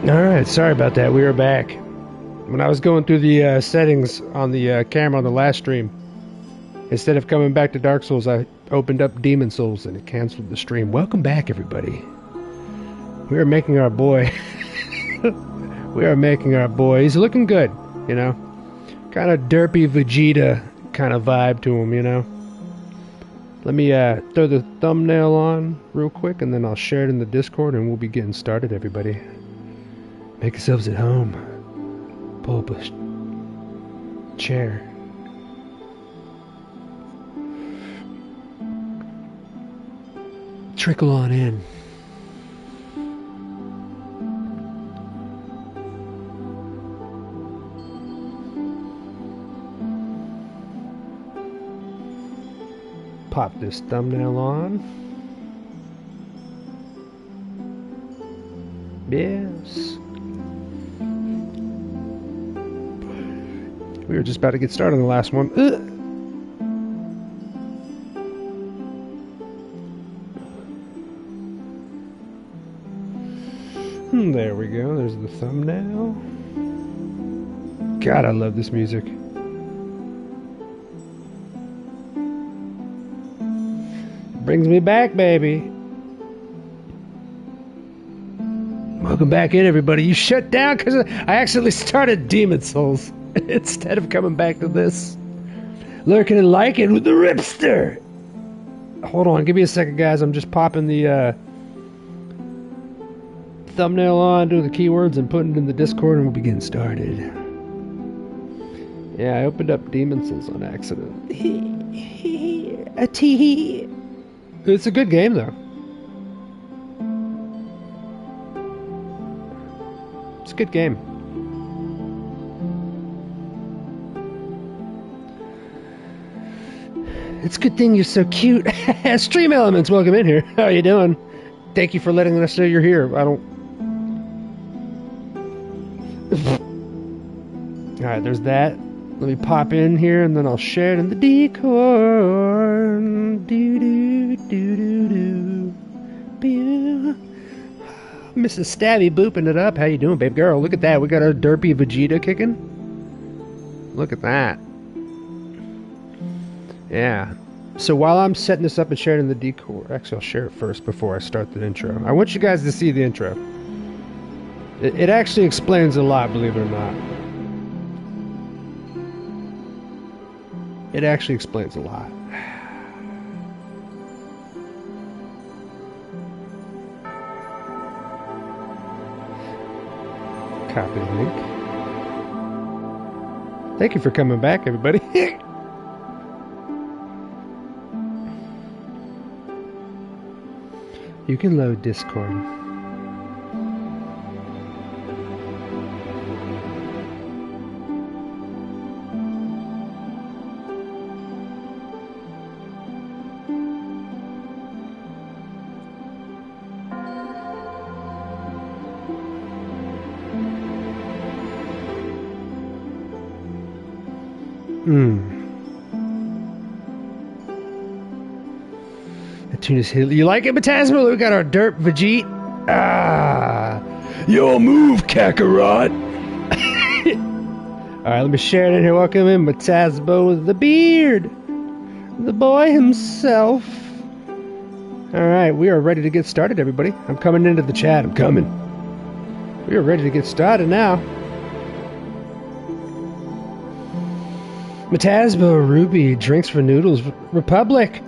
Alright, sorry about that. We are back. When I was going through the settings on the camera on the last stream, instead of coming back to Dark Souls, I opened up Demon Souls and it canceled the stream. Welcome back, everybody. We are making our boy. We are making our boy. He's looking good, you know? Kind of derpy Vegeta kind of vibe to him, you know? Let me throw the thumbnail on real quick and then I'll share it in the Discord and we'll be getting started, everybody. Make yourselves at home. Pull up a chair. Trickle on in. Pop this thumbnail on. Yes. We were just about to get started on the last one. There we go. There's the thumbnail. God, I love this music. Brings me back, baby. Welcome back in, everybody. You shut down because I accidentally started Demon Souls instead of coming back to this. Lurking and liking with the Ripster. Hold on, give me a second, guys. I'm just popping the thumbnail on, doing the keywords, and putting it in the Discord, and we'll be getting started. Yeah, I opened up Demon Souls on accident. A tee. It's a good game, though. It's a good game. It's a good thing you're so cute. Stream Elements, welcome in here. How you doing? Thank you for letting us know you're here. I don't... Alright, there's that. Let me pop in here and then I'll share it in the Discord. Mrs. Stabby booping it up. How you doing, babe girl? Look at that. We got our derpy Vegeta kicking. Look at that. Yeah. So while I'm setting this up and sharing in the Discord, actually I'll share it first before I start the intro. I want you guys to see the intro. It actually explains a lot, believe it or not. It actually explains a lot. Copy link. Thank you for coming back, everybody. You can load Discord. That tune is hill. You like it, Metasma? We got our derp Vegeta. Ah, your move, Kakarot. All right, let me share it in here. Welcome in, Metasma with the beard, the boy himself. All right, we are ready to get started, everybody. I'm coming into the chat. I'm coming. We are ready to get started now. Metasma, Ruby, Drinks for Noodles, Republic,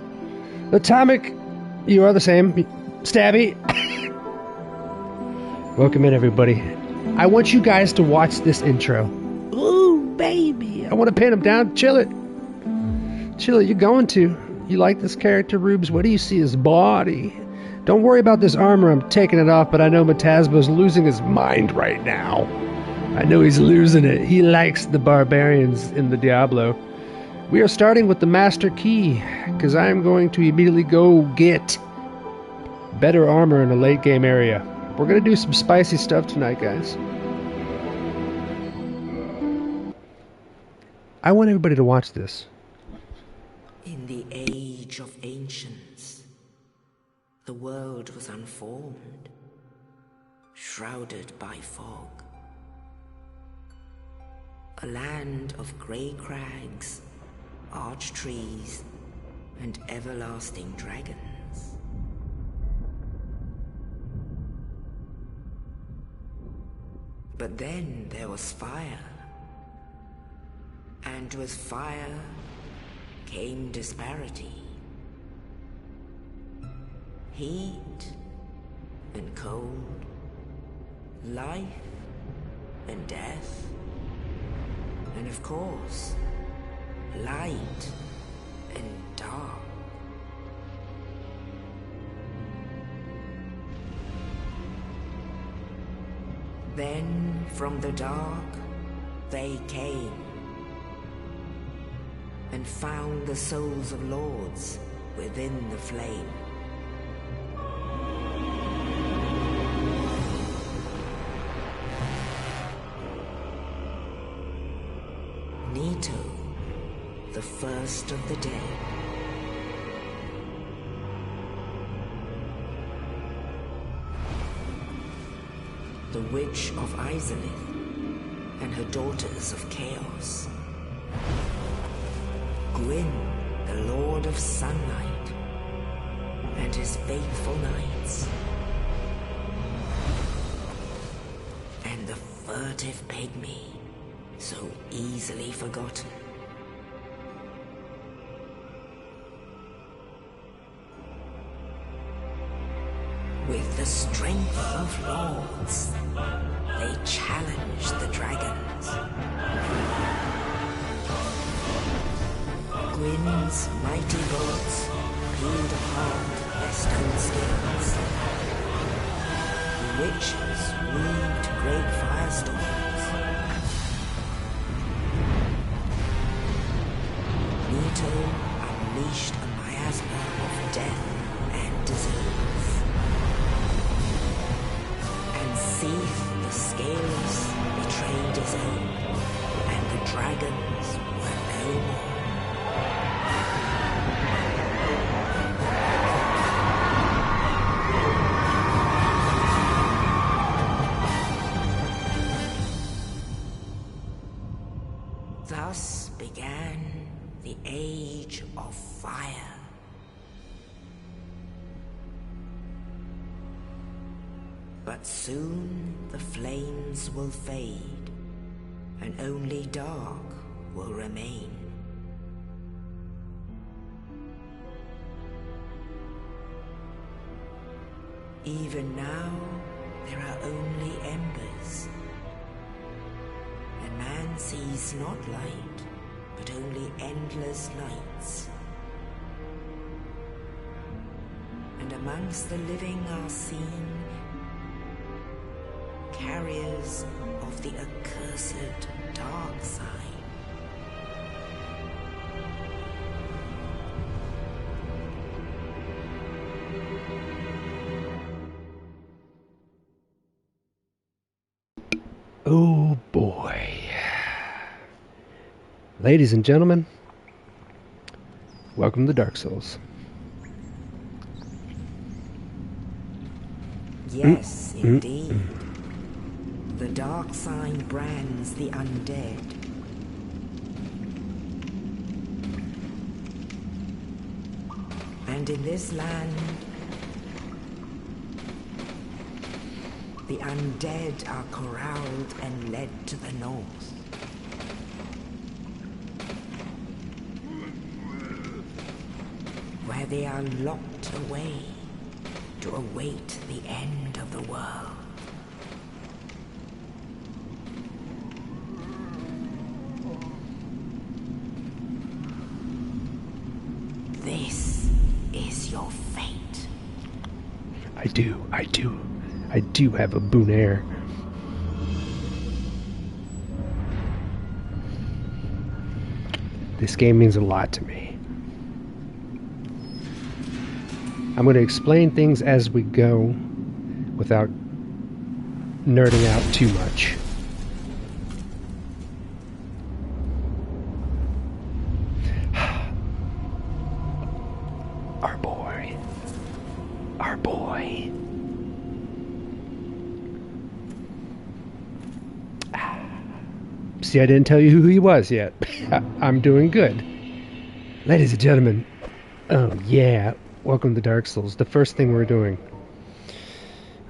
Atomic, you are the same, Stabby. Welcome in, everybody. I want you guys to watch this intro. Ooh, baby. I want to pin him down. Chill it. Chill it, you're going to. You like this character, Rubes? What do you see? His body. Don't worry about this armor. I'm taking it off, but I know Metasma's losing his mind right now. I know he's losing it. He likes the barbarians in the Diablo. We are starting with the Master Key, because I am going to immediately go get better armor in a late game area. We're going to do some spicy stuff tonight, guys. I want everybody to watch this. In the age of ancients, the world was unformed. shrouded by fog. A land of grey crags, arch trees, and everlasting dragons. But then there was fire. And with fire came disparity. Heat and cold, life and death, and of course, light and dark. Then from the dark they came and found the souls of lords within the flame. Nito, the first of the dead. The Witch of Izalith and her daughters of Chaos. Gwyn, the Lord of Sunlight, and his faithful knights. And the furtive pygmy, so easily forgotten. With the strength of lords, they challenged the dragons. Gwyn's mighty bolts peeled apart their stone scales. The witches weaved great firestorms. Nito unleashed a miasma of death and disease. And Seath the Scaleless betrayed his own, and the dragons were no more. Thus began the Age of Fire. But soon the flames will fade, and only dark will remain. Even now, there are only embers. And man sees not light, but only endless nights. And amongst the living are seen carriers of the accursed dark side. Oh boy. Ladies and gentlemen, welcome to Dark Souls. Yes, indeed. The dark sign brands the undead. And in this land, the undead are corralled and led to the north. Where they are locked away to await the end of the world. This is your fate. I do have a bonaire. This game means a lot to me. I'm going to explain things as we go without nerding out too much. Our boy. See, I didn't tell you who he was yet. I'm doing good. Ladies and gentlemen, oh yeah, welcome to Dark Souls. The first thing we're doing.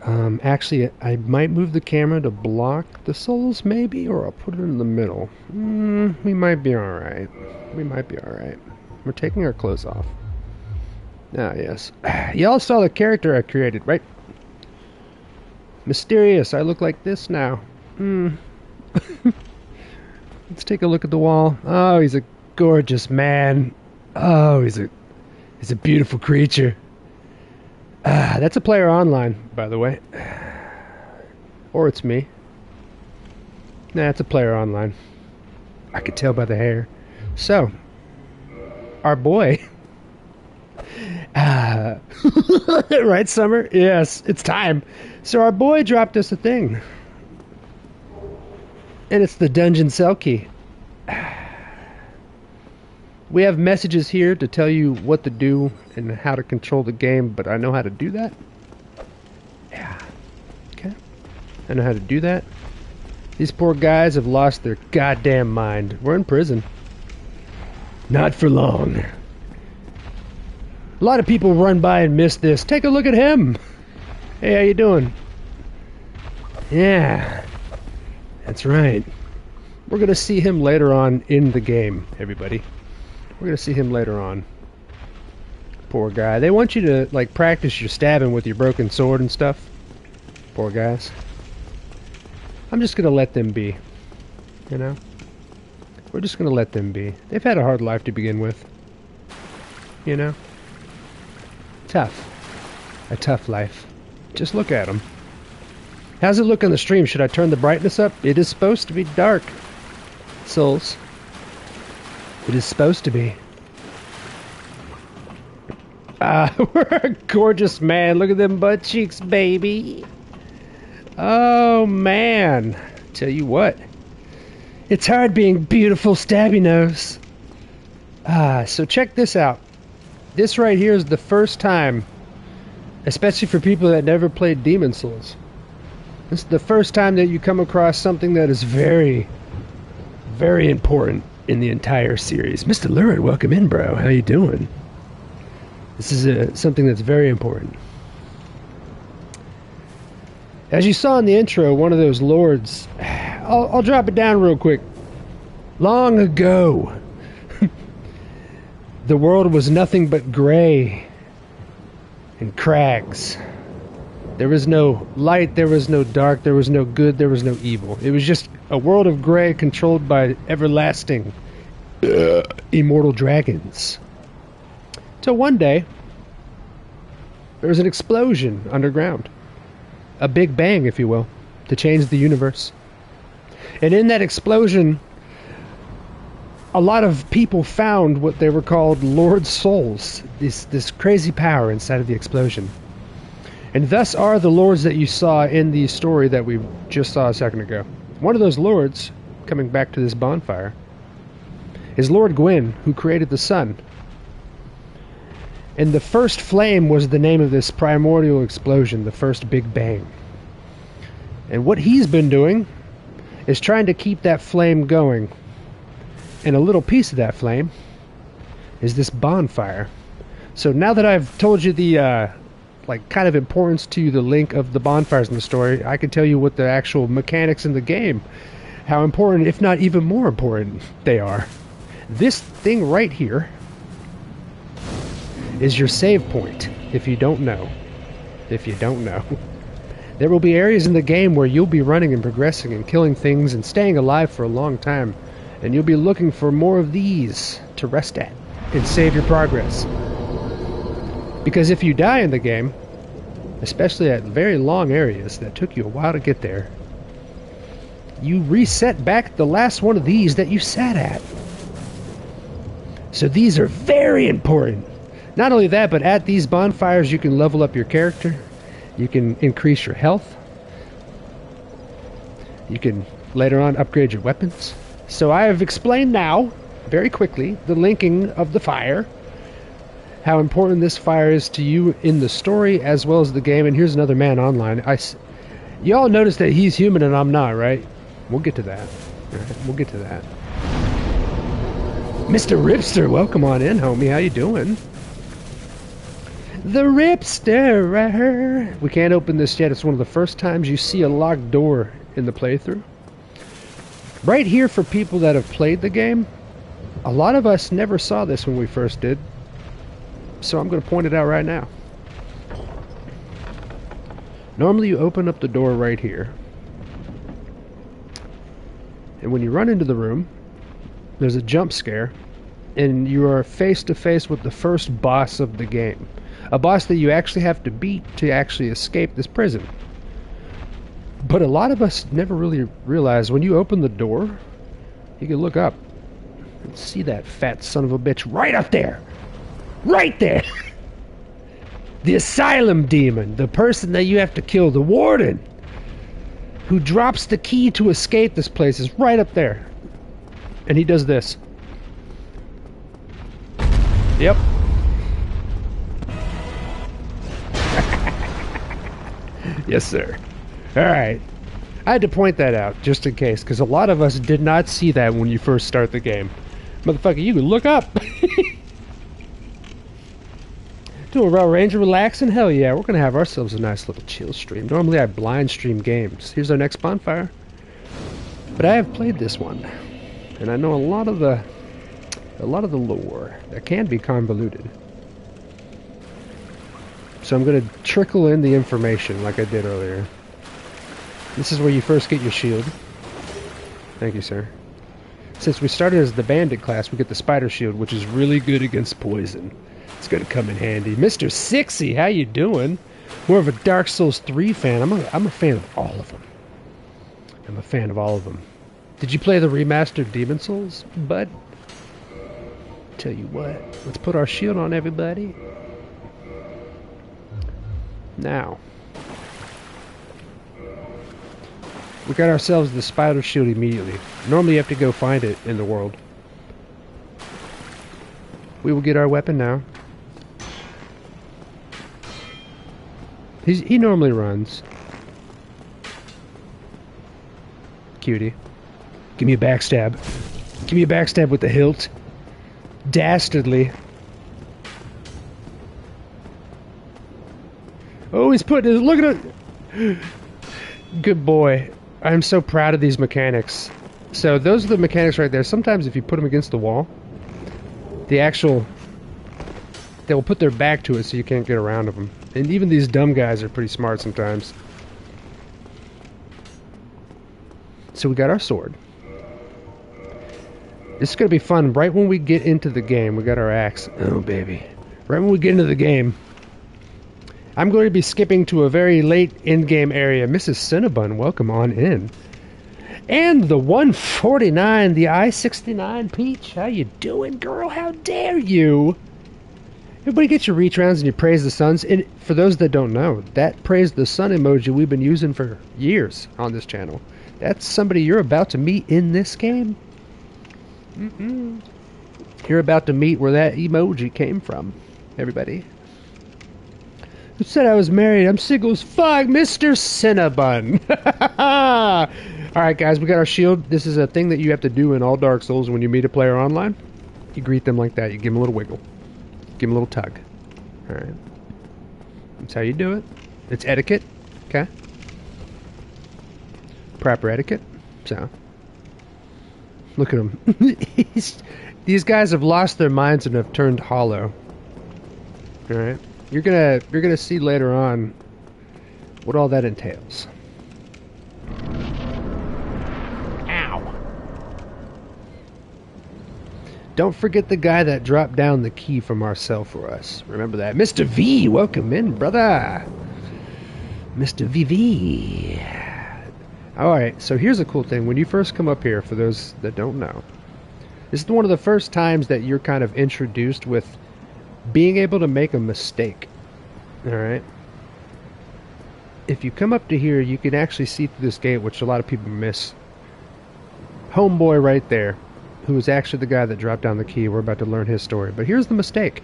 Actually, I might move the camera to block the souls, maybe, or I'll put it in the middle. We might be alright. We might be alright. We're taking our clothes off. Ah, yes. Y'all saw the character I created, right? Mysterious, I look like this now. Let's take a look at the wall. Oh, he's a gorgeous man. Oh, he's a beautiful creature. That's a player online, by the way. Or it's me. Nah, it's a player online. I could tell by the hair. So, our boy. Right, Summer? Yes, it's time. So our boy dropped us a thing. And it's the dungeon cell key. We have messages here to tell you what to do and how to control the game, but I know how to do that. Yeah. Okay. I know how to do that. These poor guys have lost their goddamn mind. We're in prison. Not for long. A lot of people run by and miss this. Take a look at him. Hey, how you doing? Yeah. That's right. We're going to see him later on in the game, everybody. We're going to see him later on. Poor guy. They want you to, like, practice your stabbing with your broken sword and stuff. Poor guys. I'm just going to let them be. You know? We're just going to let them be. They've had a hard life to begin with. You know? Tough. A tough life. Just look at them. How's it look on the stream? Should I turn the brightness up? It is supposed to be dark. Souls. It is supposed to be. We're a gorgeous man. Look at them butt cheeks, baby. Oh, man. Tell you what. It's hard being beautiful, stabby nose. So check this out. This right here is the first time, especially for people that never played Demon Souls. This is the first time that you come across something that is very, very important in the entire series. Mr. Lurid, welcome in, bro. How you doing? This is something that's very important. As you saw in the intro, one of those lords... I'll drop it down real quick. Long ago, the world was nothing but gray and crags. There was no light, there was no dark, there was no good, there was no evil. It was just a world of gray controlled by everlasting, immortal dragons. So one day, there was an explosion underground. A big bang, if you will, to change the universe. And in that explosion, a lot of people found what they were called Lord Souls, this crazy power inside of the explosion. And thus are the lords that you saw in the story that we just saw a second ago. One of those lords, coming back to this bonfire, is Lord Gwyn, who created the sun. And the first flame was the name of this primordial explosion, the first Big Bang. And what he's been doing is trying to keep that flame going. And a little piece of that flame is this bonfire. So now that I've told you the kind of importance to the link of the bonfires in the story, I can tell you what the actual mechanics in the game, how important, if not even more important, they are. This thing right here is your save point, if you don't know. If you don't know. There will be areas in the game where you'll be running and progressing and killing things and staying alive for a long time, and you'll be looking for more of these to rest at and save your progress. Because if you die in the game, especially at very long areas that took you a while to get there, you reset back the last one of these that you sat at. So these are very important. Not only that, but at these bonfires you can level up your character, you can increase your health, you can later on upgrade your weapons. So I have explained now, very quickly, the linking of the fire, how important this fire is to you in the story as well as the game. And here's another man online. You all notice that he's human and I'm not, right? We'll get to that. Alright, we'll get to that. Mr. Ripster, welcome on in, homie. How you doing? The Ripster! We can't open this yet. It's one of the first times you see a locked door in the playthrough. Right here, for people that have played the game, a lot of us never saw this when we first did. So I'm going to point it out right now. Normally you open up the door right here. And when you run into the room, there's a jump scare, and you are face to face with the first boss of the game. A boss that you actually have to beat to actually escape this prison. But a lot of us never really realize when you open the door, you can look up and see that fat son of a bitch right up there. Right there! The asylum demon, the person that you have to kill, the warden, who drops the key to escape this place, is right up there. And he does this. Yep. Yes, sir. Alright. I had to point that out, just in case, because a lot of us did not see that when you first start the game. Motherfucker, you can look up! Doing Rail Ranger relaxing? Hell yeah, we're gonna have ourselves a nice little chill stream. Normally I blind stream games. Here's our next bonfire. But I have played this one. And I know a lot of the lore that can be convoluted. So I'm going to trickle in the information like I did earlier. This is where you first get your shield. Thank you, sir. Since we started as the bandit class, we get the spider shield, which is really good against poison. It's going to come in handy. Mr. Sixy, how you doing? More of a Dark Souls 3 fan. I'm a fan of all of them. I'm a fan of all of them. Did you play the remastered Demon Souls, bud? Tell you what, let's put our shield on, everybody. Now, we got ourselves the spider shield immediately. Normally you have to go find it in the world. We will get our weapon now. He normally runs. Cutie. Give me a backstab. Give me a backstab with the hilt. Dastardly. Oh, he's putting his... Look at it! Good boy. I'm so proud of these mechanics. So, those are the mechanics right there. Sometimes if you put them against the wall, the actual... they will put their back to it so you can't get around them. And even these dumb guys are pretty smart sometimes. So we got our sword. This is going to be fun. Right when we get into the game, we got our axe. Oh, baby. Right when we get into the game, I'm going to be skipping to a very late in-game area. Mrs. Cinnabon, welcome on in. And the 149, the I-69 Peach. How you doing, girl? How dare you? Everybody get your reach rounds and you praise the suns. And for those that don't know, that praise the sun emoji we've been using for years on this channel. That's somebody you're about to meet in this game. You're about to meet where that emoji came from, everybody. Who said I was married? I'm single as fuck, Mr. Cinnabon. Alright guys, we got our shield. This is a thing that you have to do in all Dark Souls when you meet a player online. You greet them like that. You give them a little wiggle. Give them a little tug. Alright. That's how you do it. It's etiquette. Okay? Proper etiquette. So. Look at them. These guys have lost their minds and have turned hollow. Alright? You're gonna see later on what all that entails. Ow. Don't forget the guy that dropped down the key from our cell for us. Remember that. Mr. V, welcome in, brother. Mr. VV. Alright, so here's a cool thing. When you first come up here, for those that don't know, this is one of the first times that you're kind of introduced with being able to make a mistake. Alright? If you come up to here, you can actually see through this gate, which a lot of people miss. Homeboy right there, who is actually the guy that dropped down the key. We're about to learn his story. But here's the mistake.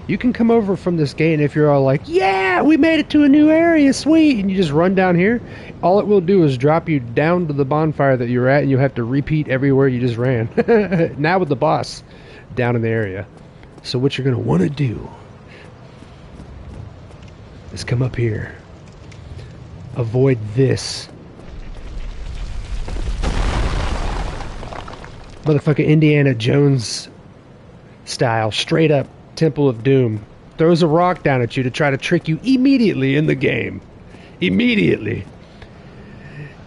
You can come over from this gate, and if you're all like, yeah, yeah, we made it to a new area, sweet. And you just run down here. All it will do is drop you down to the bonfire that you're at, and you'll have to repeat everywhere you just ran. Now with the boss down in the area. So what you're going to want to do is come up here. Avoid this. Motherfucking Indiana Jones style, straight up Temple of Doom. Throws a rock down at you to try to trick you immediately in the game. Immediately.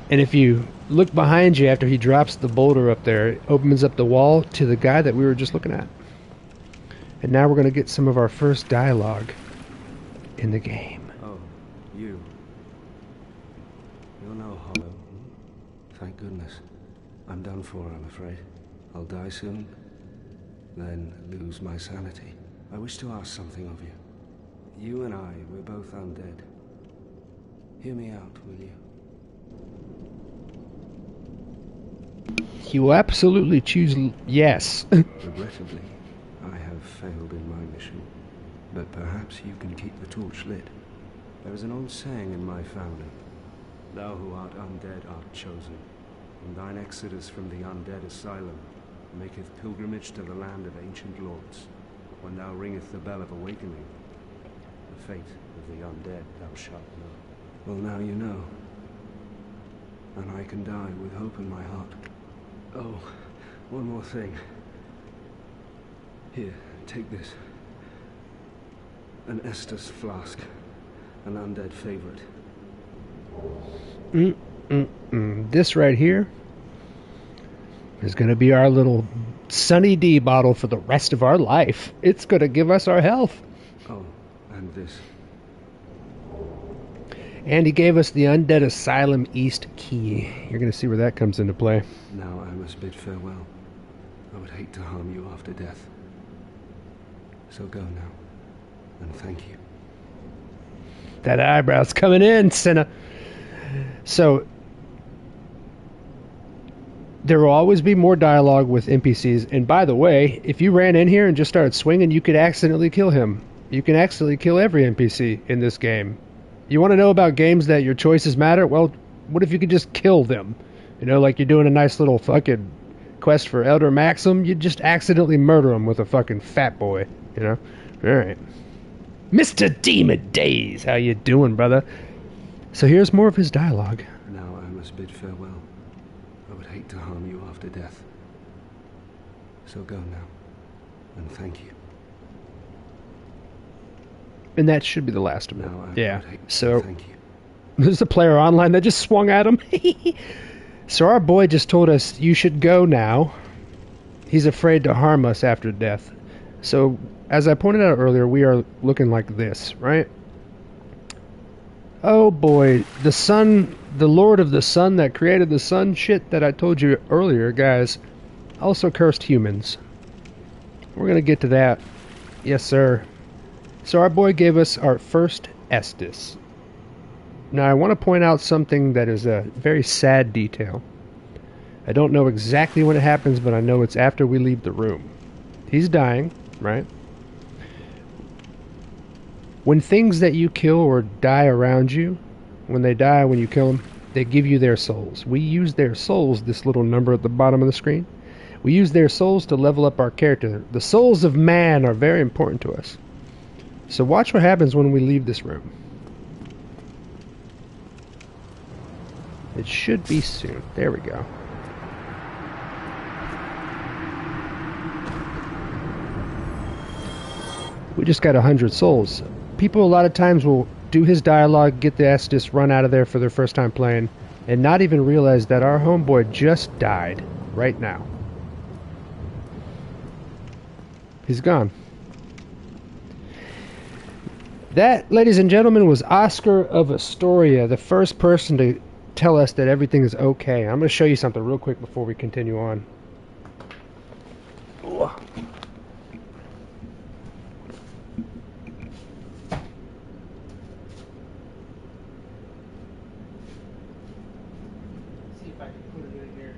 And if you look behind you after he drops the boulder up there, it opens up the wall to the guy that we were just looking at. And now we're going to get some of our first dialogue in the game. Oh, you. You're no hollow. Thank goodness. I'm done for, I'm afraid. I'll die soon, then lose my sanity. I wish to ask something of you. You and I, we're both undead. Hear me out, will you? He will absolutely choose yes. Regrettably, I have failed in my mission. But perhaps you can keep the torch lit. There is an old saying in my family. Thou who art undead art chosen, and thine exodus from the undead asylum maketh pilgrimage to the land of ancient lords. When thou ringeth the bell of awakening, the fate of the undead thou shalt know. Well, now you know. And I can die with hope in my heart. Oh, one more thing. Here, take this. An Estus flask. An undead favorite. This right here is going to be our little Sunny D bottle for the rest of our life. It's going to give us our health. Oh, and this. And he gave us the Undead Asylum East key. You're going to see where that comes into play. Now I must bid farewell. I would hate to harm you after death. So go now, and thank you. That eyebrow's coming in, Senna. So, there will always be more dialogue with NPCs. And by the way, if you ran in here and just started swinging, you could accidentally kill him. You can accidentally kill every NPC in this game. You want to know about games that your choices matter? Well, what if you could just kill them? You know, like you're doing a nice little fucking quest for Elder Maxim, you just accidentally murder him with a fucking fat boy, you know? Alright. Mr. Demon Days, how you doing, brother? So here's more of his dialogue. Now I must bid farewell. I would hate to harm you after death. So go now, and thank you. And that should be the last of it. Yeah. So thank you. There's a player online that just swung at him. So our boy just told us, you should go now. He's afraid to harm us after death. So, as I pointed out earlier, we are looking like this, right? Oh boy, the sun, the Lord of the Sun that created the sun shit that I told you earlier, guys, also cursed humans. We're going to get to that. Yes, sir. So our boy gave us our first Estus. Now I want to point out something that is a very sad detail. I don't know exactly when it happens, but I know it's after we leave the room. He's dying, right? When things that you kill or die around you, when they die, when you kill them, they give you their souls. We use their souls, this little number at the bottom of the screen. We use their souls to level up our character. The souls of man are very important to us. So watch what happens when we leave this room. It should be soon. There we go. We just got 100 souls. People a lot of times will do his dialogue, get the Estus, run out of there for their first time playing, and not even realize that our homeboy just died right now. He's gone. That, ladies and gentlemen, was Oscar of Astoria, the first person to tell us that everything is okay. I'm going to show you something real quick before we continue on. Ooh. See if I can put it in here.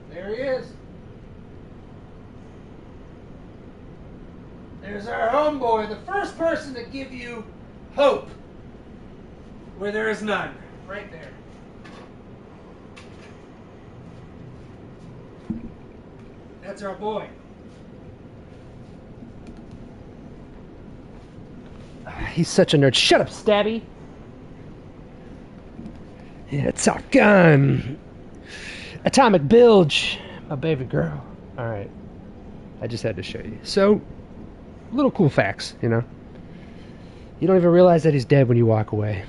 There he is. There's our homeboy, the first person to give you hope where there is none. Right there. That's our boy. He's such a nerd. Shut up, Stabby. Yeah, it's our gun. Atomic Bilge. My baby girl. Alright. I just had to show you. So, little cool facts, you know. You don't even realize that he's dead when you walk away.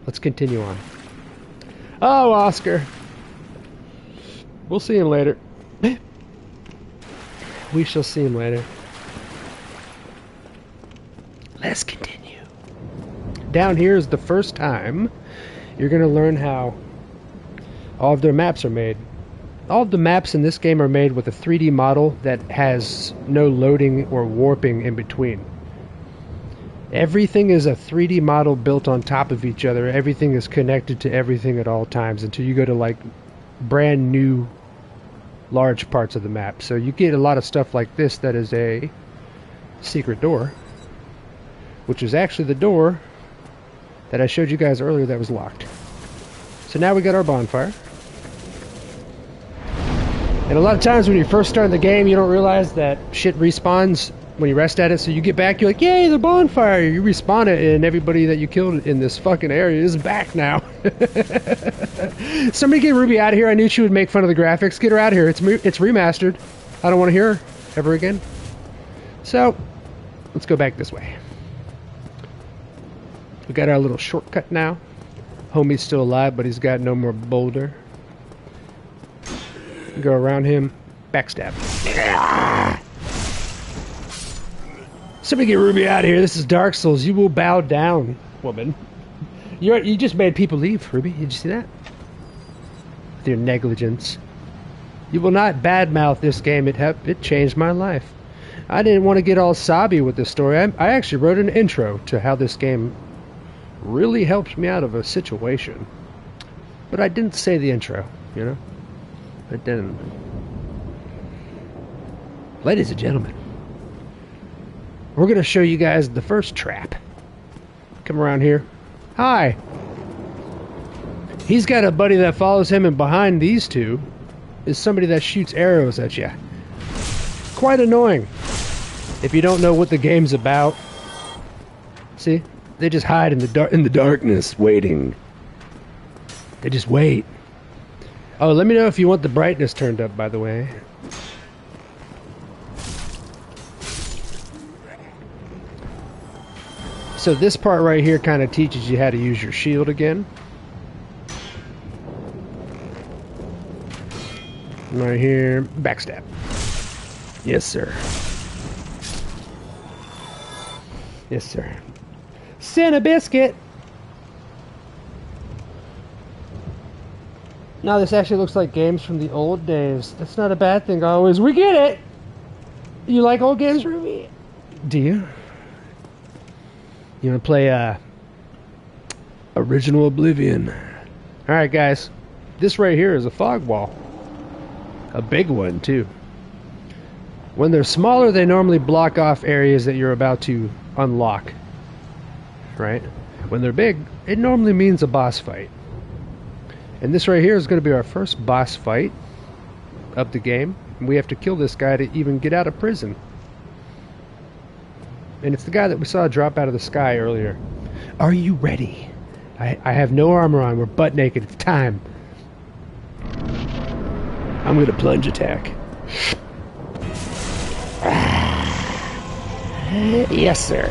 Let's continue on. Oh, Oscar. We'll see him later. We shall see him later. Let's continue. Down here is the first time you're going to learn how all of their maps are made. All of the maps in this game are made with a 3D model that has no loading or warping in between. Everything is a 3D model built on top of each other. Everything is connected to everything at all times until you go to like brand new large parts of the map. So you get a lot of stuff like this that is a secret door, which is actually the door that I showed you guys earlier that was locked. So now we got our bonfire. And a lot of times when you first start the game, you don't realize that shit respawns when you rest at it. So you get back, you're like, yay, the bonfire! You respawn it, and everybody that you killed in this fucking area is back now. Somebody get Ruby out of here. I knew she would make fun of the graphics. Get her out of here. It's remastered. I don't want to hear her ever again. So, let's go back this way. We got our little shortcut now. Homie's still alive, but he's got no more boulder. Go around him. Backstab. Somebody get Ruby out of here. This is Dark Souls. You will bow down, woman. You just made people leave, Ruby. Did you see that? With your negligence. You will not badmouth this game. It changed my life. I didn't want to get all sobby with this story. I actually wrote an intro to how this game really helped me out of a situation. But I didn't say the intro, you know? I didn't. Ladies and gentlemen, we're going to show you guys the first trap. Come around here. Hi. He's got a buddy that follows him, and behind these two is somebody that shoots arrows at you. Quite annoying if you don't know what the game's about. See? They just hide in the darkness, waiting. They just wait. Oh, let me know if you want the brightness turned up, by the way. So this part right here kind of teaches you how to use your shield again. Right here, backstab. Yes, sir. Yes, sir. Send a biscuit. Now this actually looks like games from the old days. That's not a bad thing always. We get it. You like old games, Ruby? Do you? You want to play Original Oblivion? Alright guys, this right here is a fog wall. A big one too. When they're smaller, they normally block off areas that you're about to unlock. Right? When they're big, it normally means a boss fight. And this right here is going to be our first boss fight of the game. We have to kill this guy to even get out of prison. And it's the guy that we saw drop out of the sky earlier. Are you ready? I have no armor on. We're butt naked. It's time. I'm going to plunge attack. Yes, sir.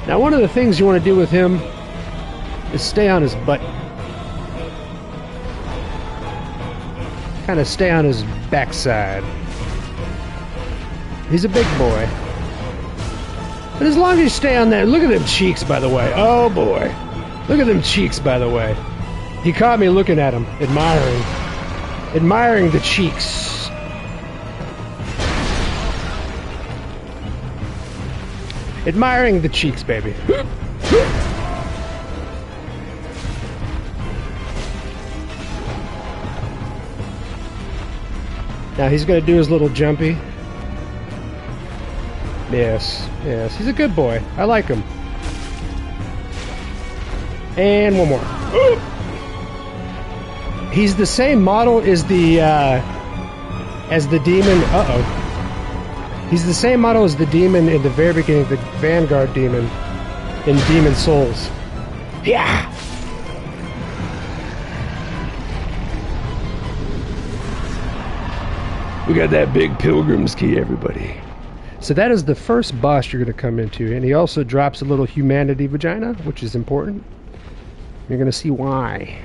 Now, one of the things you want to do with him is stay on his butt. Kind of stay on his backside. He's a big boy. But as long as you stay on that... Look at them cheeks, by the way. Oh, boy. Look at them cheeks, by the way. He caught me looking at him, admiring. Admiring the cheeks. Admiring the cheeks, baby. Now he's going to do his little jumpy. Yes, yes, he's a good boy. I like him. And one more. He's the same model as the demon. Uh-oh. He's the same model as the demon in the very beginning, the Vanguard demon in Demon Souls. Yeah. We got that big pilgrim's key, everybody. So that is the first boss you're going to come into, and he also drops a little humanity vagina, which is important. You're going to see why.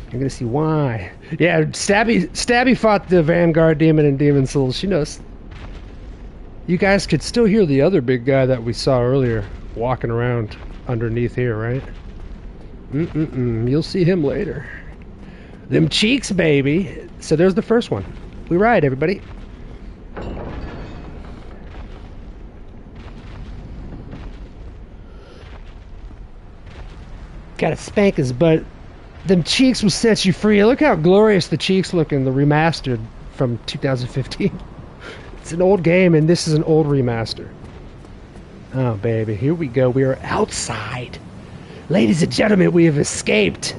You're going to see why. Yeah, Stabby fought the Vanguard demon in Demon Souls. She knows. You guys could still hear the other big guy that we saw earlier walking around underneath here, right? You'll see him later. Them cheeks, baby. So there's the first one. We ride, everybody. Gotta spank his butt. Them cheeks will set you free. Look how glorious the cheeks look in the remastered from 2015. It's an old game, and this is an old remaster. Oh, baby. Here we go. We are outside. Ladies and gentlemen, we have escaped.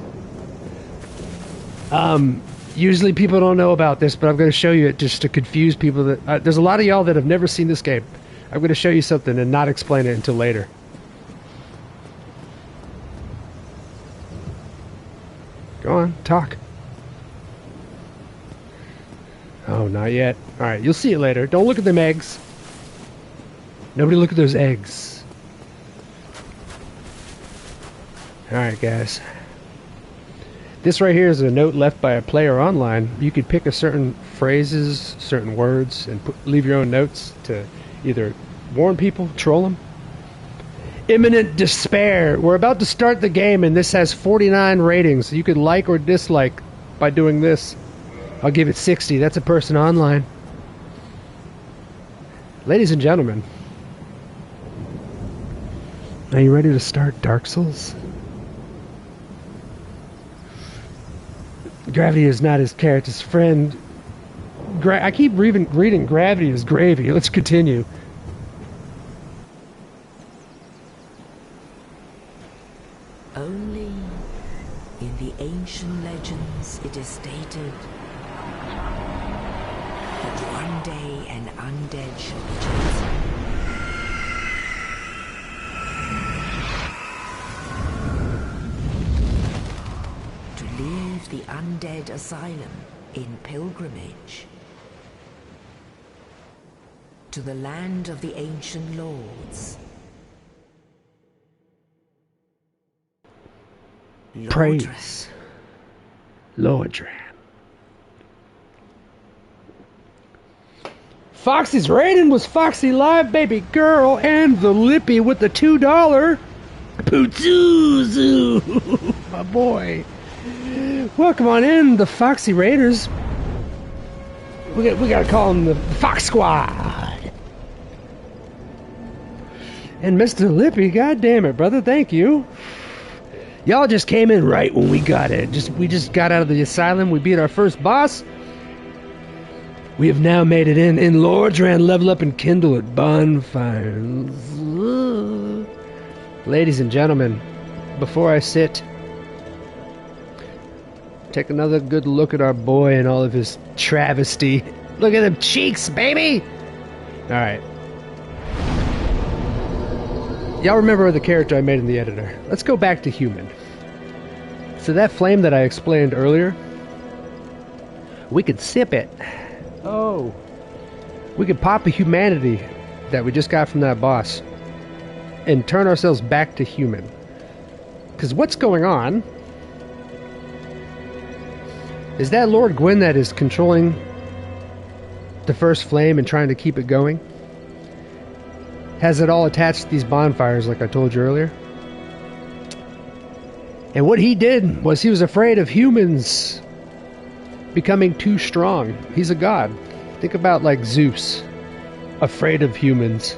Usually people don't know about this, but I'm going to show you it just to confuse people. That there's a lot of y'all that have never seen this game. I'm going to show you something and not explain it until later. Go on, talk. Oh, not yet. Alright, you'll see it later. Don't look at them eggs. Nobody look at those eggs. Alright, guys. This right here is a note left by a player online. You could pick a certain phrases, certain words, and leave your own notes to either warn people, troll them. Imminent despair. We're about to start the game, and this has 49 ratings. You could like or dislike by doing this. I'll give it 60. That's a person online. Ladies and gentlemen, are you ready to start Dark Souls? Gravity is not his character's friend. I keep reading Gravity is gravy. Let's continue. Only in the ancient legends it is stated that one day an undead shall be chosen. To leave the undead asylum in pilgrimage to the land of the ancient lords. Praise Lordran. Foxy's rating was Foxy Live, baby girl, and the Lippy with the $2. Poozuzu, my boy. Welcome on in, the Foxy Raiders. We gotta call them the Fox Squad. And Mr. Lippy, god damn it, brother, thank you. Y'all just came in right when we got it. We just got out of the asylum. We beat our first boss. We have now made it in Lordran, level up and kindle at bonfires. Ladies and gentlemen, before I sit, take another good look at our boy and all of his travesty. Look at them cheeks, baby! Alright. Y'all remember the character I made in the editor. Let's go back to human. So that flame that I explained earlier, we could sip it. Oh. We could pop a humanity that we just got from that boss and turn ourselves back to human. Because what's going on is that Lord Gwyn that is controlling the first flame and trying to keep it going has it all attached to these bonfires like I told you earlier. And what he did was he was afraid of humans becoming too strong. He's a god. Think about like Zeus, afraid of humans.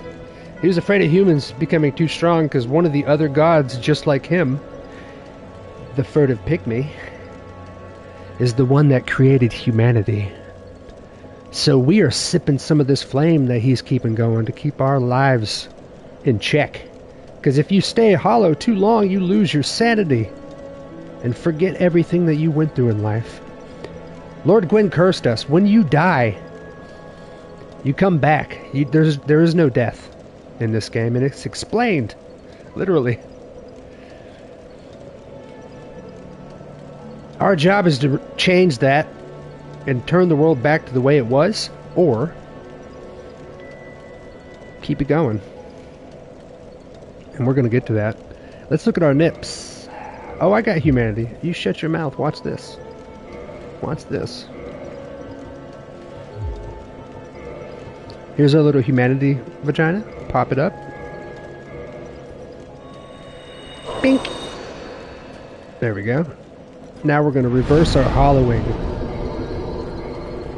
He was afraid of humans becoming too strong because one of the other gods, just like him, the furtive pygmy, is the one that created humanity. So we are sipping some of this flame that he's keeping going to keep our lives in check. Because if you stay hollow too long, you lose your sanity and forget everything that you went through in life. Lord Gwyn cursed us. When you die, you come back. There is no death in this game, and it's explained, literally. Our job is to change that and turn the world back to the way it was, or keep it going. And we're going to get to that. Let's look at our nips. Oh, I got humanity. You shut your mouth. Watch this. Watch this. Here's our little humanity vagina. Pop it up. Bink. There we go. Now we're going to reverse our hollowing.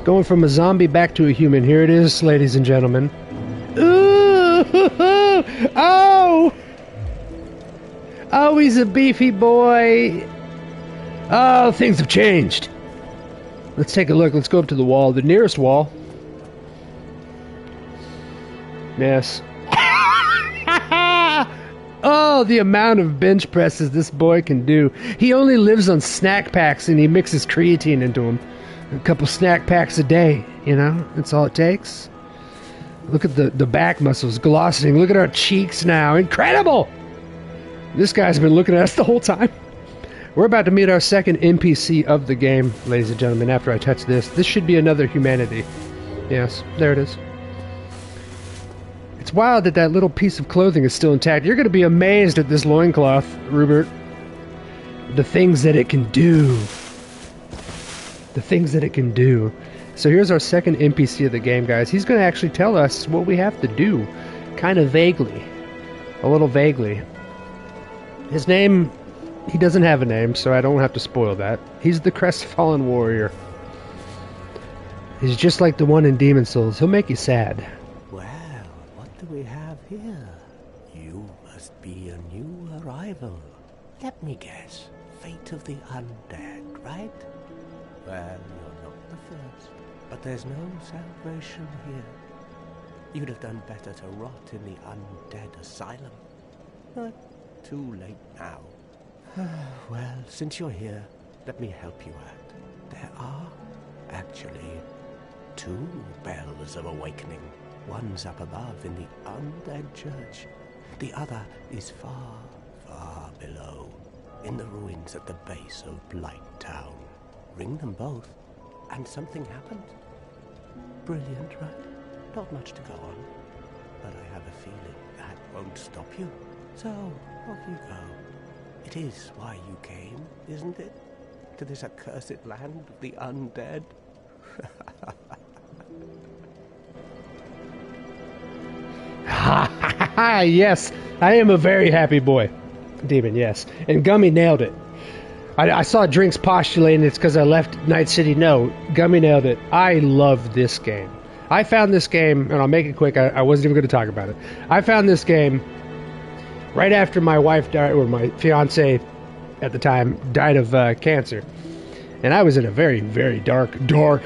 Going from a zombie back to a human. Here it is, ladies and gentlemen. Ooh! Oh! Oh, he's a beefy boy. Oh, things have changed. Let's take a look. Let's go up to the wall. The nearest wall. Yes. Oh, the amount of bench presses this boy can do. He only lives on snack packs and he mixes creatine into them. A couple snack packs a day, you know? That's all it takes. Look at the back muscles glossing. Look at our cheeks now. Incredible! This guy's been looking at us the whole time. We're about to meet our second NPC of the game, ladies and gentlemen, after I touch this. This should be another humanity. Yes, there it is. It's wild that that little piece of clothing is still intact. You're going to be amazed at this loincloth, Rupert. The things that it can do. The things that it can do. So here's our second NPC of the game, guys. He's going to actually tell us what we have to do. Kind of vaguely. A little vaguely. His name... He doesn't have a name, so I don't have to spoil that. He's the crestfallen warrior. He's just like the one in Demon Souls. He'll make you sad. Well, what do we have here? You must be a new arrival. Let me guess. Fate of the undead, right? Well, you're not the first. But there's no salvation here. You'd have done better to rot in the undead asylum. But too late now. Well, since you're here, let me help you out. There are, actually, 2 bells of awakening. One's up above in the undead church. The other is far, far below, in the ruins at the base of Blight Town. Ring them both, and something happens. Brilliant, right? Not much to go on, but I have a feeling that won't stop you. So, off you go. It is why you came, isn't it? To this accursed land of the undead? Yes, I am a very happy boy. Demon, yes. And Gummy nailed it. I saw Drinks postulating it's because I left Night City. No, Gummy nailed it. I love this game. I found this game, and I'll make it quick. I wasn't even going to talk about it. I found this game right after my wife died, or my fiance at the time died of cancer. And I was in a very, very dark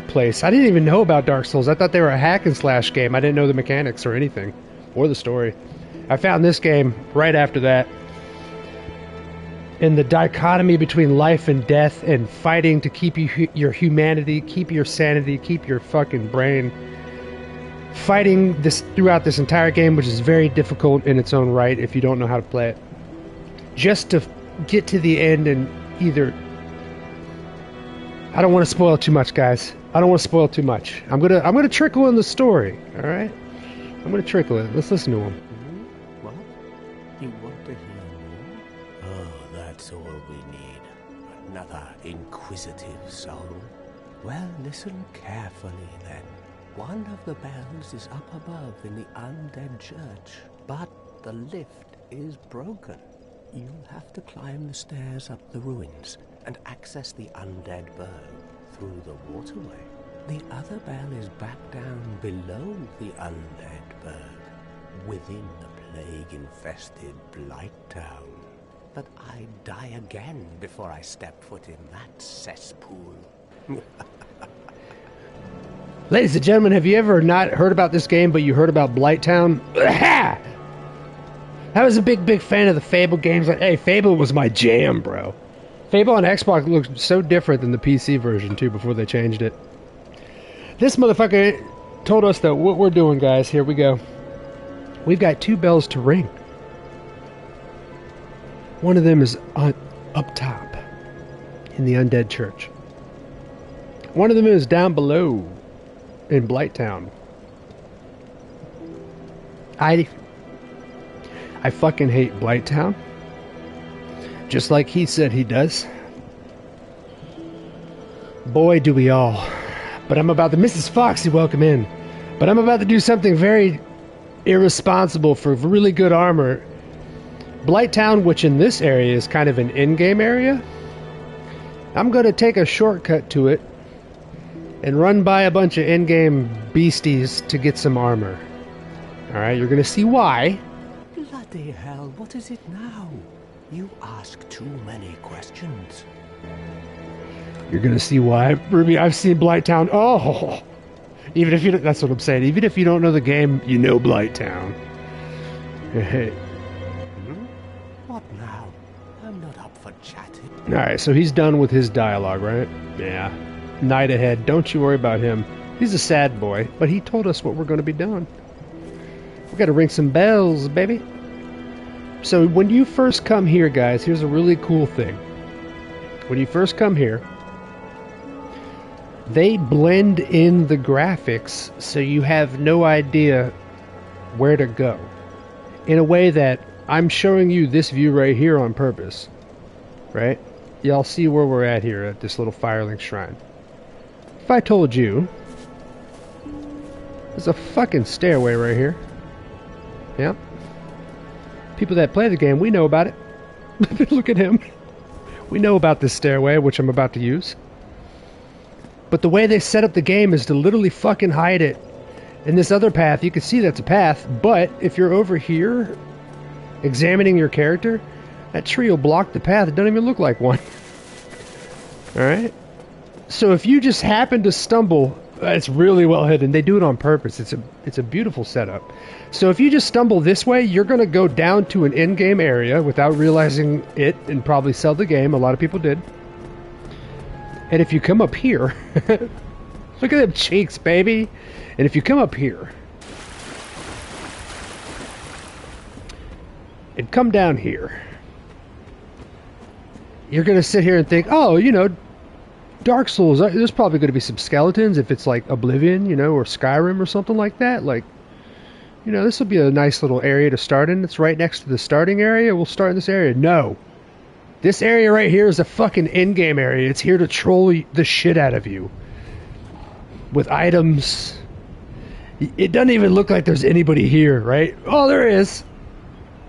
place. I didn't even know about Dark Souls. I thought they were a hack and slash game. I didn't know the mechanics or anything, or the story. I found this game right after that. And the dichotomy between life and death and fighting to keep your humanity, keep your sanity, keep your fucking brain. Fighting this throughout this entire game, which is very difficult in its own right if you don't know how to play it. Just to get to the end and either... I don't want to spoil too much, guys. I don't want to spoil too much. I'm gonna trickle in the story, alright? I'm gonna trickle it. Let's listen to him. What? You want to hear more? Oh, that's all we need. Another inquisitive soul. Well, listen carefully then. One of the bells is up above in the undead church, but the lift is broken. You'll have to climb the stairs up the ruins and access the undead burg through the waterway. The other bell is back down below the undead burg, within the plague-infested Blight Town. But I'd die again before I step foot in that cesspool. Ladies and gentlemen, have you ever not heard about this game, but you heard about Blighttown? I was a big fan of the Fable games. Like, hey, Fable was my jam, bro. Fable on Xbox looked so different than the PC version, too, before they changed it. This motherfucker told us that what we're doing, guys, here we go. We've got 2 bells to ring. One of them is up top in the undead church. One of them is down below in Blighttown. I fucking hate Blighttown. Just like he said he does. Boy, do we all. But I'm about to... Mrs. Foxy, welcome in. But I'm about to do something very irresponsible for really good armor. Blighttown, which in this area is kind of an in-game area, I'm going to take a shortcut to it and run by a bunch of in-game beasties to get some armor. Alright, you're going to see why. Bloody hell, what is it now? You ask too many questions. You're going to see why. Ruby, I've seen Blighttown. Oh! Even if you don't, that's what I'm saying. Even if you don't know the game, you know Blighttown. Hey. What now? I'm not up for chatting. Alright, so he's done with his dialogue, right? Yeah. Night ahead. Don't you worry about him. He's a sad boy, but he told us what we're going to be doing. We got to ring some bells, baby. So when you first come here, guys, here's a really cool thing. When you first come here, they blend in the graphics so you have no idea where to go. In a way that I'm showing you this view right here on purpose. Right? Y'all see where we're at here at this little Firelink Shrine. If I told you, there's a fucking stairway right here. Yeah. People that play the game, we know about it. Look at him. We know about this stairway, which I'm about to use. But the way they set up the game is to literally fucking hide it. In this other path, you can see that's a path, but if you're over here examining your character, that tree will block the path. It doesn't even look like one. Alright? So if you just happen to stumble, it's really well hidden. They do it on purpose. It's a beautiful setup. So if you just stumble this way, you're going to go down to an in-game area without realizing it and probably sell the game. A lot of people did. And if you come up here, look at them cheeks, baby. And if you come up here and come down here, you're going to sit here and think, oh, you know, Dark Souls, there's probably going to be some skeletons if it's like Oblivion, you know, or Skyrim or something like that. Like, you know, this will be a nice little area to start in. It's right next to the starting area. We'll start in this area. No. This area right here is a fucking in-game area. It's here to troll the shit out of you. With items. It doesn't even look like there's anybody here, right? Oh, there is.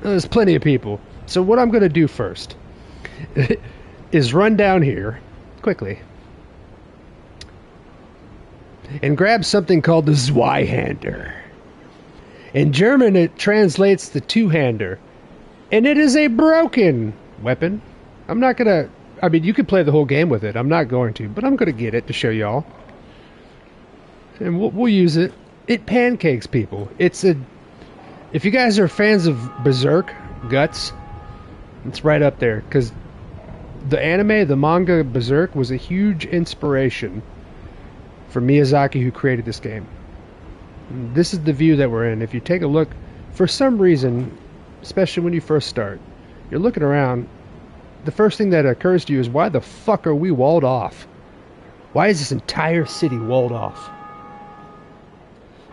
There's plenty of people. So what I'm going to do first is run down here quickly and grab something called the Zweihander. In German, it translates to two-hander. And it is a broken weapon. I'm not going to... I mean, you could play the whole game with it. I'm not going to, but I'm going to get it to show y'all. And we'll use it. It pancakes people. It's a... If you guys are fans of Berserk, Guts, it's right up there. Because the anime, the manga Berserk, was a huge inspiration for Miyazaki, who created this game. This is the view that we're in. If you take a look, for some reason, especially when you first start, you're looking around, the first thing that occurs to you is, why the fuck are we walled off? Why is this entire city walled off?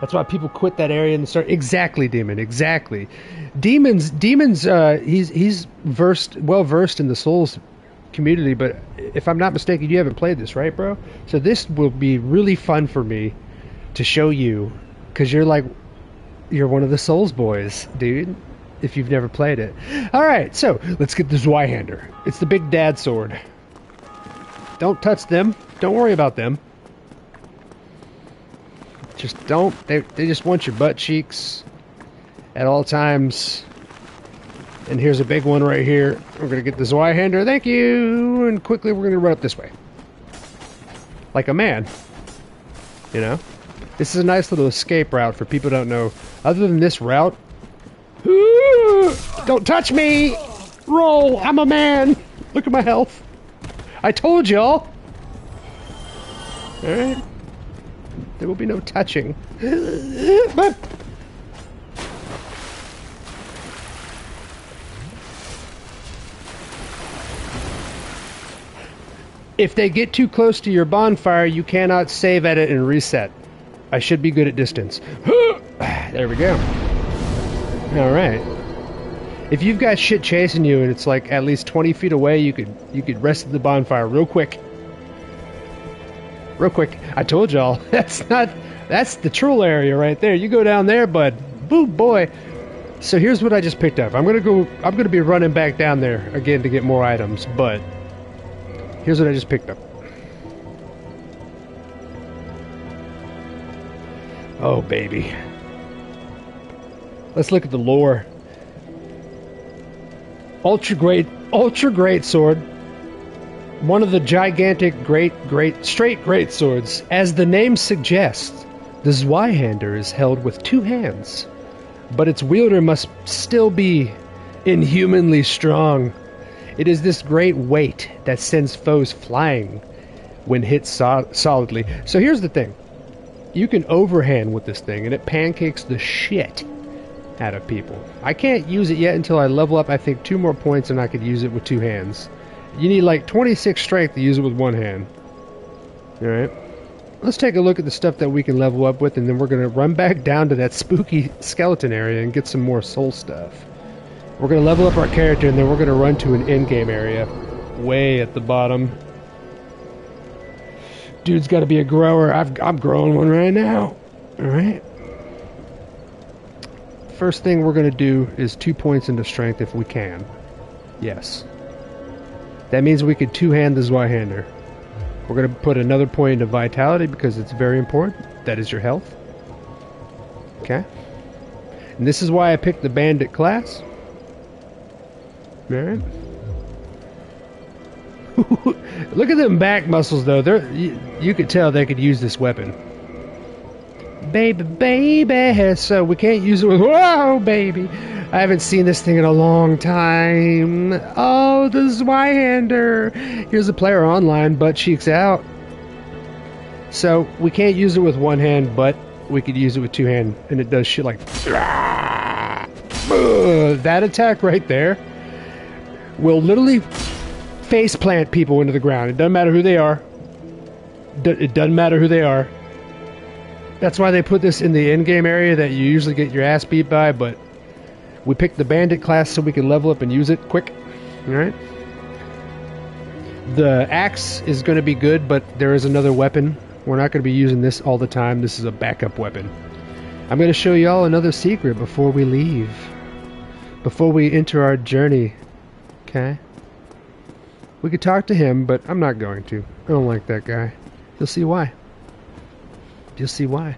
That's why people quit that area and start... Exactly, Demon, exactly. Demon's he's well versed in the Souls community, but if I'm not mistaken, you haven't played this, right, bro? So this will be really fun for me to show you, because you're one of the Souls boys, dude, if you've never played it. Alright, so let's get the Zweihander. It's the big dad sword. Don't touch them. Don't worry about them. Just don't. They just want your butt cheeks at all times. And here's a big one right here. We're going to get the Zweihander. Thank you. And quickly we're going to run up this way. Like a man. You know? This is a nice little escape route for people who don't know. Other than this route... Don't touch me! Roll! I'm a man! Look at my health. I told y'all! Alright. There will be no touching. But... if they get too close to your bonfire, you cannot save at it and reset. I should be good at distance. There we go. Alright. If you've got shit chasing you and it's like at least 20 feet away, you could rest at the bonfire real quick. Real quick. I told y'all, that's the troll area right there. You go down there, bud. Boo boy. So here's what I just picked up. I'm gonna be running back down there again to get more items, but here's what I just picked up. Oh, baby. Let's look at the lore. Ultra great sword. One of the gigantic straight great swords. As the name suggests, the Zweihander is held with two hands, but its wielder must still be inhumanly strong. It is this great weight that sends foes flying when hit solidly. So here's the thing. You can overhand with this thing, and it pancakes the shit out of people. I can't use it yet until I level up, I think, 2 more points, and I could use it with 2 hands. You need like 26 strength to use it with 1 hand. Alright. Let's take a look at the stuff that we can level up with, and then we're going to run back down to that spooky skeleton area and get some more soul stuff. We're going to level up our character, and then we're going to run to an in-game area. Way at the bottom. Dude's got to be a grower. I'm growing one right now. Alright. First thing we're going to do is 2 points into strength if we can. Yes. That means we could 2-hand the Zweihander. We're going to put another point into vitality because it's very important. That is your health. Okay. And this is why I picked the bandit class. Alright. Look at them back muscles though. You could tell they could use this weapon. Baby, so we can't use it with... Whoa, baby! I haven't seen this thing in a long time. Oh, the Zweihander! Here's a player online, butt cheeks out. So, we can't use it with 1 hand, but we could use it with 2 hands, and it does shit like... That attack right there will literally face plant people into the ground. It doesn't matter who they are. It doesn't matter who they are. That's why they put this in the in-game area that you usually get your ass beat by, but we picked the bandit class so we can level up and use it quick. Alright? The axe is going to be good, but there is another weapon. We're not going to be using this all the time. This is a backup weapon. I'm going to show y'all another secret before we leave. Before we enter our journey. Okay? We could talk to him, but I'm not going to. I don't like that guy. You'll see why. You'll see why.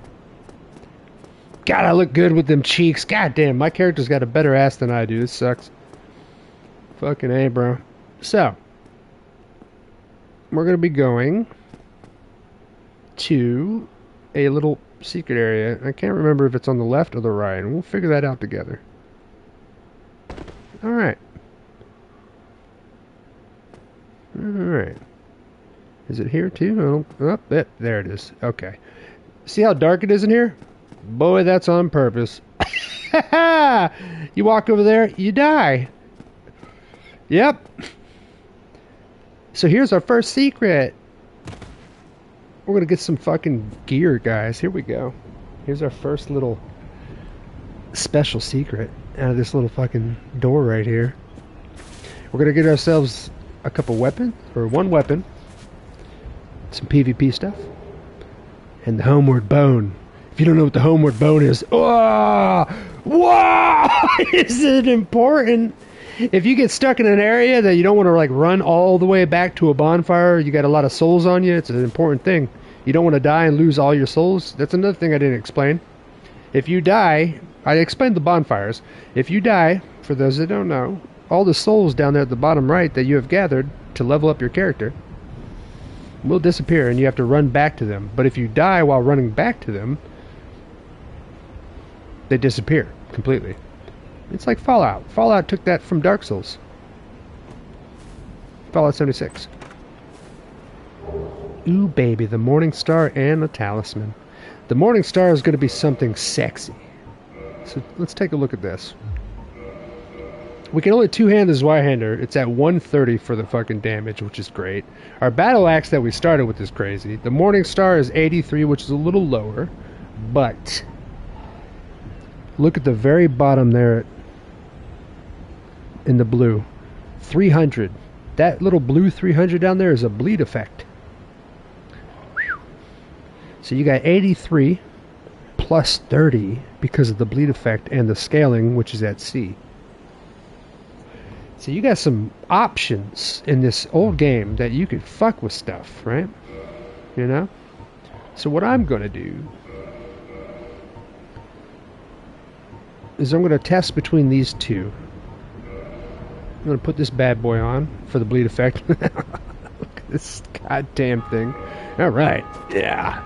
God, I look good with them cheeks. God damn, my character's got a better ass than I do. This sucks. Fucking A, bro. So, we're going to be going to a little secret area. I can't remember if it's on the left or the right, and we'll figure that out together. Alright. Alright. Is it here too? Oh, there it is. Okay. See how dark it is in here? Boy, that's on purpose. You walk over there, you die. Yep. So here's our first secret. We're gonna get some fucking gear, guys. Here we go. Here's our first little special secret out of this little fucking door right here. We're gonna get ourselves a couple weapons, or 1 weapon, some PvP stuff, and the homeward bone. If you don't know what the homeward bone is, oh, whoa, is it important? If you get stuck in an area that you don't want to like run all the way back to a bonfire, you got a lot of souls on you, it's an important thing. You don't want to die and lose all your souls. That's another thing I didn't explain. If you die, I explained the bonfires. If you die, for those that don't know, all the souls down there at the bottom right that you have gathered to level up your character will disappear and you have to run back to them. But if you die while running back to them, they disappear completely. It's like Fallout. Fallout took that from Dark Souls. Fallout 76. Ooh, baby, the Morning Star and the Talisman. The Morning Star is going to be something sexy. So let's take a look at this. We can only two-hand the Zweihander. It's at 130 for the fucking damage, which is great. Our battle axe that we started with is crazy. The Morning Star is 83, which is a little lower. But look at the very bottom there in the blue. 300. That little blue 300 down there is a bleed effect. So you got 83 plus 30 because of the bleed effect and the scaling, which is at C. So you got some options in this old game that you could fuck with stuff, right? You know? So what I'm going to do is I'm going to test between these two. I'm going to put this bad boy on for the bleed effect. Look at this goddamn thing. Alright, yeah.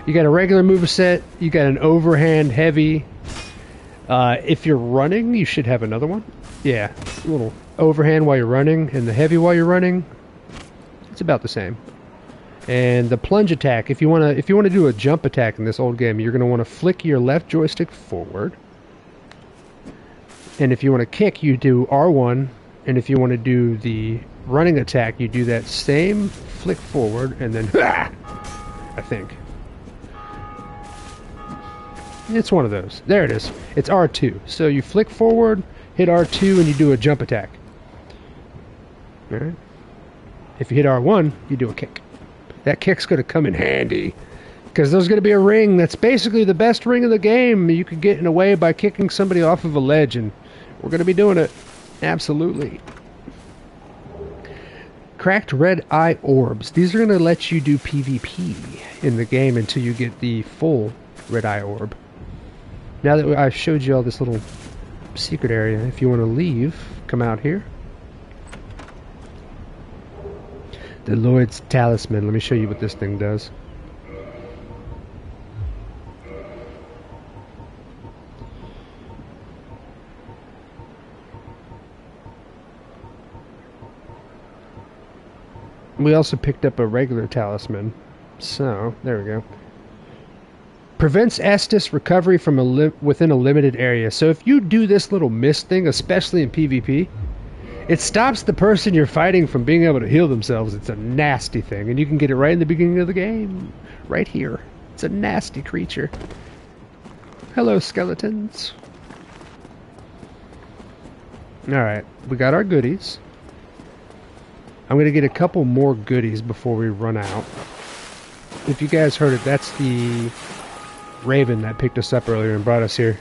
You got a regular moveset, you got an overhand heavy. If you're running, you should have another one. Yeah, a little overhand while you're running, and the heavy while you're running. It's about the same. And the plunge attack, if you wanna do a jump attack in this old game, you're gonna want to flick your left joystick forward. And if you want to kick, you do R1. And if you want to do the running attack, you do that same flick forward, and then I think. It's one of those. There it is. It's R2. So you flick forward, hit R2, and you do a jump attack. Alright? If you hit R1, you do a kick. That kick's going to come in handy. Because there's going to be a ring that's basically the best ring in the game. You could get in a way by kicking somebody off of a ledge, and we're going to be doing it. Absolutely. Cracked red eye orbs. These are going to let you do PvP in the game until you get the full red eye orb. Now that I showed you all this little secret area, if you want to leave, come out here. The Lord's Talisman. Let me show you what this thing does. We also picked up a regular talisman. So, there we go. Prevents Estus recovery from within a limited area. So if you do this little mist thing, especially in PvP, it stops the person you're fighting from being able to heal themselves. It's a nasty thing. And you can get it right in the beginning of the game. Right here. It's a nasty creature. Hello, skeletons. Alright, we got our goodies. I'm going to get a couple more goodies before we run out. If you guys heard it, that's the Raven that picked us up earlier and brought us here.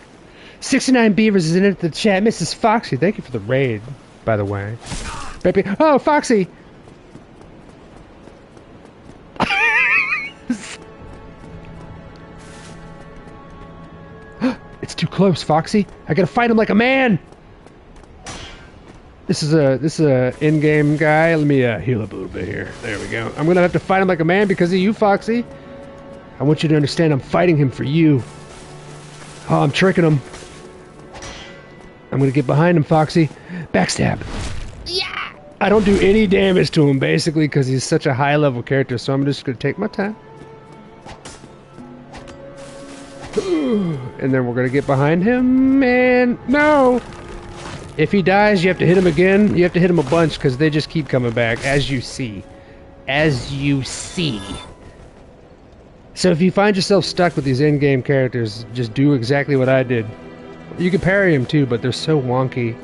69 Beavers is in it the chat. Mrs. Foxy, thank you for the raid, by the way. Baby, oh, Foxy! It's too close, Foxy. I gotta fight him like a man! This is a in-game guy. Let me heal up a little bit here. There we go. I'm gonna have to fight him like a man because of you, Foxy. I want you to understand I'm fighting him for you. Oh, I'm tricking him. I'm gonna get behind him, Foxy. Backstab. Yeah! I don't do any damage to him, basically, because he's such a high-level character, so I'm just gonna take my time. And then we're gonna get behind him, and... No! If he dies, you have to hit him again. You have to hit him a bunch, because they just keep coming back, as you see. As you see. So if you find yourself stuck with these in-game characters, just do exactly what I did. You can parry them too, but they're so wonky.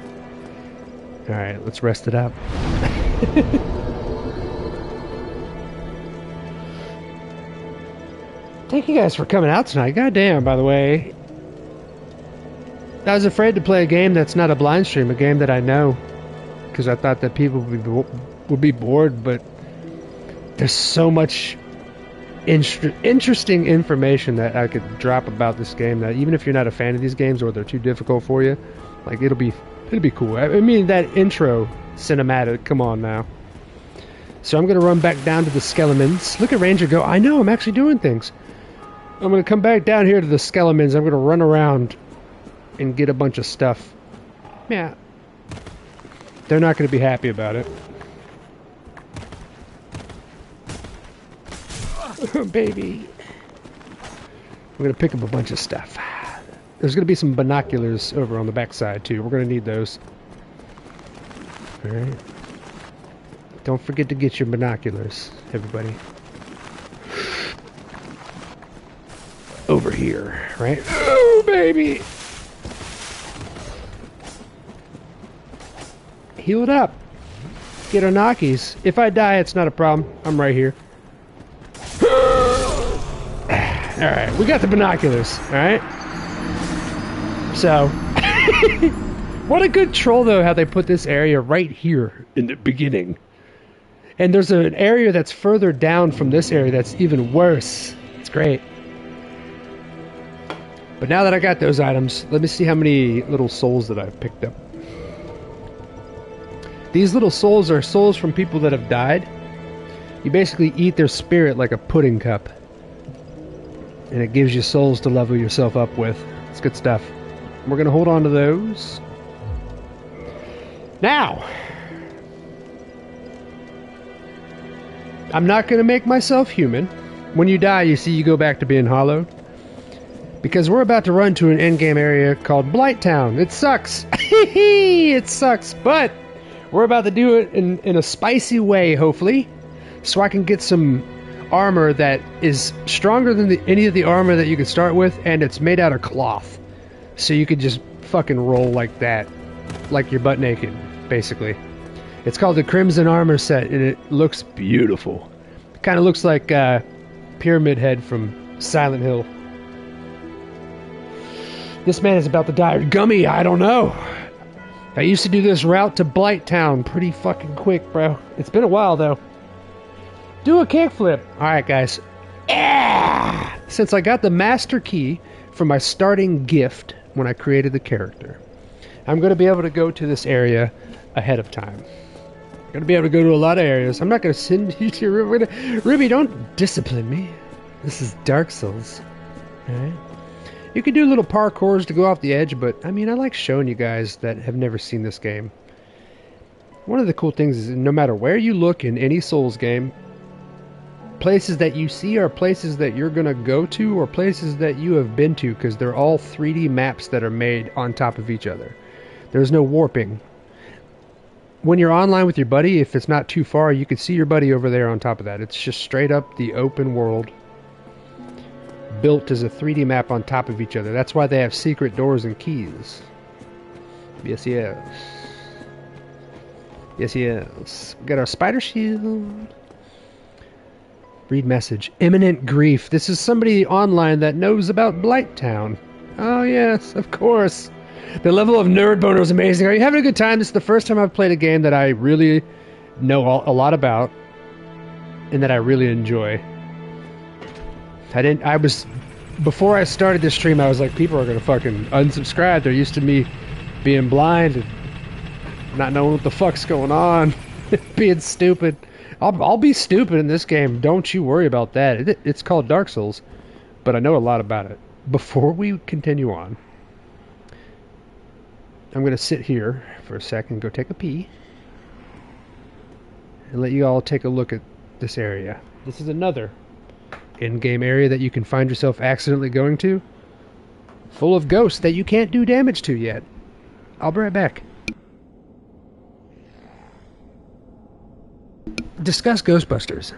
Alright, let's rest it up. Thank you guys for coming out tonight. Goddamn, by the way. I was afraid to play a game that's not a blind stream, a game that I know. Because I thought that people would be bored, but there's so much interesting information that I could drop about this game that even if you're not a fan of these games or they're too difficult for you, like it'll be cool. I mean, that intro cinematic, come on now. So I'm going to run back down to the skeletons. Look at Ranger go. I know, I'm actually doing things. I'm going to come back down here to the skeletons. I'm going to run around and get a bunch of stuff. Yeah. They're not going to be happy about it. Oh, baby. I'm going to pick up a bunch of stuff. There's going to be some binoculars over on the backside, too. We're going to need those. Alright. Don't forget to get your binoculars, everybody. Over here, right? Oh, baby! Heal it up. Get our knockies. If I die, it's not a problem. I'm right here. Alright, we got the binoculars, alright? So, what a good troll, though, how they put this area right here in the beginning. And there's an area that's further down from this area that's even worse. It's great. But now that I got those items, let me see how many little souls that I've picked up. These little souls are souls from people that have died. You basically eat their spirit like a pudding cup. And it gives you souls to level yourself up with. It's good stuff. We're going to hold on to those. Now, I'm not going to make myself human. When you die, you see you go back to being hollowed. Because we're about to run to an endgame area called Blighttown. It sucks. It sucks. But we're about to do it in a spicy way, hopefully. So I can get some armor that is stronger than any of the armor that you can start with. And it's made out of cloth. So you could just fucking roll like that. Like you're butt naked, basically. It's called the Crimson Armor Set, and it looks beautiful. It kind of looks like Pyramid Head from Silent Hill. This man is about to die. Gummy, I don't know. I used to do this route to Blighttown pretty fucking quick, bro. It's been a while, though. Do a kickflip. Alright, guys. Yeah! Since I got the master key for my starting gift when I created the character, I'm going to be able to go to this area ahead of time. I'm going to be able to go to a lot of areas. I'm not going to send you to Ruby, don't discipline me. This is Dark Souls. Alright? You can do little parkours to go off the edge, but I mean, I like showing you guys that have never seen this game. One of the cool things is no matter where you look in any Souls game, places that you see are places that you're going to go to or places that you have been to, because they're all 3D maps that are made on top of each other. There's no warping. When you're online with your buddy, if it's not too far, you can see your buddy over there on top of that. It's just straight up the open world, built as a 3D map on top of each other. That's why they have secret doors and keys. Yes, yes. Yes, yes. We got our spider shield. Read message. Imminent grief. This is somebody online that knows about Blighttown. Oh, yes, of course. The level of nerd boner is amazing. Are you having a good time? This is the first time I've played a game that I really know a lot about and that I really enjoy. Before I started this stream, I was like, people are going to fucking unsubscribe. They're used to me being blind and not knowing what the fuck's going on. Being stupid. I'll be stupid in this game. Don't you worry about that. It's called Dark Souls, but I know a lot about it. Before we continue on, I'm going to sit here for a second, go take a pee, and let you all take a look at this area. This is another in-game area that you can find yourself accidentally going to, full of ghosts that you can't do damage to yet. I'll be right back. Discuss Ghostbusters.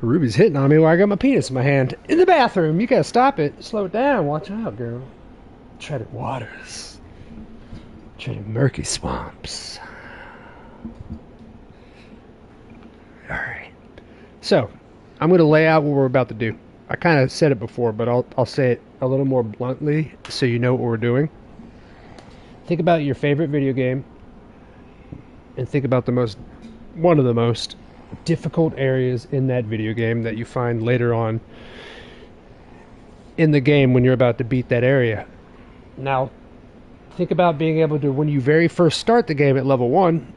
Ruby's hitting on me while I got my penis in my hand. In the bathroom. You gotta stop it. Slow it down. Watch out, girl. Treaded waters. Treaded murky swamps. Alright. So, I'm gonna lay out what we're about to do. I kind of said it before, but I'll say it a little more bluntly so you know what we're doing. Think about your favorite video game and think about one of the most difficult areas in that video game that you find later on in the game when you're about to beat that area. Now, think about being able to, when you very first start the game at level 1,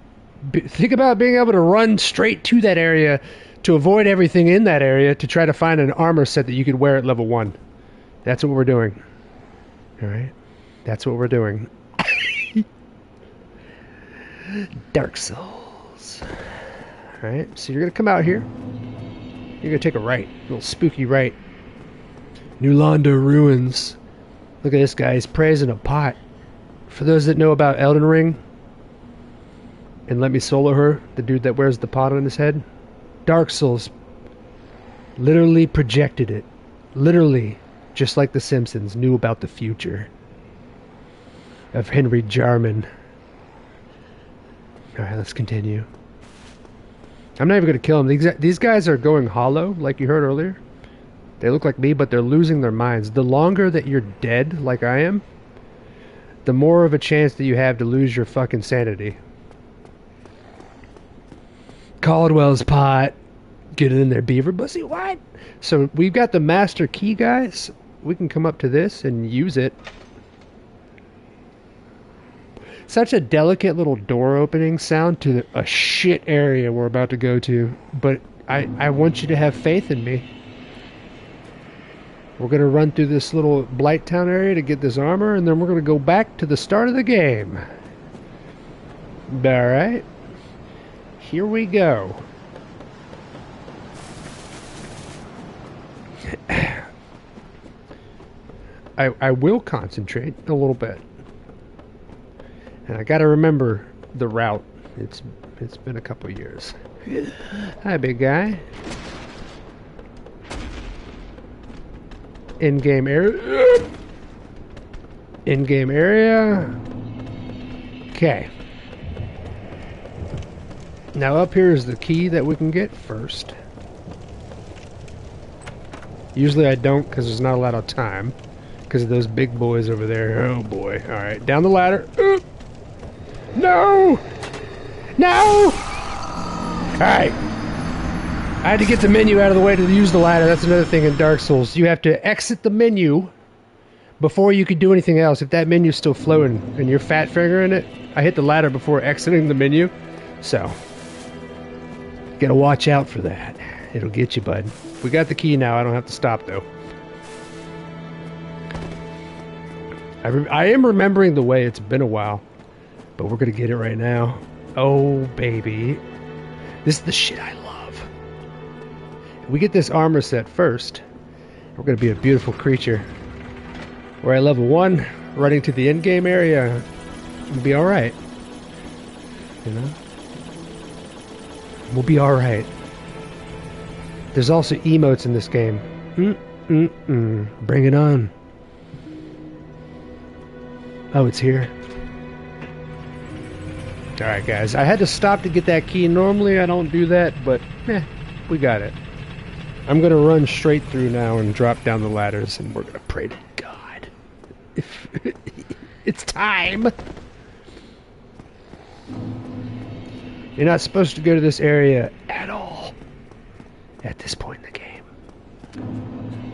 think about being able to run straight to that area to avoid everything in that area to try to find an armor set that you could wear at level 1. That's what we're doing. Alright? That's what we're doing. Dark Souls. Alright, so you're going to come out here. You're going to take a right. A little spooky right. New Londo Ruins. Look at this guy. He's praising a pot. For those that know about Elden Ring, and Let Me Solo Her, the dude that wears the pot on his head, Dark Souls literally projected it. Literally, just like The Simpsons, knew about the future of Henry Jarman. Alright, let's continue. I'm not even going to kill them. These guys are going hollow, like you heard earlier. They look like me, but they're losing their minds. The longer that you're dead, like I am, the more of a chance that you have to lose your fucking sanity. Caldwell's pot. Get it in there, beaver pussy. What? So we've got the master key, guys. We can come up to this and use it. Such a delicate little door opening sound to a shit area we're about to go to. But I want you to have faith in me. We're going to run through this little Blighttown area to get this armor, and then we're going to go back to the start of the game. Alright. Here we go. I will concentrate a little bit. And I gotta remember the route. It's been a couple years. Hi, big guy. In-game area. In-game area. Okay. Now up here is the key that we can get first. Usually I don't because there's not a lot of time. Because of those big boys over there. Oh boy. Alright, down the ladder. No! No! Alright. I had to get the menu out of the way to use the ladder. That's another thing in Dark Souls. You have to exit the menu before you could do anything else. If that menu's still floating and you're fat fingering it, I hit the ladder before exiting the menu. So, gotta watch out for that. It'll get you, bud. We got the key now. I don't have to stop, though. I am remembering the way. It's been a while. But we're gonna get it right now. Oh, baby. This is the shit I love. If we get this armor set first, we're gonna be a beautiful creature. We're at level 1, running to the end-game area. We'll be alright. You know? We'll be alright. There's also emotes in this game. Bring it on. Oh, it's here. Alright, guys. I had to stop to get that key. Normally, I don't do that, but, we got it. I'm going to run straight through now and drop down the ladders, and we're going to pray to God. It's time! You're not supposed to go to this area at all at this point in the game.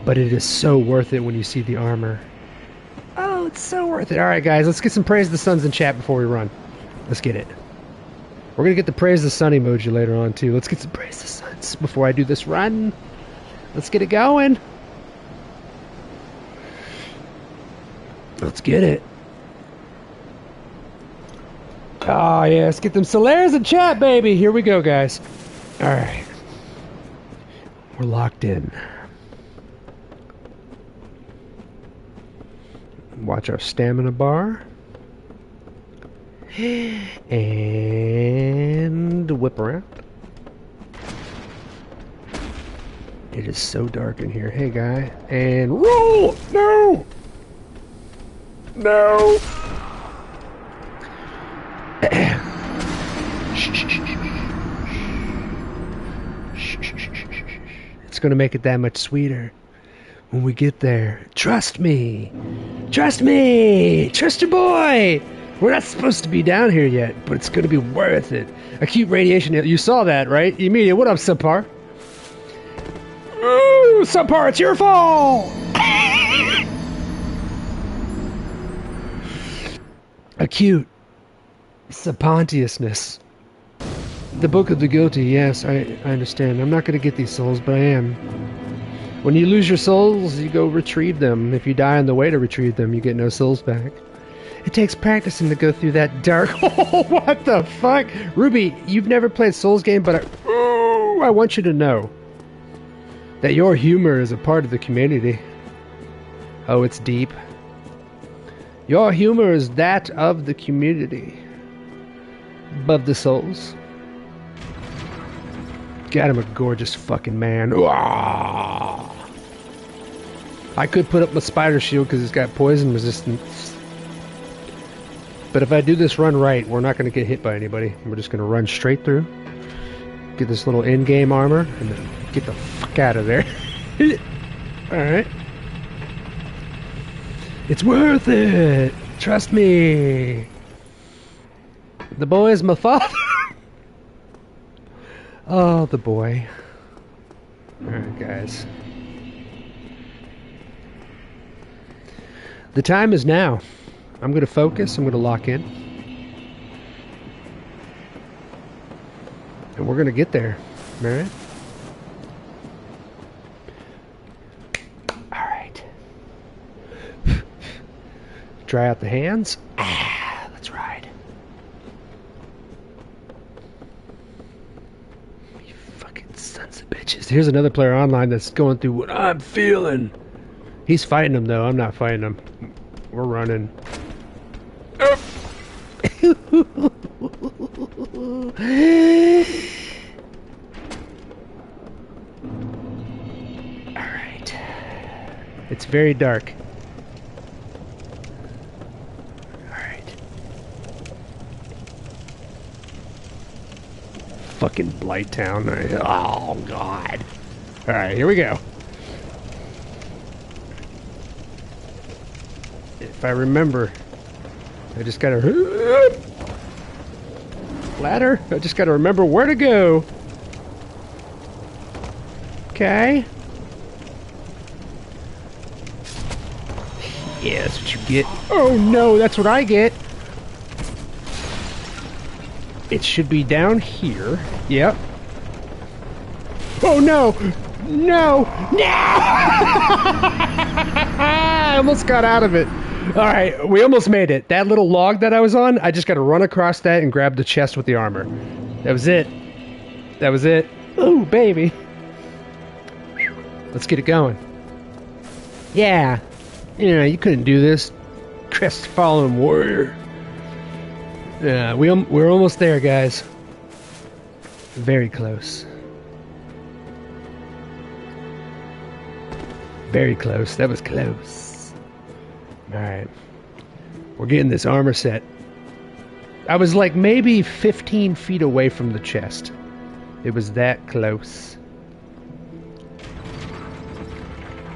But it is so worth it when you see the armor. Oh, it's so worth it. Alright, guys, let's get some Praise the Suns in chat before we run. Let's get it. We're going to get the Praise the Sun emoji later on, too. Let's get some Praise the Suns before I do this run. Let's get it going. Let's get it. Oh, yeah, let's get them Solaires in chat, baby. Here we go, guys. Alright. We're locked in. Watch our stamina bar. And whip around. It is so dark in here. Hey, guy. And roll! No! No! It's gonna make it that much sweeter when we get there. Trust me! Trust me! Trust your boy! We're not supposed to be down here yet, but it's gonna be worth it. Acute radiation. You saw that, right? Immediate. What up, Subpar? Ooh, Subpar, it's your fault! Acute subpontiousness. The Book of the Guilty, yes, I understand. I'm not going to get these souls, but I am. When you lose your souls, you go retrieve them. If you die on the way to retrieve them, you get no souls back. It takes practicing to go through that dark hole. What the fuck? Ruby, you've never played Souls game, but I want you to know that your humor is a part of the community. Oh, it's deep. Your humor is that of the community. Above the souls. God, I'm a gorgeous fucking man. Uah! I could put up my spider shield because it's got poison resistance. But if I do this run right, we're not going to get hit by anybody. We're just going to run straight through. Get this little in-game armor. And then get the fuck out of there. Alright. It's worth it. Trust me. The boy is my father. Oh, the boy. Alright, guys. The time is now. I'm going to focus. I'm going to lock in. And we're going to get there. Alright? Alright. Dry out the hands. Let's ride. You fucking sons of bitches. Here's another player online that's going through what I'm feeling. He's fighting him, though. I'm not fighting him. We're running. Alright. It's very dark. Alright. Fucking Blight Town. Oh, God. Alright, here we go. If I remember, I just gotta... Ladder? I just gotta remember where to go. Okay. Yeah, that's what you get. Oh no, that's what I get. It should be down here. Yep. Oh no! No! No! I almost got out of it. Alright, we almost made it. That little log that I was on, I just gotta run across that and grab the chest with the armor. That was it. That was it. Ooh, baby. Let's get it going. Yeah. You know, you couldn't do this. Crestfallen warrior. Yeah, we're almost there, guys. Very close. Very close. That was close. Alright. We're getting this armor set. I was like maybe 15 feet away from the chest. It was that close.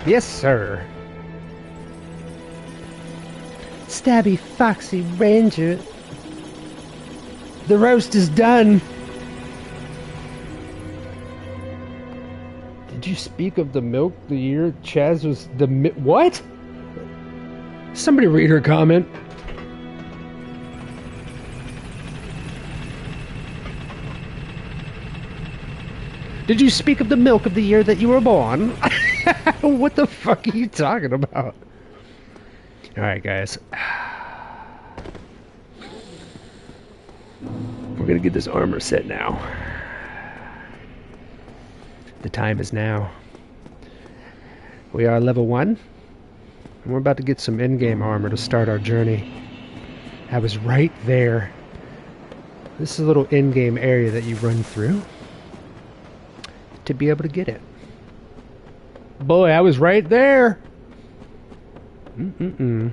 Yes, sir. Stabby Foxy Ranger. The roast is done. Did you speak of the milk the year Chaz was the what? Somebody read her comment. Did you speak of the milk of the year that you were born? What the fuck are you talking about? Alright, guys. We're gonna get this armor set now. The time is now. We are level 1. And we're about to get some in-game armor to start our journey. I was right there. This is a little in-game area that you run through to be able to get it. Boy, I was right there. Mm-mm-mm.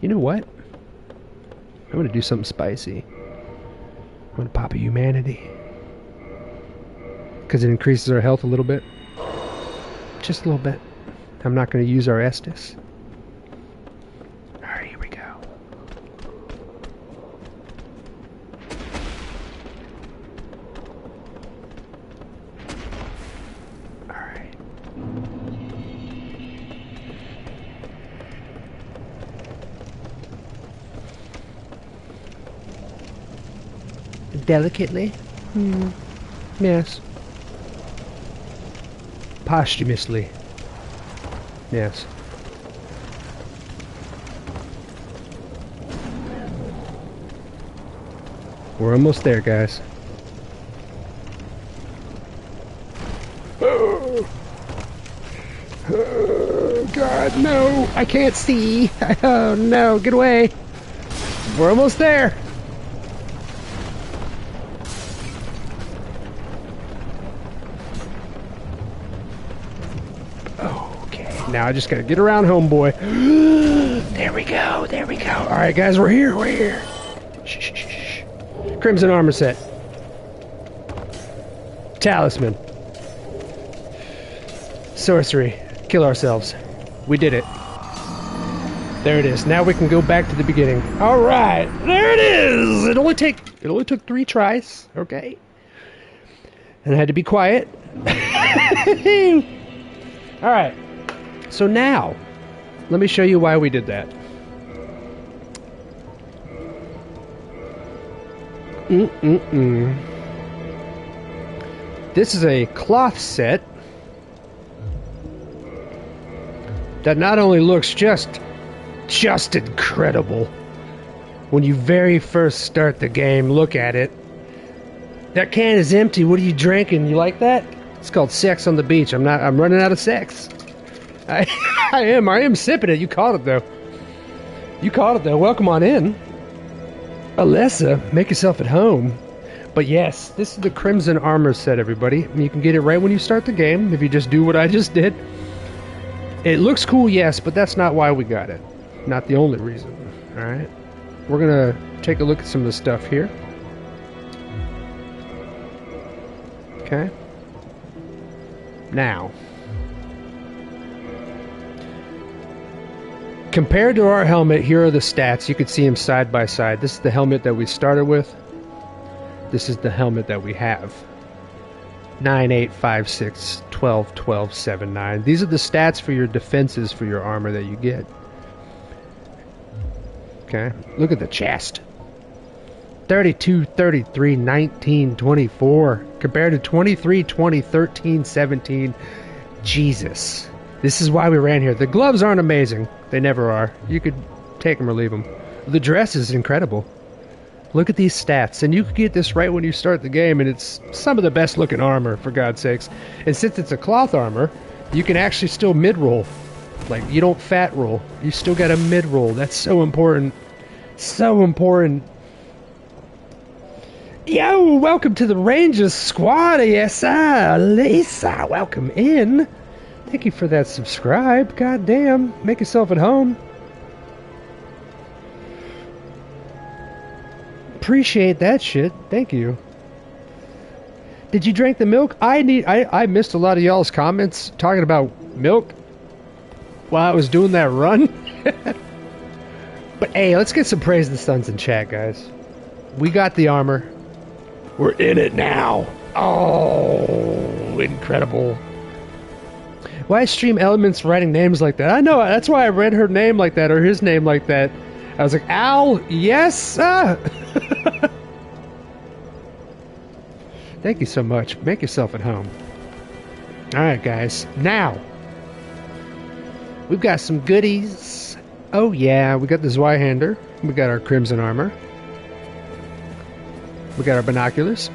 You know what? I'm going to do something spicy. I'm going to pop a humanity. Because it increases our health a little bit. Just a little bit. I'm not going to use our Estus. Alright, here we go. Alright. Delicately? Yes. Posthumously. Yes. We're almost there, guys. Oh, God, no. I can't see. Oh, no. Get away. We're almost there. Now I just gotta get around, homeboy. There we go. There we go. All right, guys, we're here. We're here. Shh, shh, shh, shh. Crimson armor set. Talisman. Sorcery. Kill ourselves. We did it. There it is. Now we can go back to the beginning. All right, there it is. It only took 3 tries. Okay. And I had to be quiet. All right. So now, let me show you why we did that. This is a cloth set that not only looks just incredible when you very first start the game. Look at it. That can is empty. What are you drinking? You like that? It's called Sex on the Beach. I'm running out of sex. I am sipping it. You caught it though. Welcome on in. Alessa, make yourself at home. But yes, this is the Crimson Armor set, everybody. You can get it right when you start the game, if you just do what I just did. It looks cool, yes, but that's not why we got it. Not the only reason. Alright. We're gonna take a look at some of the stuff here. Okay. Now, compared to our helmet, here are the stats. You can see them side by side. This is the helmet that we started with. This is the helmet that we have. 9, 8, 5, 6, 12, 12, 7, 9. These are the stats for your defenses for your armor that you get. Okay, look at the chest. 32, 33, 19, 24. Compared to 23, 20, 13, 17. Jesus. This is why we ran here. The gloves aren't amazing. They never are. You could take them or leave them. The dress is incredible. Look at these stats. And you could get this right when you start the game, and it's some of the best looking armor, for God's sakes. And since it's a cloth armor, you can actually still mid-roll. Like, you don't fat roll. You still got a mid-roll. That's so important. So important. Yo, welcome to the Rangers squad. Yes, sir. Lisa, welcome in. Thank you for that subscribe. God damn. Make yourself at home. Appreciate that shit. Thank you. Did you drink the milk? I missed a lot of y'all's comments talking about milk while I was doing that run. But hey, let's get some praise the suns in chat, guys. We got the armor. We're in it now. Oh, incredible. Why is Stream Elements writing names like that? I know, that's why I read her name like that, or his name like that. I was like, Al, yes! Thank you so much. Make yourself at home. Alright, guys. Now, we've got some goodies. Oh, yeah, we got the Zweihander. We got our Crimson Armor. We got our binoculars.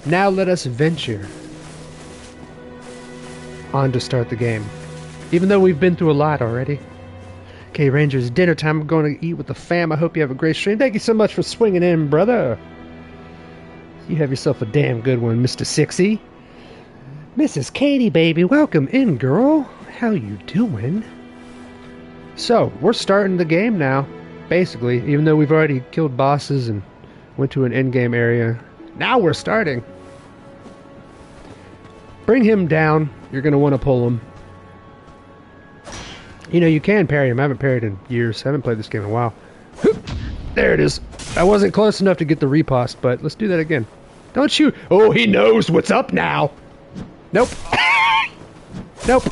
Now let us venture on to start the game. Even though we've been through a lot already. Okay, Rangers, dinner time. I'm going to eat with the fam. I hope you have a great stream. Thank you so much for swinging in, brother. You have yourself a damn good one, Mr. Sixy. Mrs. Katie, baby, welcome in, girl. How you doing? So, we're starting the game now, basically, even though we've already killed bosses and went to an in-game area. Now we're starting. Bring him down. You're going to want to pull him. You know, you can parry him. I haven't parried in years. I haven't played this game in a while. There it is. I wasn't close enough to get the riposte, but let's do that again. Don't shoot. Oh, he knows what's up now. Nope. Nope.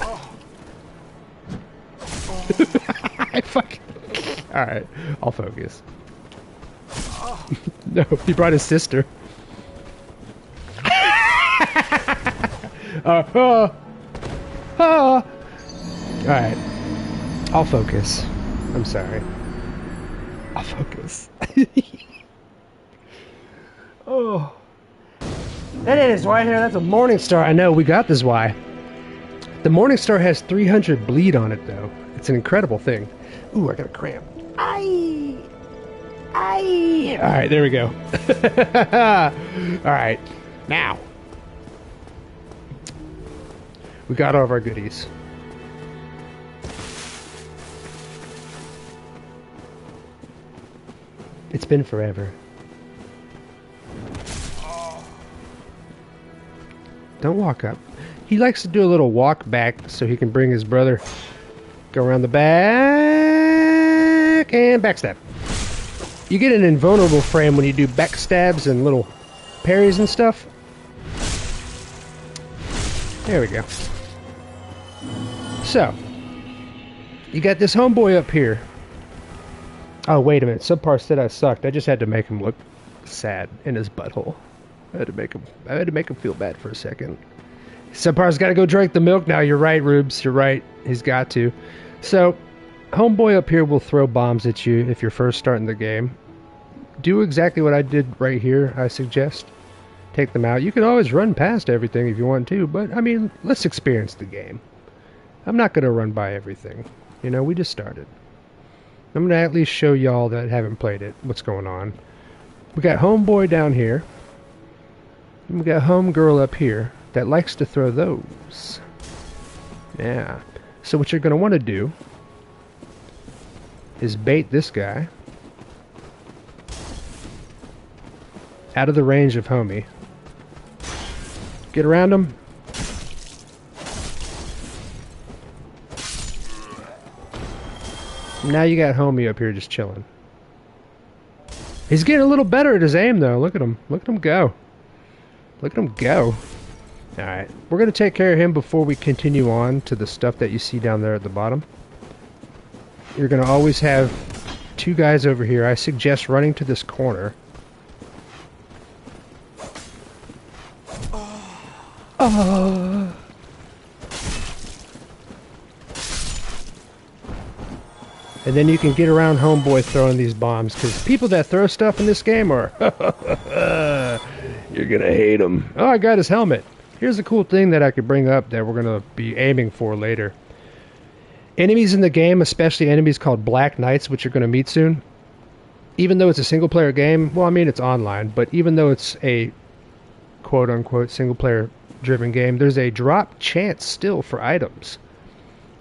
I fucking... Alright, I'll focus. No, he brought his sister. Alright. I'll focus. I'm sorry. I'll focus. Oh. That is right here. That's a Morning Star. I know, we got this Y. The Morning Star has 300 bleed on it, though. It's an incredible thing. Ooh, I got a cramp. Aye! Aye! Alright, there we go. Alright, now. We got all of our goodies. It's been forever. Don't walk up. He likes to do a little walk back so he can bring his brother. Go around the back and backstab. You get an invulnerable frame when you do backstabs and little parries and stuff. There we go. So, you got this homeboy up here. Oh, wait a minute. Subpar said I sucked. I just had to make him look sad in his butthole. I had to make him feel bad for a second. Subpar's got to go drink the milk now. You're right, Rubes. You're right. He's got to. So, homeboy up here will throw bombs at you if you're first starting the game. Do exactly what I did right here, I suggest. Take them out. You can always run past everything if you want to, but, I mean, let's experience the game. I'm not going to run by everything. You know, we just started. I'm going to at least show y'all that haven't played it what's going on. We got homeboy down here. And we got homegirl up here that likes to throw those. Yeah. So what you're going to want to do is bait this guy out of the range of homie. Get around him. Now you got homie up here just chilling. He's getting a little better at his aim though. Look at him. Look at him go. Look at him go. Alright. We're going to take care of him before we continue on to the stuff that you see down there at the bottom. You're going to always have two guys over here. I suggest running to this corner. Oh. And then you can get around homeboy throwing these bombs, because people that throw stuff in this game are... You're gonna hate them. Oh, I got his helmet. Here's a cool thing that I could bring up that we're gonna be aiming for later. Enemies in the game, especially enemies called Black Knights, which you're gonna meet soon, even though it's a single-player game, well, I mean, it's online, but even though it's a quote-unquote single-player driven game, there's a drop chance still for items.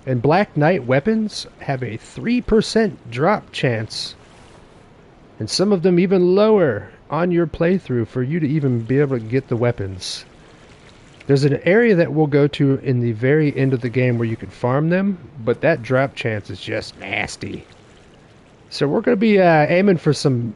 And Black Knight weapons have a 3% drop chance. And some of them even lower on your playthrough for you to even be able to get the weapons. There's an area that we'll go to in the very end of the game where you can farm them, but that drop chance is just nasty. So we're going to be aiming for some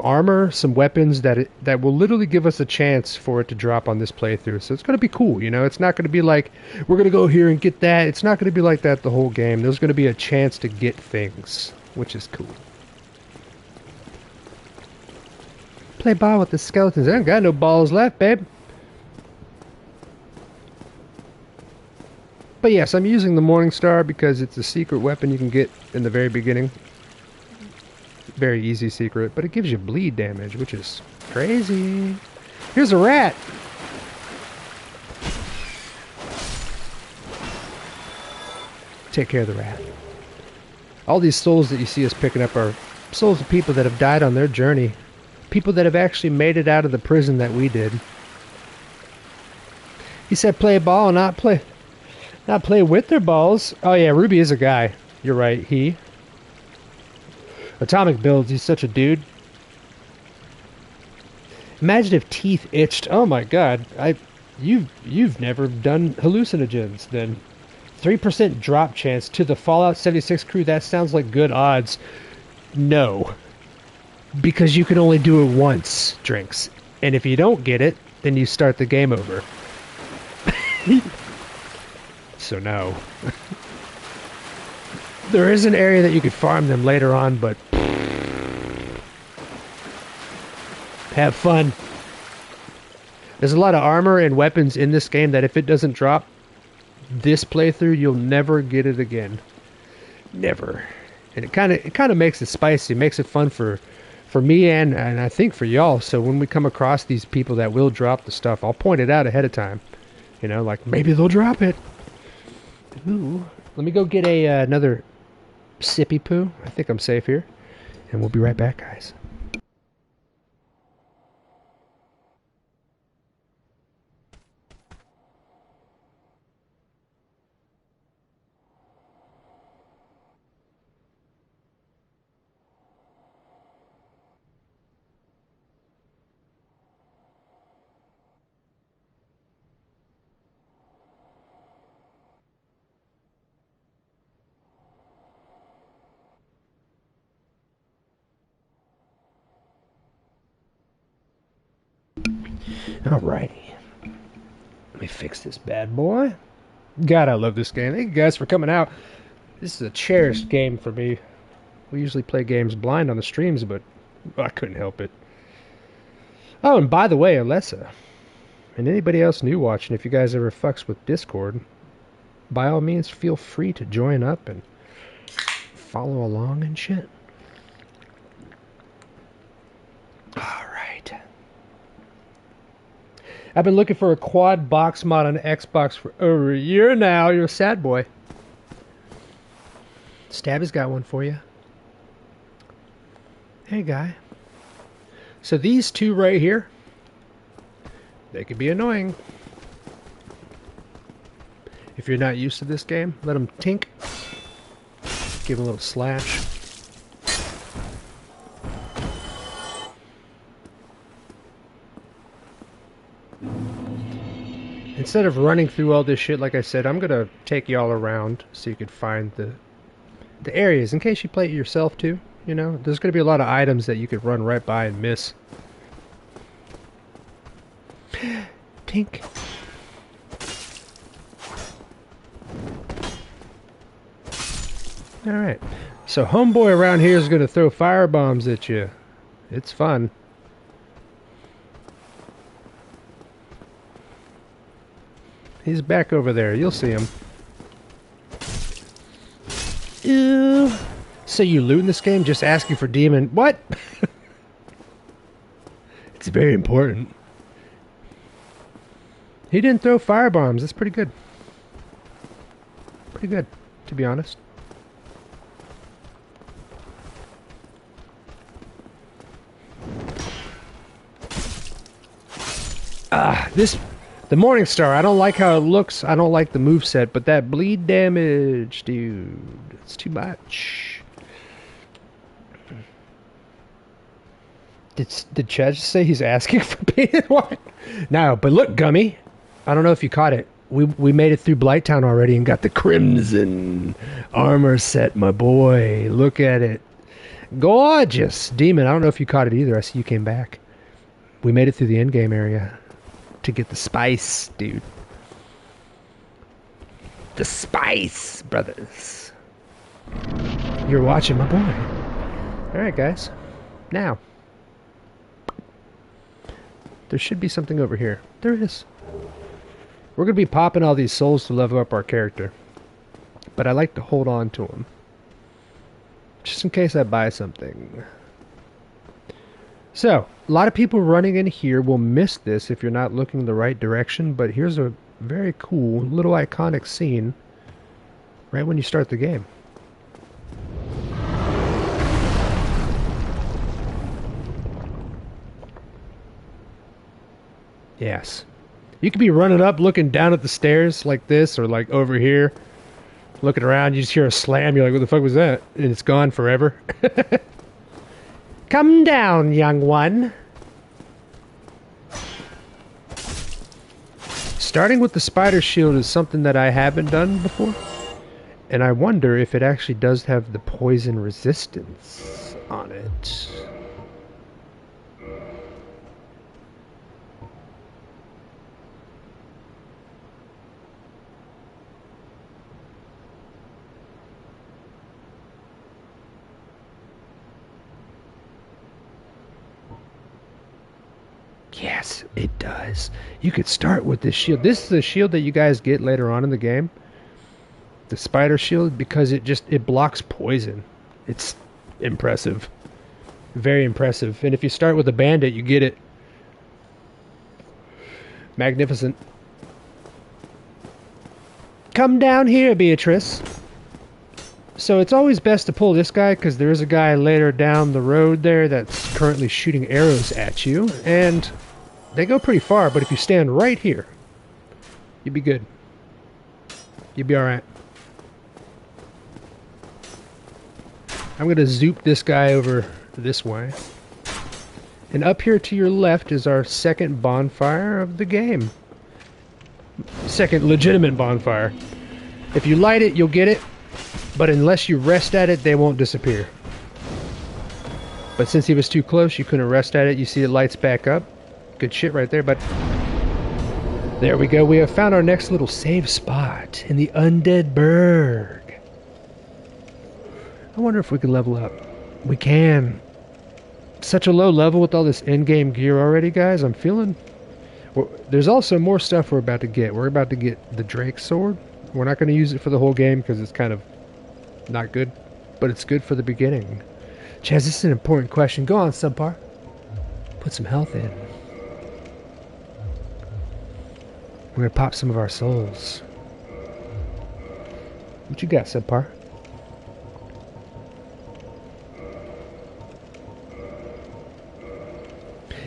armor, some weapons that will literally give us a chance for it to drop on this playthrough. So it's going to be cool, you know. It's not going to be like, we're going to go here and get that. It's not going to be like that the whole game. There's going to be a chance to get things, which is cool. Play ball with the skeletons. I ain't got no balls left, babe. But yes, I'm using the Morning Star because it's a secret weapon you can get in the very beginning. Very easy secret, but it gives you bleed damage, which is crazy. Here's a rat. Take care of the rat. All these souls that you see us picking up are souls of people that have died on their journey. People that have actually made it out of the prison that we did. He said play ball, not play with their balls. Oh yeah, Ruby is a guy. You're right. He. Atomic builds. He's such a dude. Imagine if teeth itched. Oh my god. You've never done hallucinogens then. 3% drop chance to the Fallout 76 crew. That sounds like good odds. No. Because you can only do it once, Drinks. And if you don't get it, then you start the game over. So no. There is an area that you could farm them later on, but have fun. There's a lot of armor and weapons in this game that if it doesn't drop this playthrough, you'll never get it again. Never. And it kind of makes it spicy, makes it fun for me and I think for y'all. So when we come across these people that will drop the stuff, I'll point it out ahead of time. You know, like maybe they'll drop it. Ooh. Let me go get another sippy poo. I think I'm safe here. And we'll be right back, guys. Alrighty. Let me fix this bad boy. God, I love this game. Thank you guys for coming out. This is a cherished game for me. We usually play games blind on the streams, but I couldn't help it. Oh, and by the way, Alessa, and anybody else new watching, if you guys ever fucks with Discord, by all means, feel free to join up and follow along and shit. Alright. I've been looking for a quad box mod on Xbox for over a year now. You're a sad boy. Stabby's got one for you. Hey, guy. So these two right here, they could be annoying. If you're not used to this game, let them tink. Give them a little slash. Instead of running through all this shit, like I said, I'm gonna take y'all around so you could find the areas in case you play it yourself too. You know, there's gonna be a lot of items that you could run right by and miss. Tink. All right. So homeboy around here is gonna throw fire bombs at you. It's fun. He's back over there. You'll see him. Ew. So you loot in this game just asking for demon... What? It's very important. He didn't throw fire bombs. That's pretty good. Pretty good, to be honest. The Morning Star, I don't like how it looks. I don't like the moveset, but that bleed damage, dude, it's too much. Did Chad just say he's asking for painted white? No, but look, Gummy, I don't know if you caught it. We made it through Blighttown already and got the Crimson armor set, my boy. Look at it. Gorgeous. Demon, I don't know if you caught it either. I see you came back. We made it through the endgame area to get the spice, dude. The spice, brothers. You're watching, my boy. Alright, guys. Now. There should be something over here. There is. We're going to be popping all these souls to level up our character. But I like to hold on to them. Just in case I buy something. So, a lot of people running in here will miss this if you're not looking the right direction. But here's a very cool little iconic scene right when you start the game. Yes. You could be running up, looking down at the stairs like this, or like over here, looking around. You just hear a slam. You're like, what the fuck was that? And it's gone forever. Come down, young one. Starting with the spider shield is something that I haven't done before. And I wonder if it actually does have the poison resistance on it. Yes, it does. You could start with this shield. This is the shield that you guys get later on in the game. The spider shield, because it blocks poison. It's impressive. Very impressive. And if you start with a bandit, you get it. Magnificent. Come down here, Beatrice. So it's always best to pull this guy, because there is a guy later down the road there that's currently shooting arrows at you. And they go pretty far, but if you stand right here, you'd be good. You'd be alright. I'm going to zoop this guy over this way. And up here to your left is our second bonfire of the game. Second legitimate bonfire. If you light it, you'll get it. But unless you rest at it, they won't disappear. But since he was too close, you couldn't rest at it. You see it lights back up. Good shit right there, but there we go. We have found our next little save spot in the Undead Burg. I wonder if we can level up. We can. Such a low level with all this in-game gear already, guys. I'm feeling... There's also more stuff we're about to get. We're about to get the Drake Sword. We're not going to use it for the whole game because it's kind of not good. But it's good for the beginning. Chaz, this is an important question. Go on, Subpar. Put some health in. We're going to pop some of our souls. What you got, Subpar?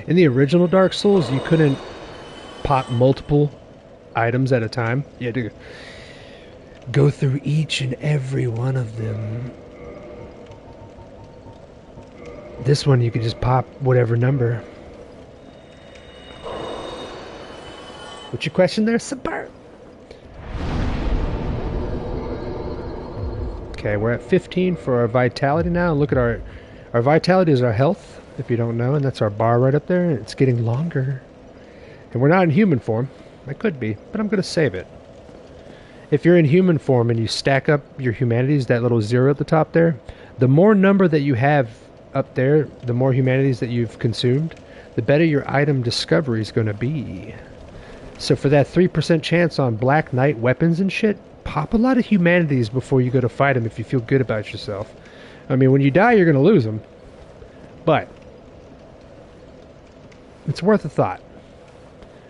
In the original Dark Souls, you couldn't pop multiple items at a time. You had to go through each and every one of them. This one, you could just pop whatever number. What's your question there, Subpar? Okay, we're at 15 for our vitality now. Look at our vitality is our health, if you don't know, and that's our bar right up there, and it's getting longer. And we're not in human form. I could be, but I'm going to save it. If you're in human form and you stack up your humanities, that little 0 at the top there, the more number that you have up there, the more humanities that you've consumed, the better your item discovery is going to be. So for that 3% chance on Black Knight weapons and shit, pop a lot of humanities before you go to fight them if you feel good about yourself. I mean, when you die, you're going to lose them. But it's worth a thought.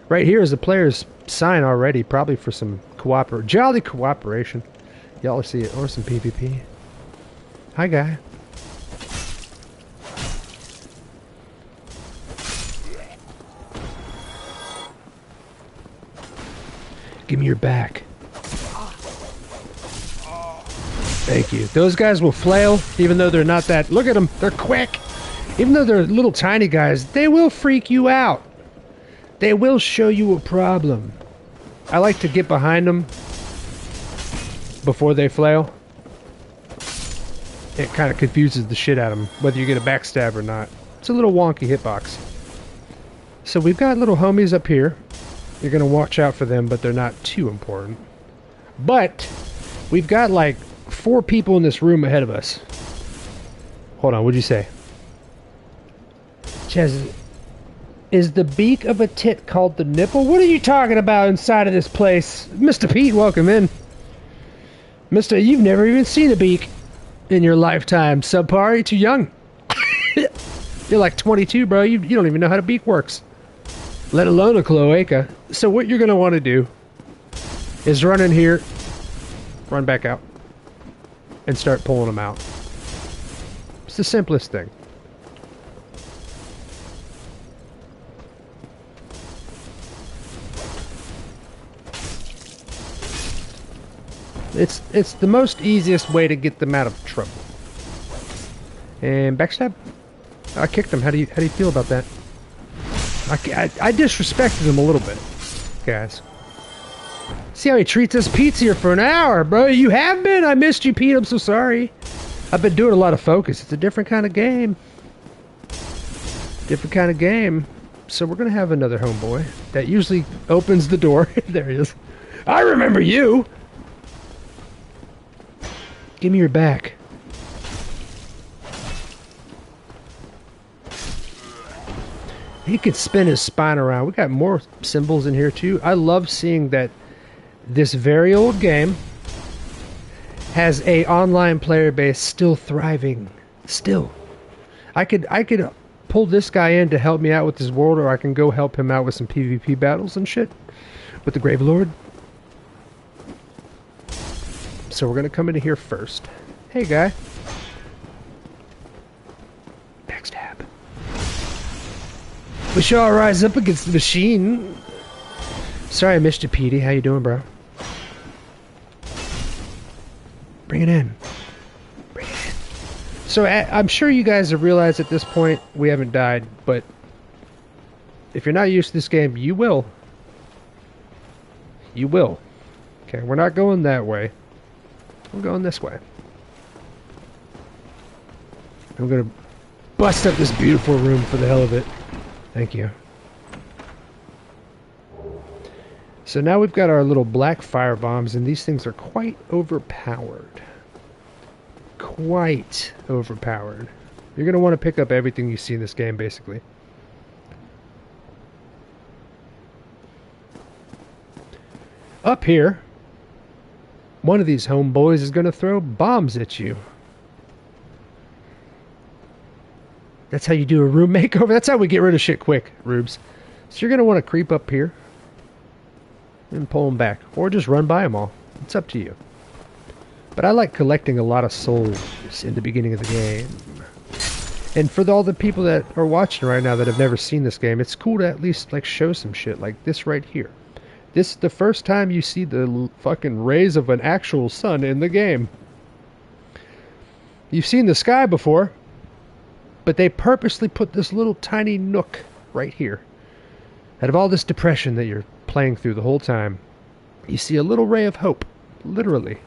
Right here is the player's sign already, probably for some jolly cooperation. Y'all see it, or some PvP. Hi, guy. Give me your back. Thank you. Those guys will flail, even though they're not that... Look at them. They're quick. Even though they're little tiny guys, they will freak you out. They will show you a problem. I like to get behind them before they flail. It kind of confuses the shit out of them, whether you get a backstab or not. It's a little wonky hitbox. So we've got little homies up here. You're going to watch out for them, but they're not too important. But we've got like 4 people in this room ahead of us. Hold on, what'd you say? Chaz, is the beak of a tit called the nipple? What are you talking about inside of this place? Mr. Pete, welcome in. Mister, you've never even seen a beak in your lifetime. Subpar, you're too young. You're like 22, bro. You don't even know how a beak works. Let alone a cloaca. So what you're going to want to do is run in here, run back out, and start pulling them out. It's the simplest thing. It's the most easiest way to get them out of trouble. And backstab. I kicked him. How do you feel about that? I disrespected him a little bit, guys. See how he treats us? Pete's here for an hour, bro. You have been? I missed you, Pete. I'm so sorry. I've been doing a lot of focus. It's a different kind of game. Different kind of game. So we're going to have another homeboy that usually opens the door. There he is. I remember you. Give me your back. He can spin his spine around. We got more symbols in here too. I love seeing that this very old game has a online player base still thriving. Still. I could pull this guy in to help me out with this world, or I can go help him out with some PvP battles and shit with the Grave Lord. So we're gonna come into here first. Hey guy. Backstab. We shall rise up against the machine. Sorry I missed you, Petey. How you doing, bro? Bring it in. Bring it in. So I'm sure you guys have realized at this point we haven't died, but if you're not used to this game, you will. You will. Okay, we're not going that way. We're going this way. I'm gonna bust up this beautiful room for the hell of it. Thank you. So now we've got our little black fire bombs, and these things are quite overpowered. Quite overpowered. You're going to want to pick up everything you see in this game, basically. Up here, one of these homeboys is going to throw bombs at you. That's how you do a room makeover. That's how we get rid of shit quick, Rubes. So you're going to want to creep up here and pull them back. Or just run by them all. It's up to you. But I like collecting a lot of souls in the beginning of the game. And for all the people that are watching right now that have never seen this game, it's cool to at least like show some shit like this right here. This is the first time you see the fucking rays of an actual sun in the game. You've seen the sky before, but they purposely put this little tiny nook right here. Out of all this depression that you're playing through the whole time, you see a little ray of hope. Literally.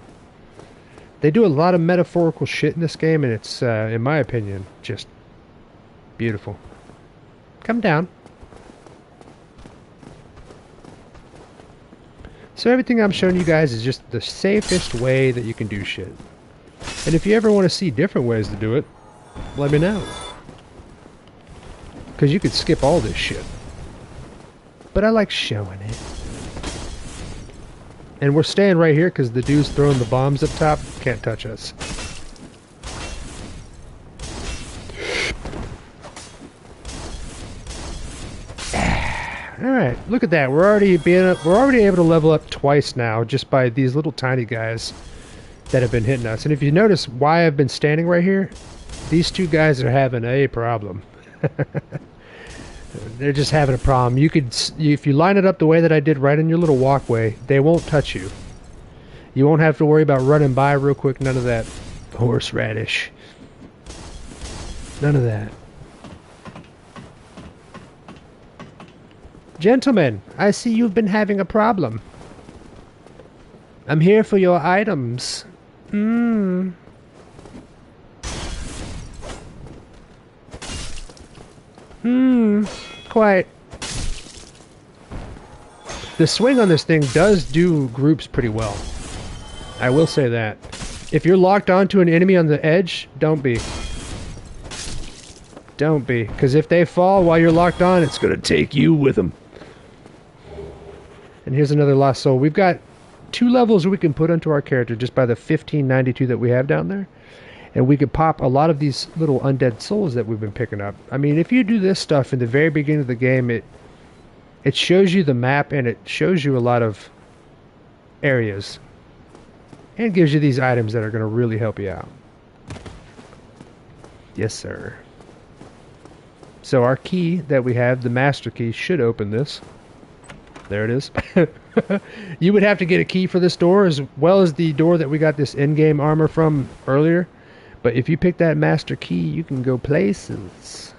They do a lot of metaphorical shit in this game, and it's, in my opinion, just beautiful. Come down. So everything I'm showing you guys is just the safest way that you can do shit. And if you ever want to see different ways to do it, let me know. Because you could skip all this shit. But I like showing it. And we're staying right here because the dude's throwing the bombs up top. Can't touch us. Alright, look at that. We're already able to level up twice now just by these little tiny guys that have been hitting us. And if you notice why I've been standing right here, these two guys are having a problem. They're just having a problem. You could, if you line it up the way that I did right in your little walkway, they won't touch you. You won't have to worry about running by real quick. None of that horseradish. None of that. Gentlemen, I see you've been having a problem. I'm here for your items. Quite. The swing on this thing does do groups pretty well. I will say that. If you're locked onto an enemy on the edge, don't be. Don't be. Because if they fall while you're locked on, it's going to take you with them. And here's another lost soul. We've got 2 levels we can put onto our character just by the 1592 that we have down there. And we could pop a lot of these little undead souls that we've been picking up. I mean, if you do this stuff in the very beginning of the game, it shows you the map and it shows you a lot of areas. And gives you these items that are going to really help you out. Yes, sir. So our key that we have, the master key, should open this. There it is. You would have to get a key for this door as well as the door that we got this in-game armor from earlier. But if you pick that master key, you can go places.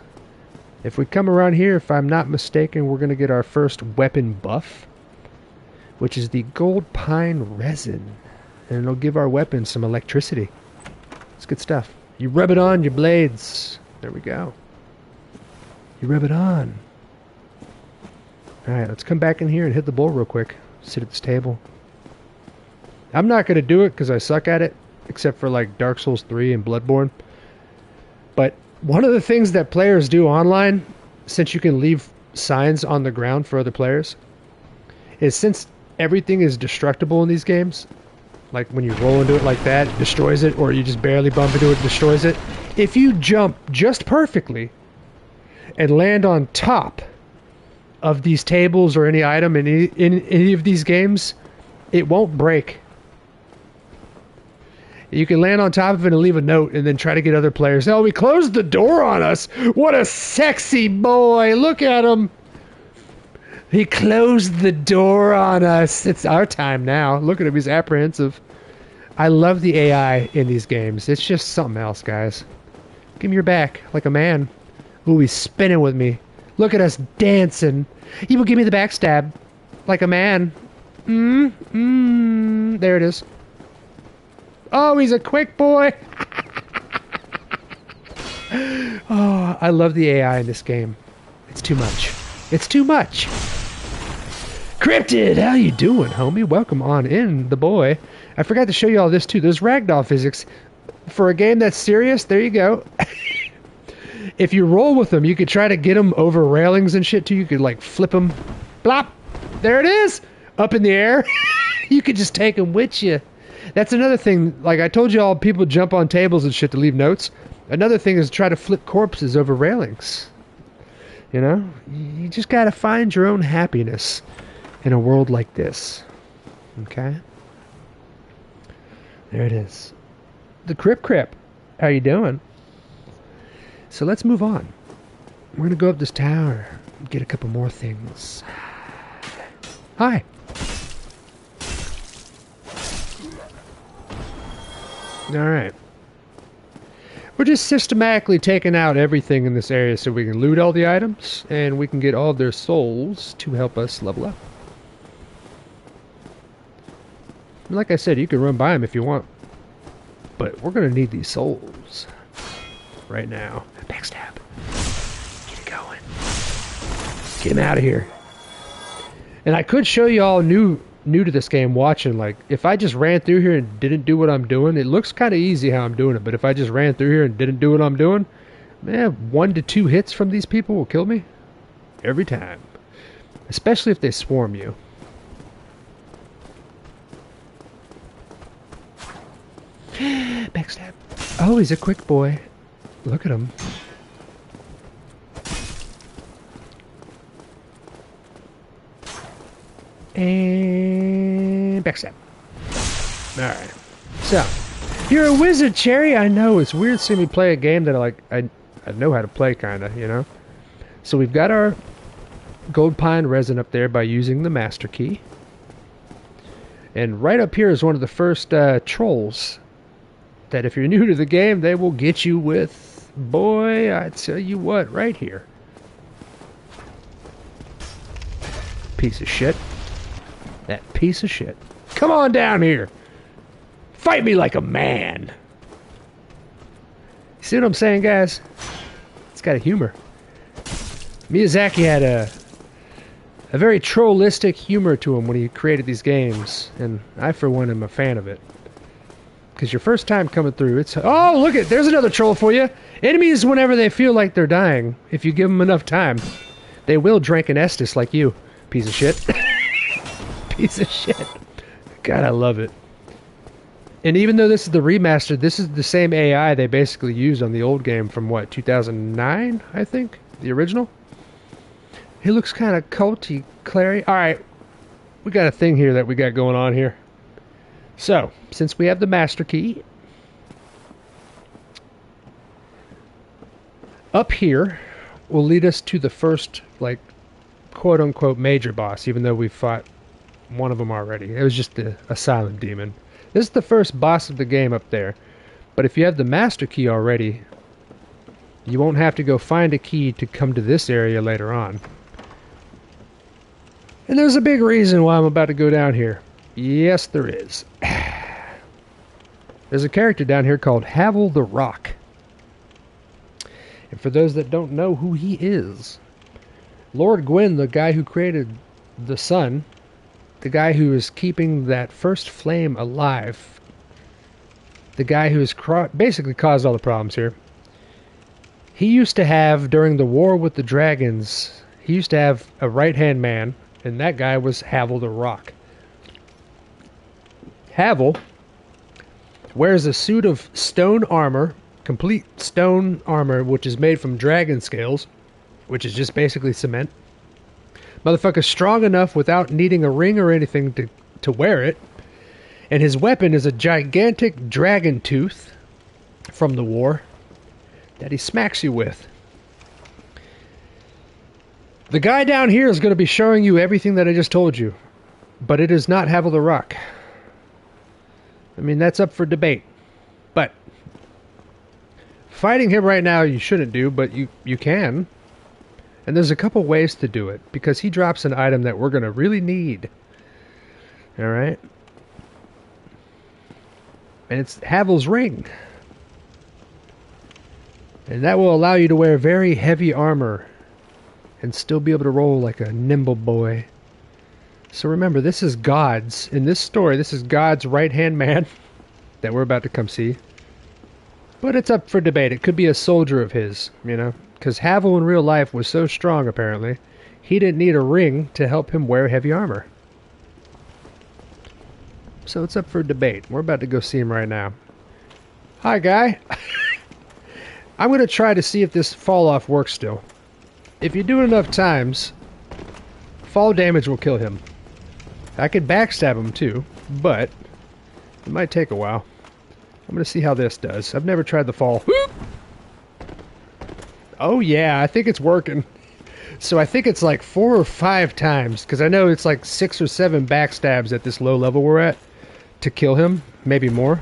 If we come around here, if I'm not mistaken, we're going to get our first weapon buff, which is the gold pine resin. And it'll give our weapon some electricity. It's good stuff. You rub it on your blades. There we go. You rub it on. Alright, let's come back in here and hit the bowl real quick. Sit at this table. I'm not going to do it because I suck at it, except for like Dark Souls 3 and Bloodborne. But one of the things that players do online, since you can leave signs on the ground for other players, is since everything is destructible in these games, like when you roll into it like that, it destroys it, or you just barely bump into it, it destroys it. If you jump just perfectly and land on top of these tables or any item in any of these games, it won't break. You can land on top of it and leave a note and then try to get other players. Oh, we closed the door on us. What a sexy boy. Look at him. He closed the door on us. It's our time now. Look at him. He's apprehensive. I love the AI in these games. It's just something else, guys. Give me your back like a man. Ooh, he's spinning with me. Look at us dancing. He will give me the backstab like a man. There it is. Oh, he's a quick boy. Oh, I love the AI in this game. It's too much. It's too much. Cryptid, how you doing, homie? Welcome on in, the boy. I forgot to show you all this, too. There's ragdoll physics. For a game that's serious, there you go. If you roll with them, you could try to get them over railings and shit, too. You could, like, flip them. Blop. There it is. Up in the air. You could just take them with you. That's another thing. Like I told you all, people jump on tables and shit to leave notes. Another thing is try to flip corpses over railings. You know? You just got to find your own happiness in a world like this. Okay? There it is. The Crip. How you doing? So let's move on. We're going to go up this tower and get a couple more things. Hi. Alright. We're just systematically taking out everything in this area so we can loot all the items and we can get all their souls to help us level up. Like I said, you can run by them if you want. But we're going to need these souls right now. Backstab. Get it going. Get him out of here. And I could show you all new to this game watching, like if I just ran through here and didn't do what I'm doing, it looks kind of easy how I'm doing it, but if I just ran through here and didn't do what I'm doing, man, 1 to 2 hits from these people will kill me every time, especially if they swarm you. Backstab. Oh, he's a quick boy. Look at him. And backstab. Alright. So, you're a wizard, Cherry. I know, it's weird seeing me play a game that I know how to play, kind of, you know? So we've got our gold pine resin up there by using the master key. And right up here is one of the first trolls that if you're new to the game, they will get you with, boy, I tell you what, right here. Piece of shit. That piece of shit. Come on down here. Fight me like a man. See what I'm saying, guys? It's got a humor. Miyazaki had a very trollistic humor to him when he created these games, and I, for one, am a fan of it. Because your first time coming through, it's... Oh, look it! There's another troll for you! Enemies, whenever they feel like they're dying, if you give them enough time, they will drink an Estus like you, piece of shit. Piece of shit. God, I love it. And even though this is the remaster, this is the same AI they basically used on the old game from, what, 2009, I think? The original? He looks kind of culty, Clary. Alright, we got a thing here that we got going on here. So, since we have the master key, up here will lead us to the first, like, quote-unquote major boss, even though we fought one of them already. It was just a silent demon. This is the first boss of the game up there. But if you have the master key already, you won't have to go find a key to come to this area later on. And there's a big reason why I'm about to go down here. Yes, there is. There's a character down here called Havel the Rock. And for those that don't know who he is, Lord Gwyn, the guy who created the sun, the guy who is keeping that first flame alive, the guy who has basically caused all the problems here, he used to have, during the war with the dragons, he used to have a right-hand man, and that guy was Havel the Rock. Havel wears a suit of stone armor, complete stone armor, which is made from dragon scales, which is just basically cement. Motherfucker's strong enough without needing a ring or anything to wear it. And his weapon is a gigantic dragon tooth from the war that he smacks you with. The guy down here is going to be showing you everything that I just told you. But it is not Havel the Rock. I mean, that's up for debate. But fighting him right now you shouldn't do, but you can. And there's a couple ways to do it, because he drops an item that we're going to really need. Alright? And it's Havel's ring. And that will allow you to wear very heavy armor and still be able to roll like a nimble boy. So remember, this is God's, in this story, this is God's right-hand man that we're about to come see. But it's up for debate. It could be a soldier of his, you know? Because Havel in real life was so strong, apparently, he didn't need a ring to help him wear heavy armor. So it's up for debate. We're about to go see him right now. Hi, guy. I'm going to try to see if this fall-off works still. If you do it enough times, fall damage will kill him. I could backstab him too, but it might take a while. I'm going to see how this does. I've never tried the fall. Oh yeah, I think it's working. So I think it's like 4 or 5 times, because I know it's like 6 or 7 backstabs at this low level we're at to kill him, maybe more.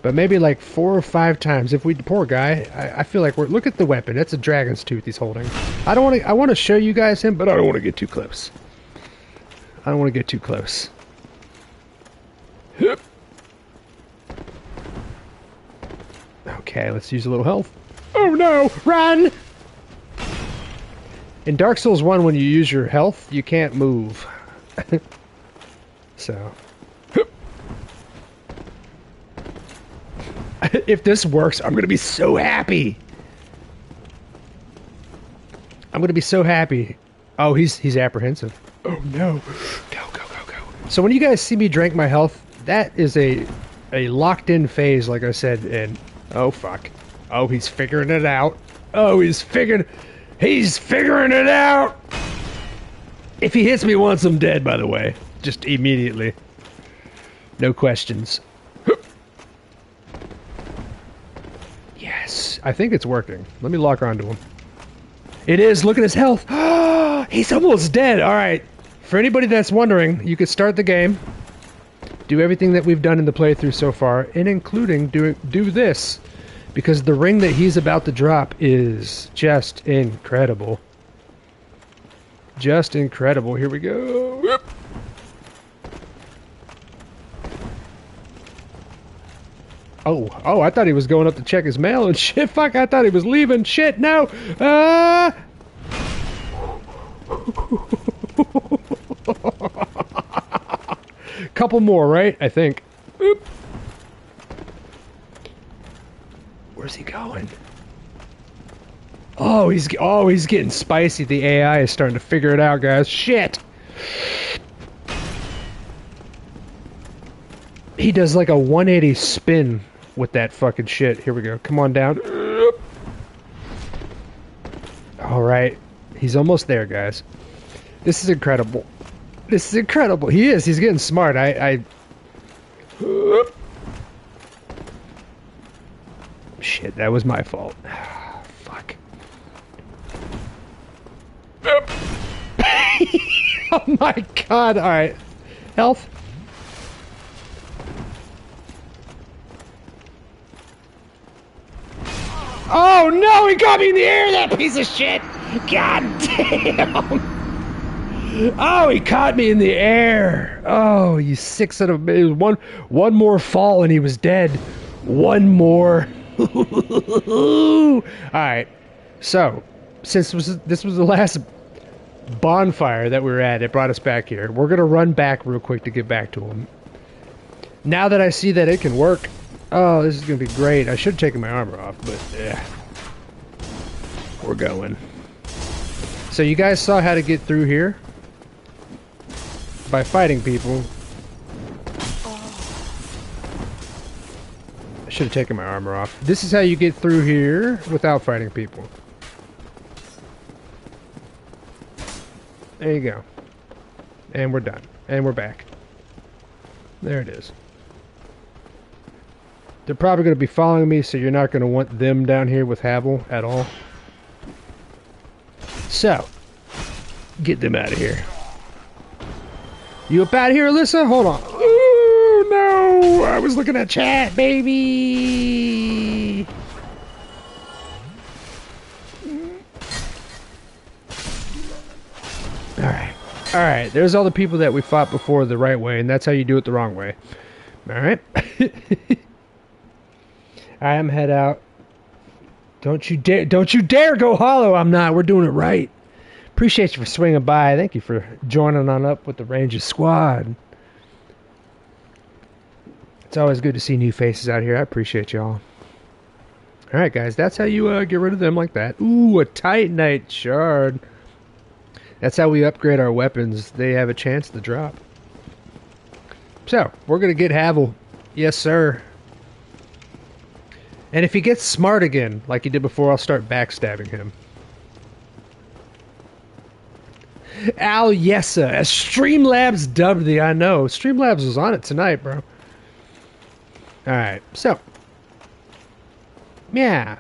But maybe like 4 or 5 times. If we, poor guy, I feel like we're, look at the weapon. That's a dragon's tooth he's holding. I want to show you guys him, but I don't want to get too close. I don't want to get too close. Okay, let's use a little health. Oh no! Run! In Dark Souls 1, when you use your health, you can't move. So. If this works, I'm going to be so happy. I'm going to be so happy. Oh, he's apprehensive. Oh no. Go, go, go, go. So when you guys see me drink my health, that is a locked-in phase, like I said, and oh fuck. Oh, he's figuring it out. Oh, he's figuring it out! If he hits me once, I'm dead, by the way. Just immediately. No questions. Yes, I think it's working. Let me lock onto him. It is, look at his health! He's almost dead! Alright, for anybody that's wondering, you could start the game, do everything that we've done in the playthrough so far, and including do this. Because the ring that he's about to drop is just incredible. Just incredible. Here we go. Yep. Oh, I thought he was going up to check his mail and shit. Fuck, I thought he was leaving. Shit, no. Couple more, right? I think. Oop. Where's he going? Oh, he's getting spicy. The AI is starting to figure it out, guys. Shit. He does like a 180 spin with that fucking shit. Here we go. Come on down. All right. He's almost there, guys. This is incredible. This is incredible. He is. He's getting smart. Shit, that was my fault. Fuck. Oh my god! Alright. Health. Oh no! He got me in the air, that piece of shit! God damn! Oh, he caught me in the air! Oh, you sick son of a... One more fall and he was dead. One more. Alright. So, since this was the last bonfire that we were at, it brought us back here. We're gonna run back real quick to get back to him. Now that I see that it can work, oh, this is gonna be great. I should have taken my armor off, but yeah, we're going. So you guys saw how to get through here by fighting people. I should have taken my armor off. This is how you get through here without fighting people. There you go. And we're done. And we're back. There it is. They're probably going to be following me, so you're not going to want them down here with Havel at all. So, get them out of here. You up out of here, Alyssa? Hold on. Ooh, no! I was looking at chat, baby! Alright. Alright, there's all the people that we fought before the right way, and that's how you do it the wrong way. Alright? I am head out. Don't you dare go hollow! I'm not. We're doing it right. Appreciate you for swinging by. Thank you for joining on up with the Rangers squad. It's always good to see new faces out here. I appreciate y'all. Alright, guys. That's how you get rid of them like that. Ooh, a Titanite shard. That's how we upgrade our weapons. They have a chance to drop. So, we're going to get Havel. Yes, sir. And if he gets smart again, like he did before, I'll start backstabbing him. Al Yessa, as Streamlabs dubbed the I know. Streamlabs was on it tonight, bro. Alright, so. Yeah.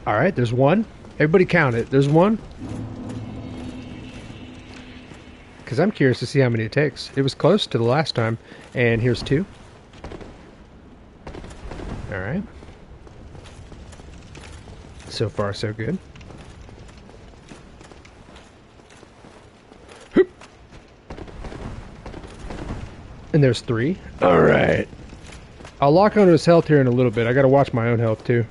Alright, there's one. Everybody count it. There's one. Because I'm curious to see how many it takes. It was close to the last time. And here's two. Alright. So far, so good. Hoop. And there's three. Alright. I'll lock onto his health here in a little bit. I gotta watch my own health, too.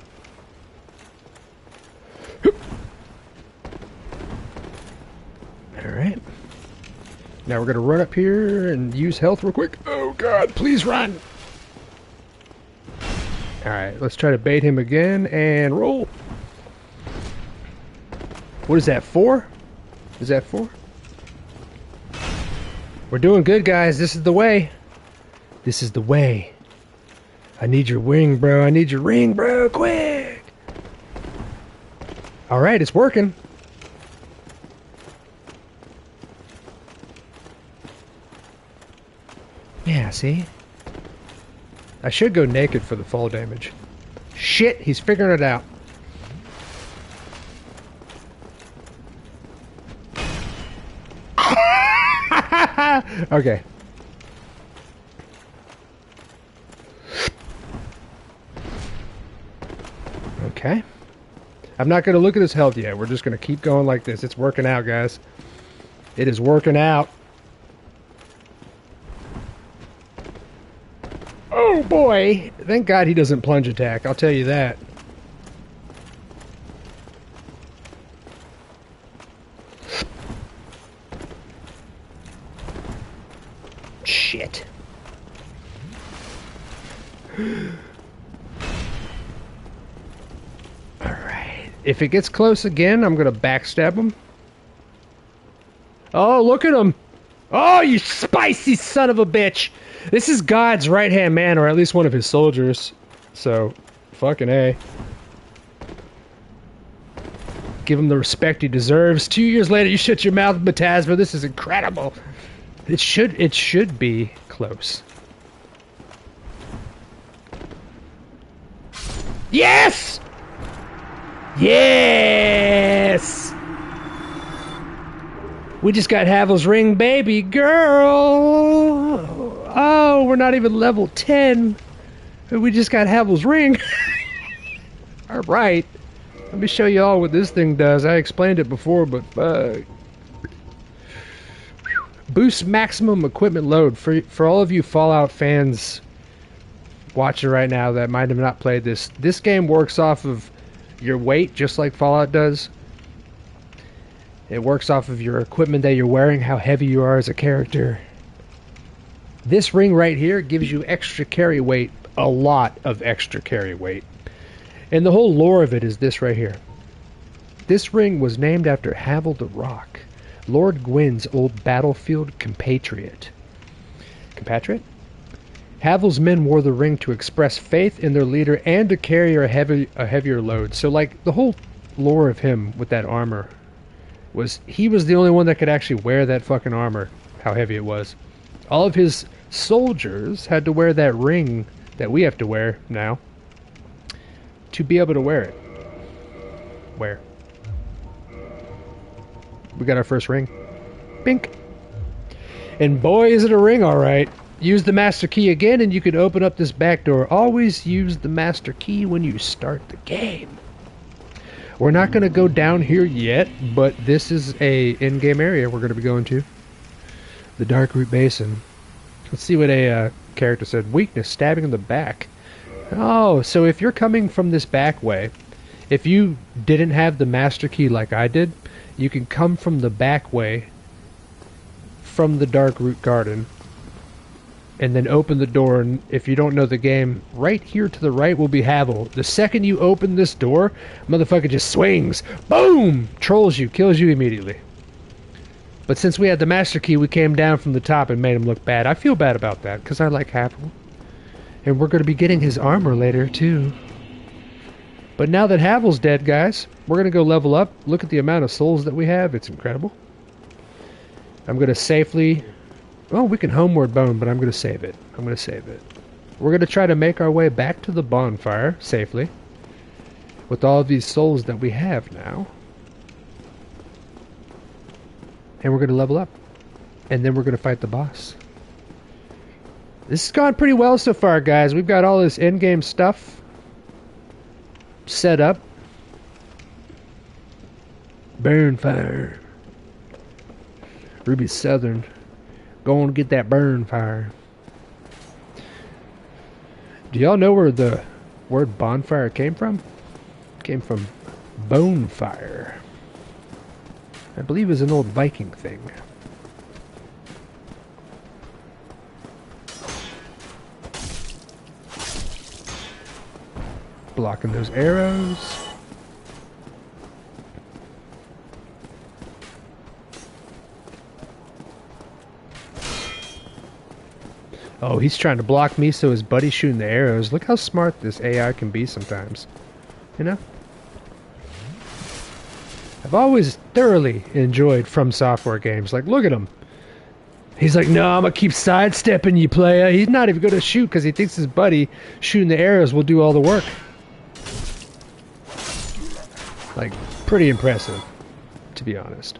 Alright. Now we're gonna run up here and use health real quick. Oh god, please run! Alright, let's try to bait him again and roll. What is that, 4? Is that 4? We're doing good, guys. This is the way. This is the way. I need your wing, bro. I need your ring, bro. Quick! Alright, it's working. Yeah, see? I should go naked for the fall damage. Shit, he's figuring it out. Okay. Okay. I'm not going to look at his health yet. We're just going to keep going like this. It's working out, guys. It is working out. Oh boy! Thank God he doesn't plunge attack, I'll tell you that. Shit. Alright. If it gets close again, I'm gonna backstab him. Oh, look at him! Oh, you spicy son of a bitch! This is God's right-hand man, or at least one of his soldiers. So, fucking A. Give him the respect he deserves. 2 years later, you shut your mouth, Batasma. This is incredible. It should be close. Yes! Yes! We just got Havel's ring, baby girl. Oh, we're not even level 10. We just got Havel's ring. All right. Let me show you all what this thing does. I explained it before, but boost maximum equipment load. For all of you Fallout fans watching right now that might have not played this, this game works off of your weight, just like Fallout does. It works off of your equipment that you're wearing, how heavy you are as a character. This ring right here gives you extra carry weight, a lot of extra carry weight. And the whole lore of it is this right here. This ring was named after Havel the Rock, Lord Gwyn's old battlefield compatriot. Compatriot? Havel's men wore the ring to express faith in their leader and to carry a heavier load. So like the whole lore of him with that armor was he was the only one that could actually wear that fucking armor, how heavy it was. All of his soldiers had to wear that ring that we have to wear now to be able to wear it. Where? We got our first ring. Bink. And boy, is it a ring, all right. Use the master key again and you can open up this back door. Always use the master key when you start the game. We're not going to go down here yet, but this is a in-game area we're going to be going to. The Darkroot Basin. Let's see what a character said. Weakness, stabbing in the back. Oh, so if you're coming from this back way, if you didn't have the master key like I did, you can come from the back way from the Darkroot Garden and then open the door, and if you don't know the game, right here to the right will be Havel. The second you open this door, motherfucker just swings. Boom! Trolls you, kills you immediately. But since we had the master key, we came down from the top and made him look bad. I feel bad about that, because I like Havel. And we're going to be getting his armor later, too. But now that Havel's dead, guys, we're going to go level up. Look at the amount of souls that we have. It's incredible. I'm going to safely... Oh, we can homeward bone, but I'm going to save it. I'm going to save it. We're going to try to make our way back to the bonfire safely with all of these souls that we have now. And we're going to level up. And then we're going to fight the boss. This has gone pretty well so far, guys. We've got all this in-game stuff set up. Bonfire. Ruby Southern. Go on get that burn fire. Do y'all know where the word bonfire came from? It came from bone fire. I believe it's an old Viking thing. Blocking those arrows. Oh, he's trying to block me so his buddy's shooting the arrows. Look how smart this AI can be sometimes. You know? I've always thoroughly enjoyed From Software games. Like, look at him. He's like, no, I'm going to keep sidestepping you, playa. He's not even going to shoot because he thinks his buddy shooting the arrows will do all the work. Like, pretty impressive, to be honest.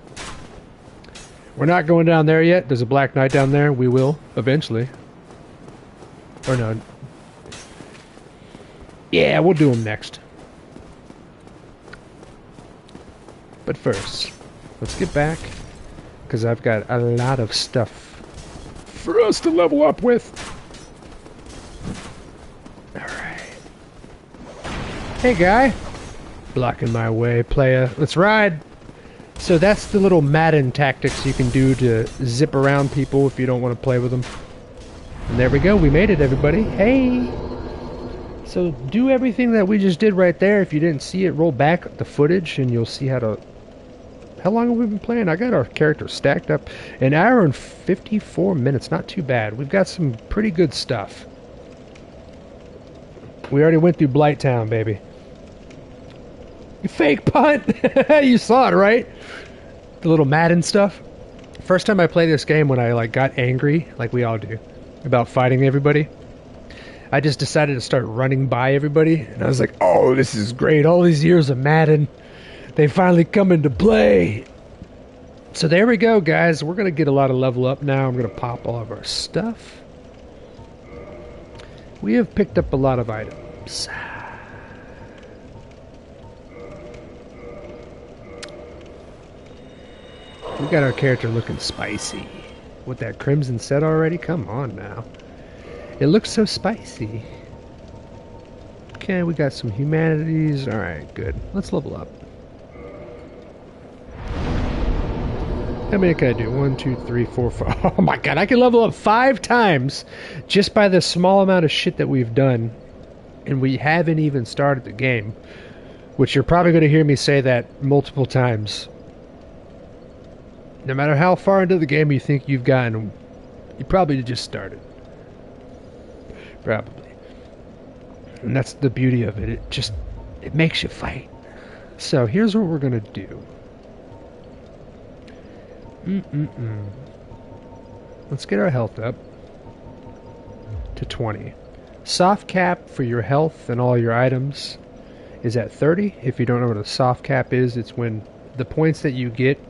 We're not going down there yet. There's a Black Knight down there. We will, eventually. Or no. Yeah, we'll do them next. But first, let's get back, because I've got a lot of stuff for us to level up with. Alright. Hey, guy. Blocking my way, playa. Let's ride. So that's the little Madden tactics you can do to zip around people if you don't want to play with them. And there we go, we made it, everybody. Hey! So do everything that we just did right there. If you didn't see it, roll back the footage and you'll see how to... How long have we been playing? I got our character stacked up. An hour and 54 minutes, not too bad. We've got some pretty good stuff. We already went through Blighttown, baby. You fake punt! You saw it, right? The little Madden stuff. First time I played this game, when I like got angry, like we all do, about fighting everybody, I just decided to start running by everybody, and I was like, oh, this is great. All these years of Madden, they finally come into play. So there we go, guys. We're going to get a lot of level up now. I'm going to pop all of our stuff. We have picked up a lot of items. We got our character looking spicy. With that crimson set already? Come on now. It looks so spicy. Okay, we got some humanities. Alright, good. Let's level up. How many can I do? 1, 2, 3, 4, 5. Oh my god, I can level up 5 times just by the small amount of shit that we've done. And we haven't even started the game. Which you're probably going to hear me say that multiple times. No matter how far into the game you think you've gotten, you probably just started. Probably. And that's the beauty of it. It makes you fight. So here's what we're going to do. Let's get our health up to 20. Soft cap for your health and all your items is at 30. If you don't know what a soft cap is, it's when the points that you get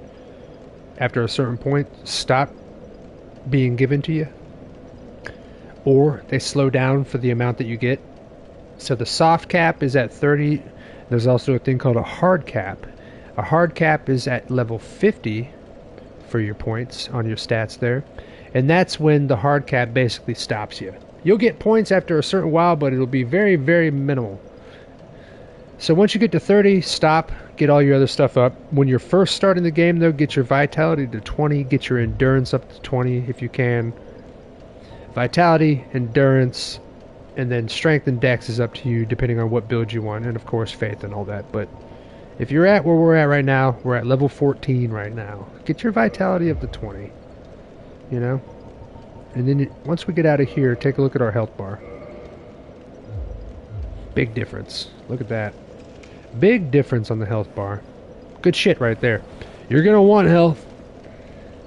after a certain point stop being given to you, or they slow down for the amount that you get. So the soft cap is at 30. There's also a thing called a hard cap. A hard cap is at level 50 for your points on your stats there, and that's when the hard cap basically stops you. You'll get points after a certain while, but it'll be very, very minimal. So once you get to 30, stop, get all your other stuff up. When you're first starting the game, though, get your vitality to 20, get your endurance up to 20 if you can. Vitality, endurance, and then strength and dex is up to you depending on what build you want, and of course faith and all that. But if you're at where we're at right now, we're at level 14 right now. Get your vitality up to 20, you know? And then once we get out of here, take a look at our health bar. Big difference. Look at that. Big difference on the health bar. Good shit right there. You're gonna want health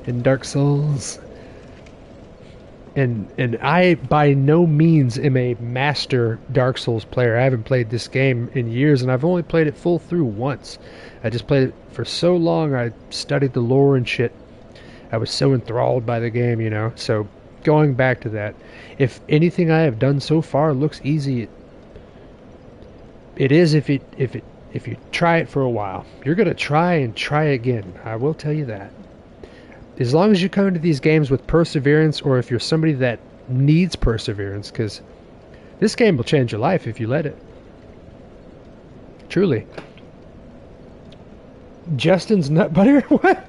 in Dark Souls. And I by no means am a master Dark Souls player. I haven't played this game in years, and I've only played it full through once. I just played it for so long. I studied the lore and shit. I was so enthralled by the game, you know. So going back to that, if anything I have done so far looks easy, it is if you try it for a while. You're gonna try and try again. I will tell you that. As long as you come into these games with perseverance, or if you're somebody that needs perseverance, because this game will change your life if you let it. Truly. Justin's nut butter? What?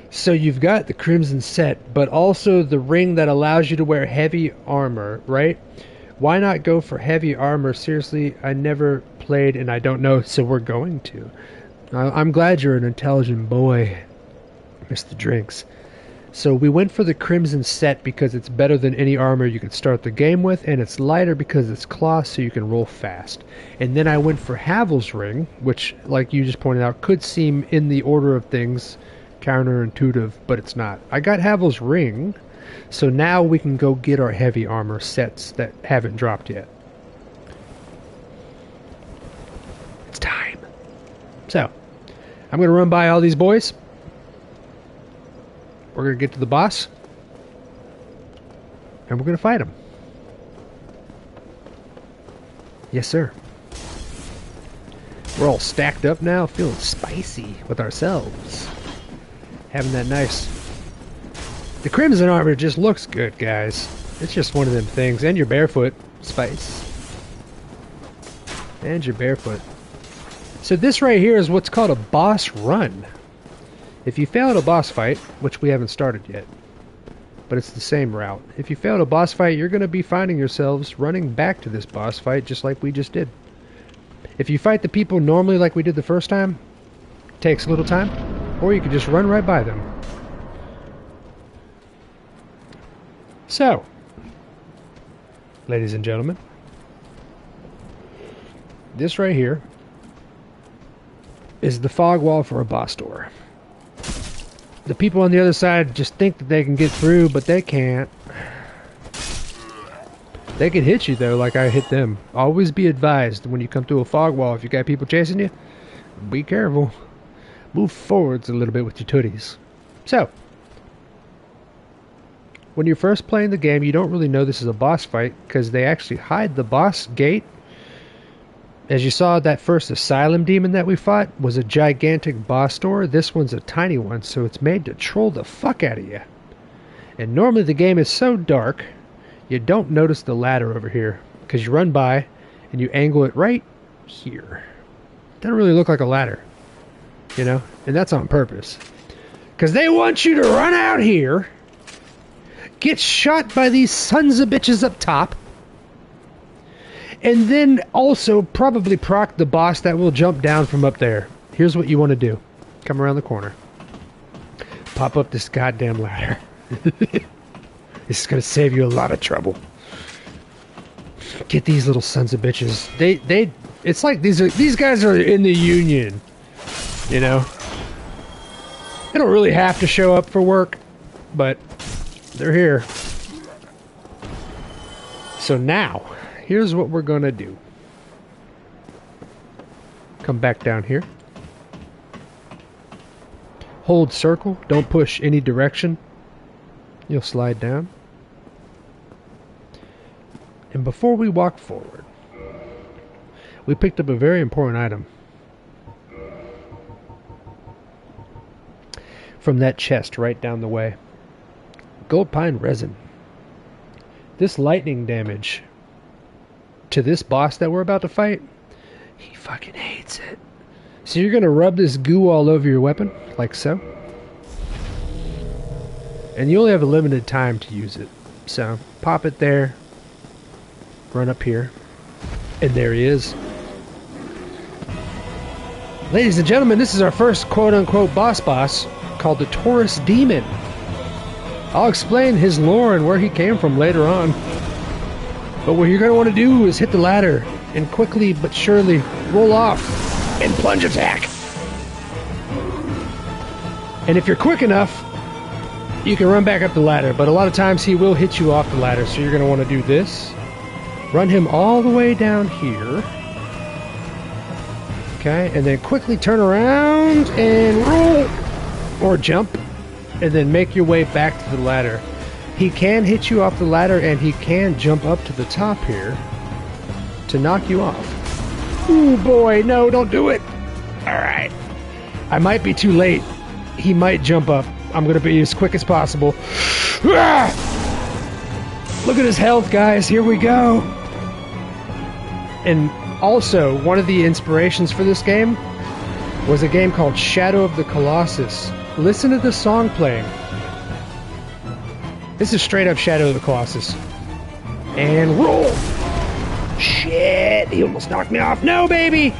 So you've got the crimson set, but also the ring that allows you to wear heavy armor, right? Why not go for heavy armor? Seriously, I never played and I don't know, so we're going to. I'm glad you're an intelligent boy, Mr. Drinks. So we went for the crimson set because it's better than any armor you could start the game with, and it's lighter because it's cloth, so you can roll fast. And then I went for Havel's ring, which, like you just pointed out, could seem in the order of things counterintuitive, but it's not. I got Havel's ring, so now we can go get our heavy armor sets that haven't dropped yet. It's time. So, I'm going to run by all these boys. We're going to get to the boss, and we're going to fight him. Yes, sir. We're all stacked up now, feeling spicy with ourselves. Having that nice... The crimson armor just looks good, guys. It's just one of them things. And you're barefoot. Spice. And you're barefoot. So this right here is what's called a boss run. If you fail at a boss fight, which we haven't started yet, but it's the same route. If you fail at a boss fight, you're going to be finding yourselves running back to this boss fight just like we just did. If you fight the people normally like we did the first time, it takes a little time, or you can just run right by them. So, ladies and gentlemen, this right here is the fog wall for a boss door. The people on the other side just think that they can get through, but they can't. They can hit you, though, like I hit them. Always be advised when you come through a fog wall, if you got people chasing you, be careful. move forwards a little bit with your tooties. So, when you're first playing the game, you don't really know this is a boss fight because they actually hide the boss gate. As you saw, that first asylum demon that we fought was a gigantic boss door. This one's a tiny one, so it's made to troll the fuck out of you. And normally the game is so dark, you don't notice the ladder over here because you run by and you angle it right here. Doesn't really look like a ladder, you know, and that's on purpose because they want you to run out here, get shot by these sons of bitches up top, and then also probably proc the boss that will jump down from up there. Here's what you want to do. Come around the corner. Pop up this goddamn ladder. This is going to save you a lot of trouble. Get these little sons of bitches. It's like these guys are in the union, you know. They don't really have to show up for work, but they're here. So now, here's what we're gonna do. Come back down here. Hold circle. Don't push any direction. You'll slide down. And before we walk forward, we picked up a very important item from that chest right down the way. Gold pine resin. This lightning damage to this boss that we're about to fight, he fucking hates it. So you're gonna rub this goo all over your weapon, like so. And you only have a limited time to use it. So pop it there, run up here, and there he is. Ladies and gentlemen, this is our first quote-unquote boss called the Taurus Demon. I'll explain his lore and where he came from later on. But what you're going to want to do is hit the ladder and quickly but surely roll off and plunge attack. And if you're quick enough, you can run back up the ladder, but a lot of times he will hit you off the ladder, so you're going to want to do this. Run him all the way down here. Okay, and then quickly turn around and roll or jump, and then make your way back to the ladder. He can hit you off the ladder, and he can jump up to the top here to knock you off. Ooh boy, no, don't do it. Alright. I might be too late. He might jump up. I'm going to be as quick as possible. Ah! Look at his health, guys. Here we go. And also, one of the inspirations for this game was a game called Shadow of the Colossus. Listen to the song playing. This is straight up Shadow of the Colossus. And roll! Shit! He almost knocked me off. No, baby!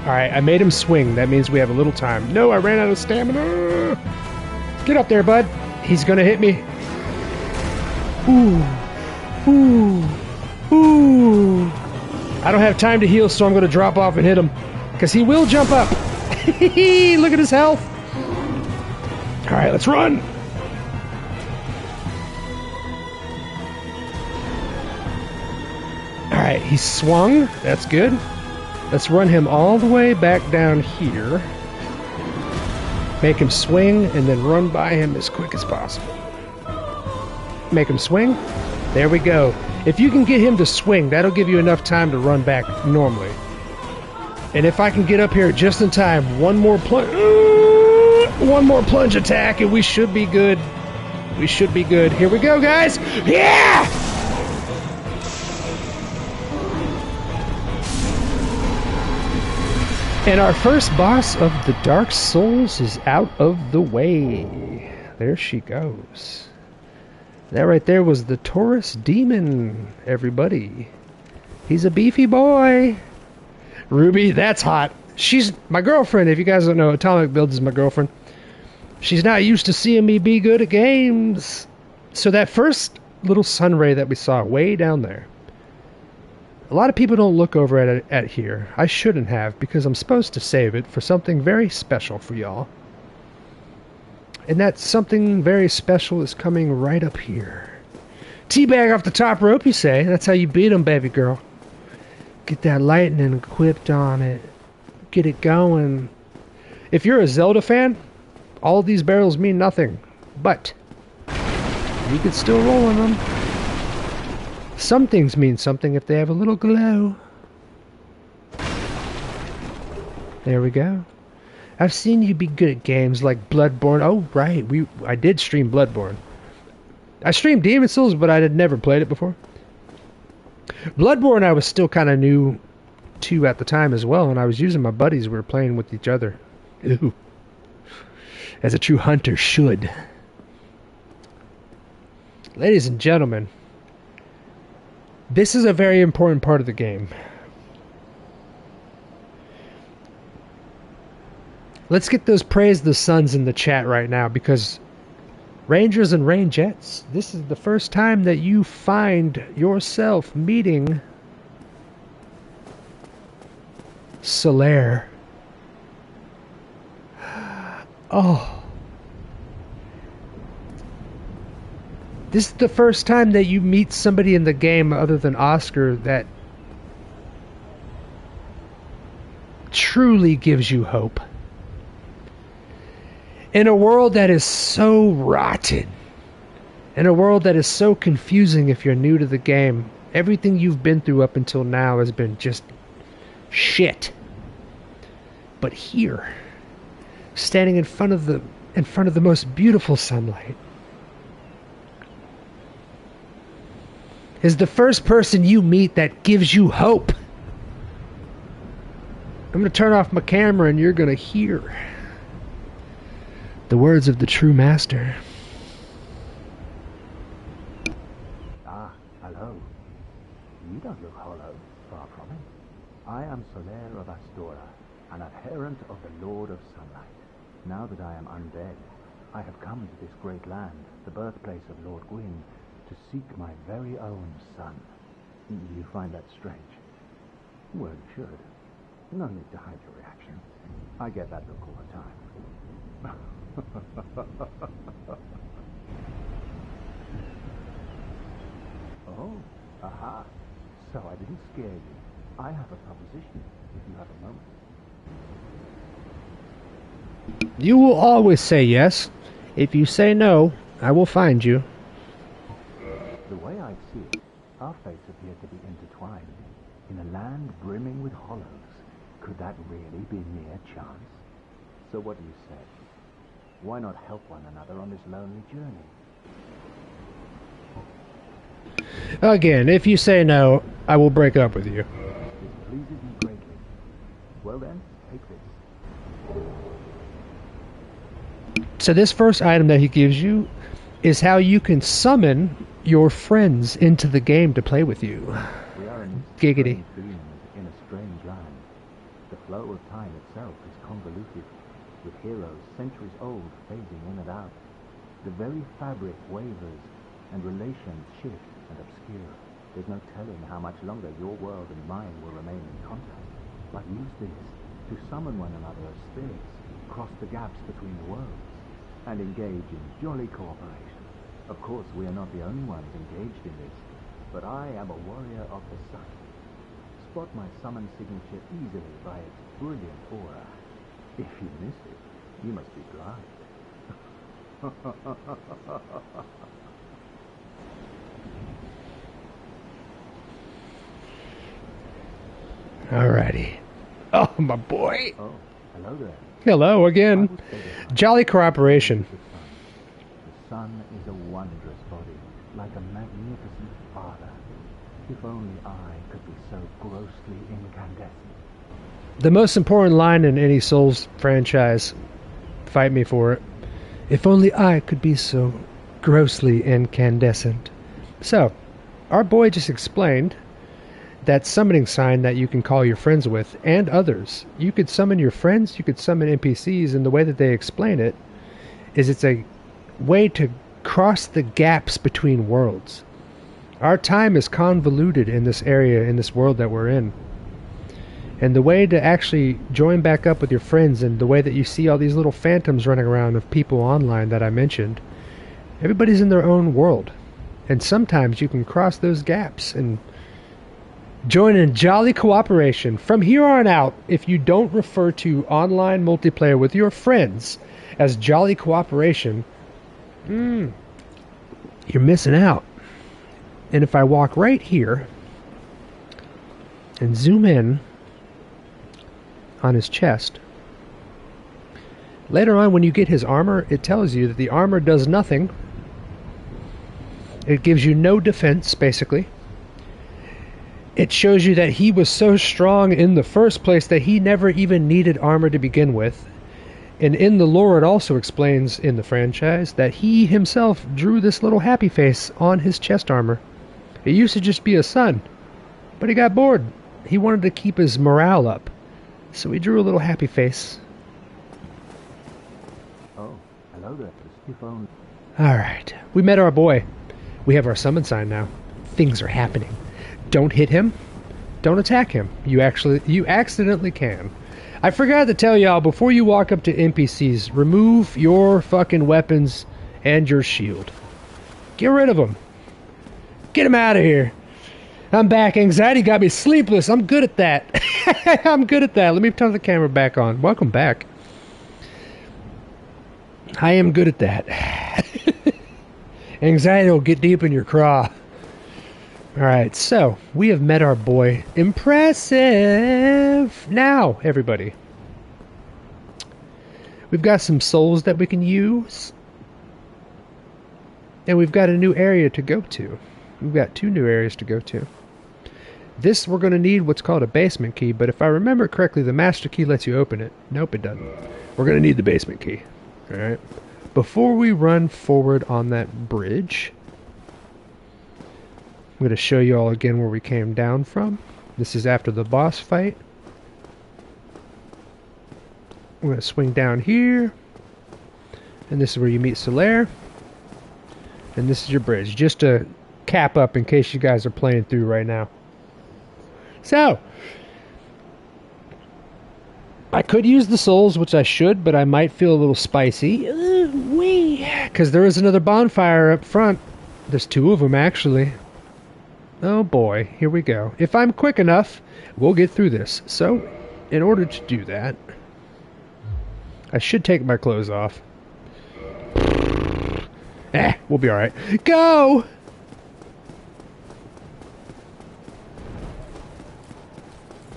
Alright, I made him swing. That means we have a little time. No, I ran out of stamina! Get up there, bud. He's gonna hit me. Ooh. Ooh. Ooh. I don't have time to heal, so I'm gonna drop off and hit him. Because he will jump up. Look at his health. Alright, let's run. Alright, he swung. That's good. Let's run him all the way back down here. Make him swing and then run by him as quick as possible. Make him swing. There we go. If you can get him to swing, that'll give you enough time to run back normally. And if I can get up here just in time, one more plunge attack, and we should be good. We should be good. Here we go, guys. Yeah! And our first boss of the Dark Souls is out of the way. There she goes. That right there was the Taurus Demon, everybody. He's a beefy boy. Ruby, that's hot. She's my girlfriend. If you guys don't know, Atomic Builds is my girlfriend. She's not used to seeing me be good at games. So that first little sun ray that we saw way down there, a lot of people don't look over at here. I shouldn't have, because I'm supposed to save it for something very special for y'all. And that something very special is coming right up here. Teabag off the top rope, you say? That's how you beat him, baby girl. Get that lightning equipped on it. Get it going. If you're a Zelda fan, all of these barrels mean nothing. But you could still roll on them. Some things mean something if they have a little glow. There we go. I've seen you be good at games like Bloodborne. Oh, right. I did stream Bloodborne. I streamed Demon Souls, but I had never played it before. Bloodborne I was still kind of new to at the time as well, and I was using my buddies. We were playing with each other. Ooh. As a true hunter should. Ladies and gentlemen, this is a very important part of the game. Let's get those praise the suns in the chat right now, because Rangers and Rangettes, this is the first time that you find yourself meeting Solaire. Oh. This is the first time that you meet somebody in the game other than Oscar that truly gives you hope. In a world that is so rotten, in a world that is so confusing if you're new to the game, everything you've been through up until now has been just shit. But here, standing in front of the most beautiful sunlight, is the first person you meet that gives you hope. I'm going to turn off my camera and you're going to hear the words of the true master. Ah, hello. You don't look hollow, far from it. I am Solaire of Astora, an adherent of the Lord of Sunlight. Now that I am undead, I have come to this great land, the birthplace of Lord Gwyn, to seek my very own son. You find that strange? Well, you should. No need to hide your reaction. I get that look all the time. Oh, aha. So I didn't scare you. I have a proposition, if you have a moment. You will always say yes. If you say no, I will find you. The way I see it, our fates appear to be intertwined. In a land brimming with hollows, could that really be mere chance? So what do you say? Why not help one another on this lonely journey? Again, if you say no, I will break up with you. This pleases me greatly. Well then, take this. So this first item that he gives you is how you can summon your friends into the game to play with you. We are in Giggity. strange beings in a strange land. The flow of time itself is convoluted, with heroes centuries old fading in and out. The very fabric wavers, and relations shift and obscure. There's no telling how much longer your world and mine will remain in contact. But use this to summon one another as spirits, cross the gaps between the worlds, and engage in jolly cooperation. Of course, we are not the only ones engaged in this, but I am a warrior of the sun. Spot my summon signature easily by its brilliant aura. If you miss it, you must be blind. Alrighty. Oh, my boy. Oh, hello there. Hello I again. would say that my Jolly cooperation. The sun is a wondrous body, like a magnificent father. If only I could be so grossly incandescent. The most important line in any Souls franchise. Fight me for it. If only I could be so grossly incandescent. So, our boy just explained that summoning sign that you can call your friends with, and others. You could summon your friends, you could summon NPCs, and the way that they explain it is it's a way to cross the gaps between worlds. Our time is convoluted in this area, in this world that we're in. And the way to actually join back up with your friends, and the way that you see all these little phantoms running around of people online that I mentioned, everybody's in their own world. And sometimes you can cross those gaps and Join in jolly cooperation. From here on out, if you don't refer to online multiplayer with your friends as jolly cooperation, you're missing out. And if I walk right here and zoom in on his chest, later on when you get his armor, it tells you that the armor does nothing. It gives you no defense, basically. It shows you that he was so strong in the first place that he never even needed armor to begin with. And in the lore, it also explains in the franchise that he himself drew this little happy face on his chest armor. It used to just be a sun, but he got bored. He wanted to keep his morale up, so he drew a little happy face. Oh, hello there. The phone. Alright, we met our boy. We have our summon sign now. Things are happening. Don't hit him. Don't attack him. You accidentally can. I forgot to tell y'all, before you walk up to NPCs, remove your fucking weapons and your shield. Get rid of them. Get him out of here. I'm back. Anxiety got me sleepless. I'm good at that. I'm good at that. Let me turn the camera back on. Welcome back. I am good at that. Anxiety will get deep in your craw. Alright, so we have met our boy. Impressive! Now, everybody, we've got some souls that we can use. And we've got a new area to go to. We've got 2 new areas to go to. This, we're going to need what's called a basement key, but if I remember correctly, the master key lets you open it. Nope, it doesn't. We're going to need the basement key. Alright? Before we run forward on that bridge, I'm going to show you all again where we came down from. This is after the boss fight. We're going to swing down here. And this is where you meet Solaire. And this is your bridge. Just to cap up in case you guys are playing through right now. So, I could use the souls, which I should, but I might feel a little spicy. Because there is another bonfire up front. There's 2 of them, actually. Oh boy, here we go. If I'm quick enough, we'll get through this. So, in order to do that, I should take my clothes off. We'll be alright. Go!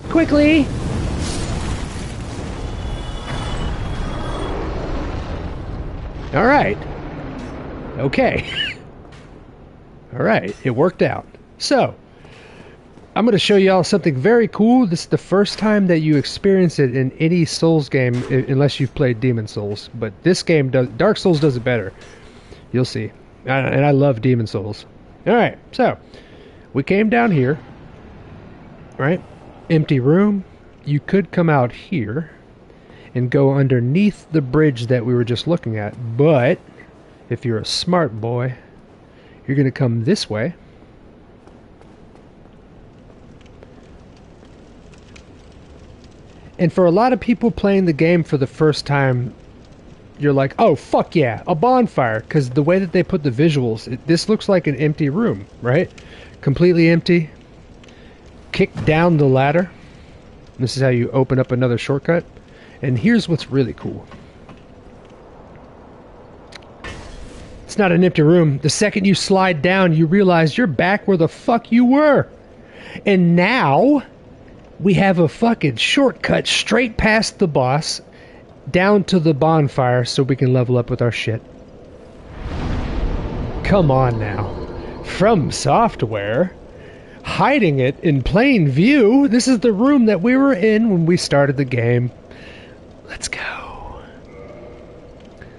Quickly! Alright. Okay. Alright, it worked out. So, I'm going to show y'all something very cool. This is the first time that you experience it in any Souls game, unless you've played Demon Souls. But this game does, Dark Souls does it better. You'll see. And I love Demon Souls. Alright, so, we came down here. Right? Empty room. You could come out here and go underneath the bridge that we were just looking at. But, if you're a smart boy, you're going to come this way. And for a lot of people playing the game for the first time, you're like, oh, fuck yeah, a bonfire. Because the way that they put the visuals, this looks like an empty room, right? Completely empty. Kick down the ladder. This is how you open up another shortcut. And here's what's really cool. It's not an empty room. The second you slide down, you realize you're back where the fuck you were. And now we have a fucking shortcut straight past the boss down to the bonfire so we can level up with our shit. Come on now. From Software, hiding it in plain view. This is the room that we were in when we started the game. Let's go.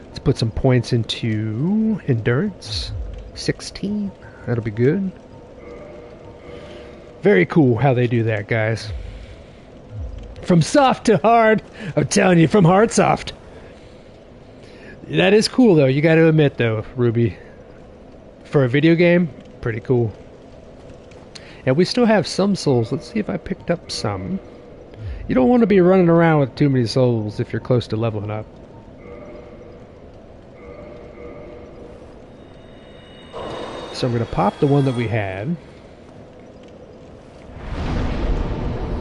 Let's put some points into endurance. 16. That'll be good. Very cool how they do that, guys. From soft to hard. I'm telling you, from hard soft. That is cool, though. You got to admit, though, Ruby. For a video game, pretty cool. And we still have some souls. Let's see if I picked up some. You don't want to be running around with too many souls if you're close to leveling up. So I'm going to pop the one that we had.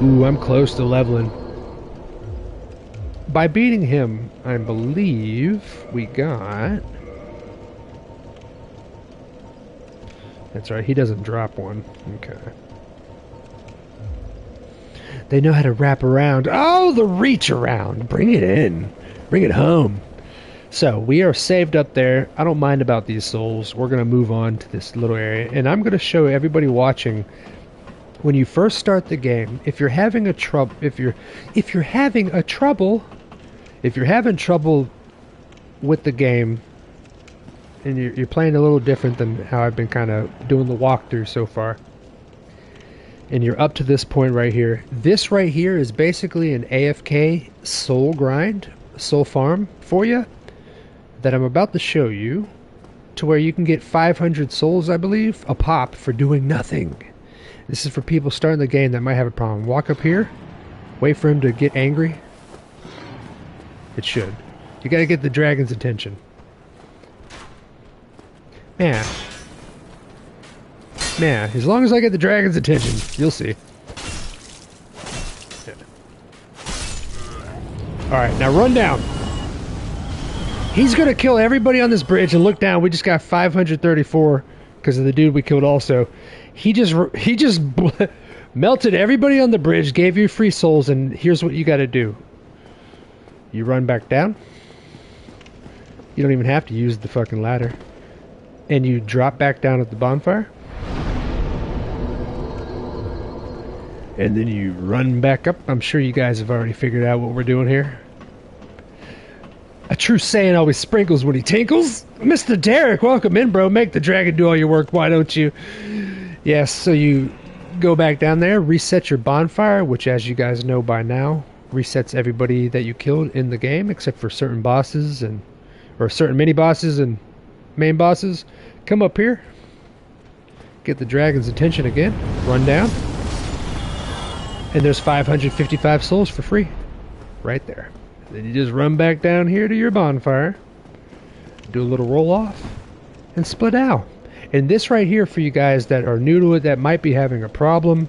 Ooh, I'm close to leveling. By beating him, I believe we got... That's right, he doesn't drop one. Okay. They know how to wrap around. Oh, the reach around. Bring it in. Bring it home. So, we are saved up there. I don't mind about these souls. We're going to move on to this little area. And I'm going to show everybody watching, when you first start the game, if you're having trouble with the game, and you're playing a little different than how I've been kind of doing the walkthrough so far, and you're up to this point right here, this right here is basically an AFK soul grind, soul farm for you, that I'm about to show you, to where you can get 500 souls, I believe, a pop for doing nothing. This is for people starting the game that might have a problem. Walk up here, wait for him to get angry. It should. You gotta get the dragon's attention. Man, as long as I get the dragon's attention, you'll see. Yeah. Alright, now run down. He's gonna kill everybody on this bridge, and look down, we just got 534 because of the dude we killed also. He just melted everybody on the bridge, gave you free souls, and here's what you gotta do. You run back down. You don't even have to use the fucking ladder. And you drop back down at the bonfire. And then you run back up. I'm sure you guys have already figured out what we're doing here. A true Saiyan always sprinkles when he tinkles. Mr. Derek, welcome in, bro. Make the dragon do all your work, why don't you? Yes, so you go back down there, reset your bonfire, which, as you guys know by now, resets everybody that you killed in the game, except for certain bosses, or certain mini bosses and main bosses. Come up here, get the dragon's attention again, run down, and there's 555 souls for free right there. Then you just run back down here to your bonfire, do a little roll off, and split out. And this right here, for you guys that are new to it, that might be having a problem,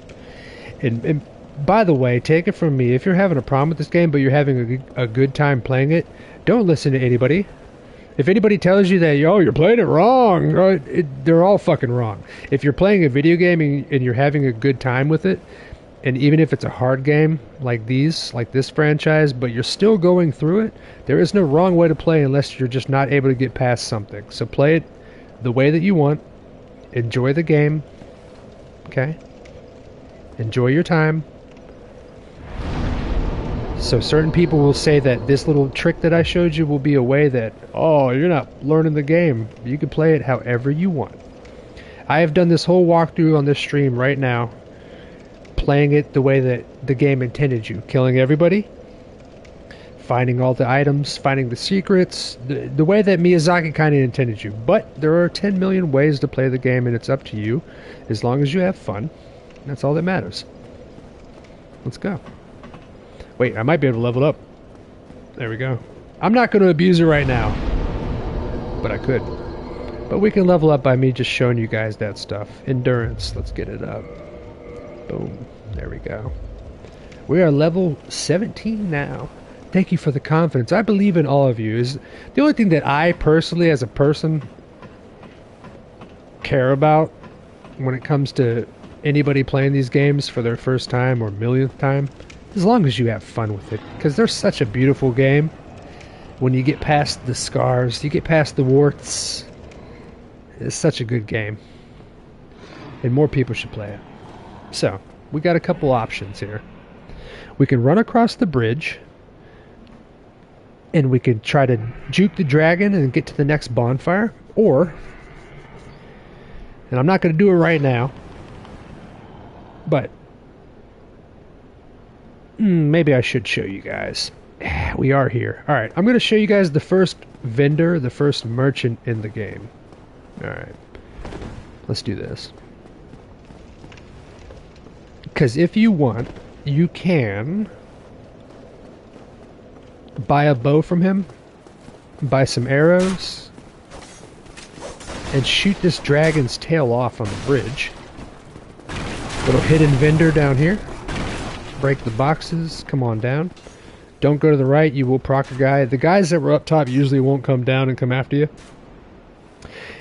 and by the way, take it from me, if you're having a problem with this game but you're having a good time playing it, don't listen to anybody. If anybody tells you that, oh, you're playing it wrong, they're all fucking wrong. If you're playing a video game and you're having a good time with it, and even if it's a hard game like this franchise, but you're still going through it, there is no wrong way to play unless you're just not able to get past something. So play it the way that you want. Enjoy the game. Okay? Enjoy your time. So certain people will say that this little trick that I showed you will be a way that, oh, you're not learning the game. You can play it however you want. I have done this whole walkthrough on this stream right now, playing it the way that the game intended you. Killing everybody, finding all the items, finding the secrets, the way that Miyazaki kind of intended you. But there are 10 million ways to play the game, and it's up to you, as long as you have fun. That's all that matters. Let's go. Wait, I might be able to level up. There we go. I'm not going to abuse it right now, but I could. But we can level up by me just showing you guys that stuff. Endurance, let's get it up. Boom. There we go. We are level 17 now. Thank you for the confidence. I believe in all of you. Is the only thing that I personally, as a person, care about when it comes to anybody playing these games for their first time or millionth time, as long as you have fun with it, because they're such a beautiful game. When you get past the scars, you get past the warts, it's such a good game, and more people should play it. So we got a couple options here. We can run across the bridge, and we could try to juke the dragon and get to the next bonfire, or, and I'm not going to do it right now, but maybe I should show you guys. We are here. Alright, I'm going to show you guys the first vendor, the first merchant in the game. Alright, let's do this. Because if you want, you can buy a bow from him, buy some arrows, and shoot this dragon's tail off on the bridge. Little hidden vendor down here. break the boxes, come on down. Don't go to the right, you will proc a guy. The guys that were up top usually won't come down and come after you.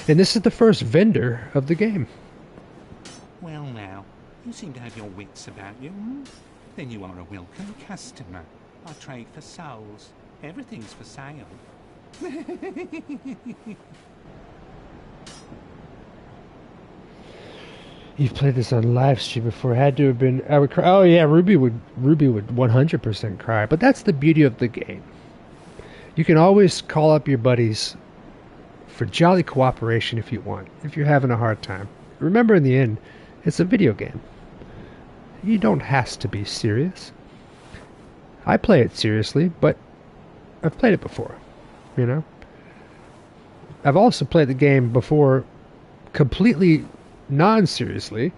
And this is the first vendor of the game. Well now, you seem to have your wits about you. Hmm? Then you are a welcome customer. I trade for souls. Everything's for sale. You've played this on live stream before. Had to have been. I would cry. Oh yeah, Ruby would 100% cry. But that's the beauty of the game. You can always call up your buddies for jolly cooperation if you want. If you're having a hard time, remember in the end, it's a video game. You don't have to be serious. I play it seriously, but I've played it before. You know. I've also played the game before, completely non-seriously,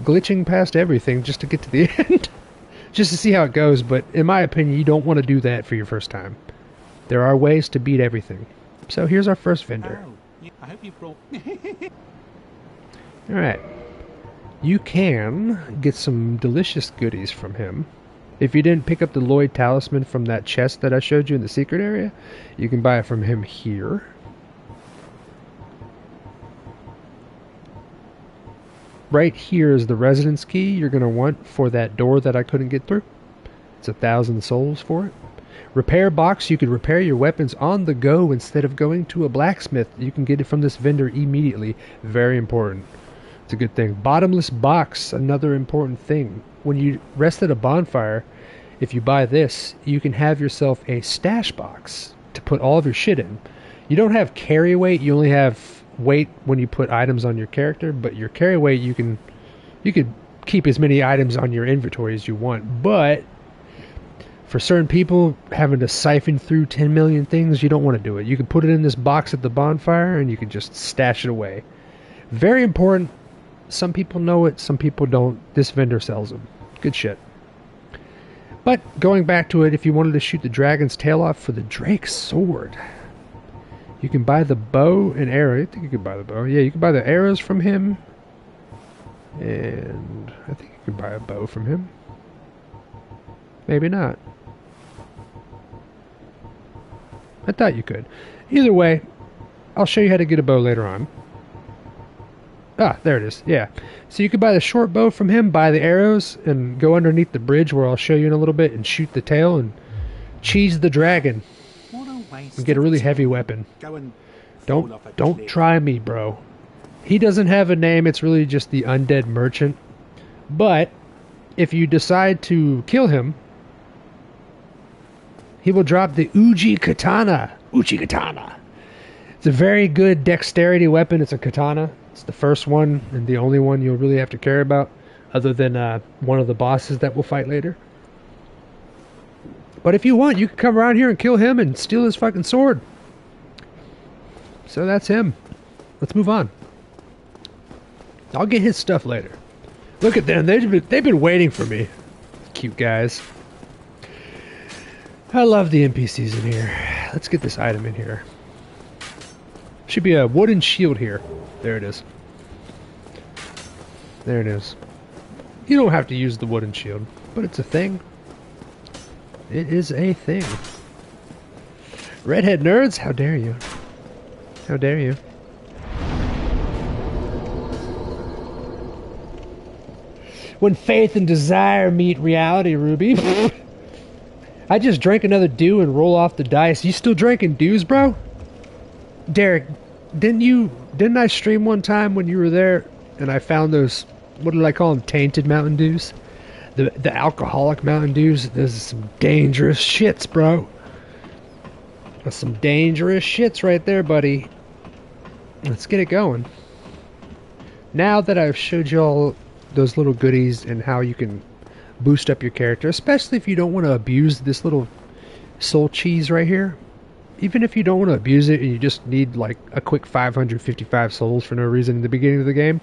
glitching past everything just to get to the end, just to see how it goes. But in my opinion, you don't want to do that for your first time. There are ways to beat everything. So here's our first vendor. Oh, I hope you brought... Alright. You can get some delicious goodies from him. If you didn't pick up the Lloyd talisman from that chest that I showed you in the secret area, you can buy it from him here. Right here is the residence key you're going to want for that door that I couldn't get through. It's 1,000 souls for it. Repair box, you can repair your weapons on the go instead of going to a blacksmith. You can get it from this vendor immediately. Very important. It's a good thing. Bottomless box, another important thing. When you rest at a bonfire, if you buy this, you can have yourself a stash box to put all of your shit in. You don't have carry weight, you only have weight when you put items on your character, but your carry weight you could keep as many items on your inventory as you want. But for certain people having to siphon through 10 million things, you don't want to do it. You can put it in this box at the bonfire and you can just stash it away. Very important. Some people know it, some people don't. This vendor sells them. Good shit. But going back to it, if you wanted to shoot the dragon's tail off for the Drake's sword, you can buy the bow and arrow. I think you can buy the bow. Yeah, you can buy the arrows from him. And I think you can buy a bow from him. Maybe not. I thought you could. Either way, I'll show you how to get a bow later on. Ah, there it is. Yeah. So you can buy the short bow from him, buy the arrows, and go underneath the bridge where I'll show you in a little bit and shoot the tail and cheese the dragon. And get a really heavy weapon. Don't try me, bro. He doesn't have a name. It's really just the undead merchant. But if you decide to kill him, he will drop the Uji Katana. Uchi Katana. It's a very good dexterity weapon. It's a katana. It's the first one and the only one you'll really have to care about, other than one of the bosses that we'll fight later. But if you want, you can come around here and kill him and steal his fucking sword. So that's him. Let's move on. I'll get his stuff later. Look at them. They've been waiting for me. Cute guys. I love the NPCs in here. Let's get this item in here. Should be a wooden shield here. There it is. There it is. You don't have to use the wooden shield, but it's a thing. It is a thing. Redhead nerds, how dare you? How dare you? When faith and desire meet reality, Ruby. I just drank another dew and roll off the dice. You still drinking dews, bro? Derek, didn't I stream one time when you were there and I found those, what did I call them, tainted Mountain Dews? The alcoholic Mountain Dews. Those are some dangerous shits, bro. That's some dangerous shits right there, buddy. Let's get it going. Now that I've showed you all those little goodies and how you can boost up your character, especially if you don't want to abuse this little soul cheese right here. Even if you don't want to abuse it and you just need like a quick 555 souls for no reason in the beginning of the game,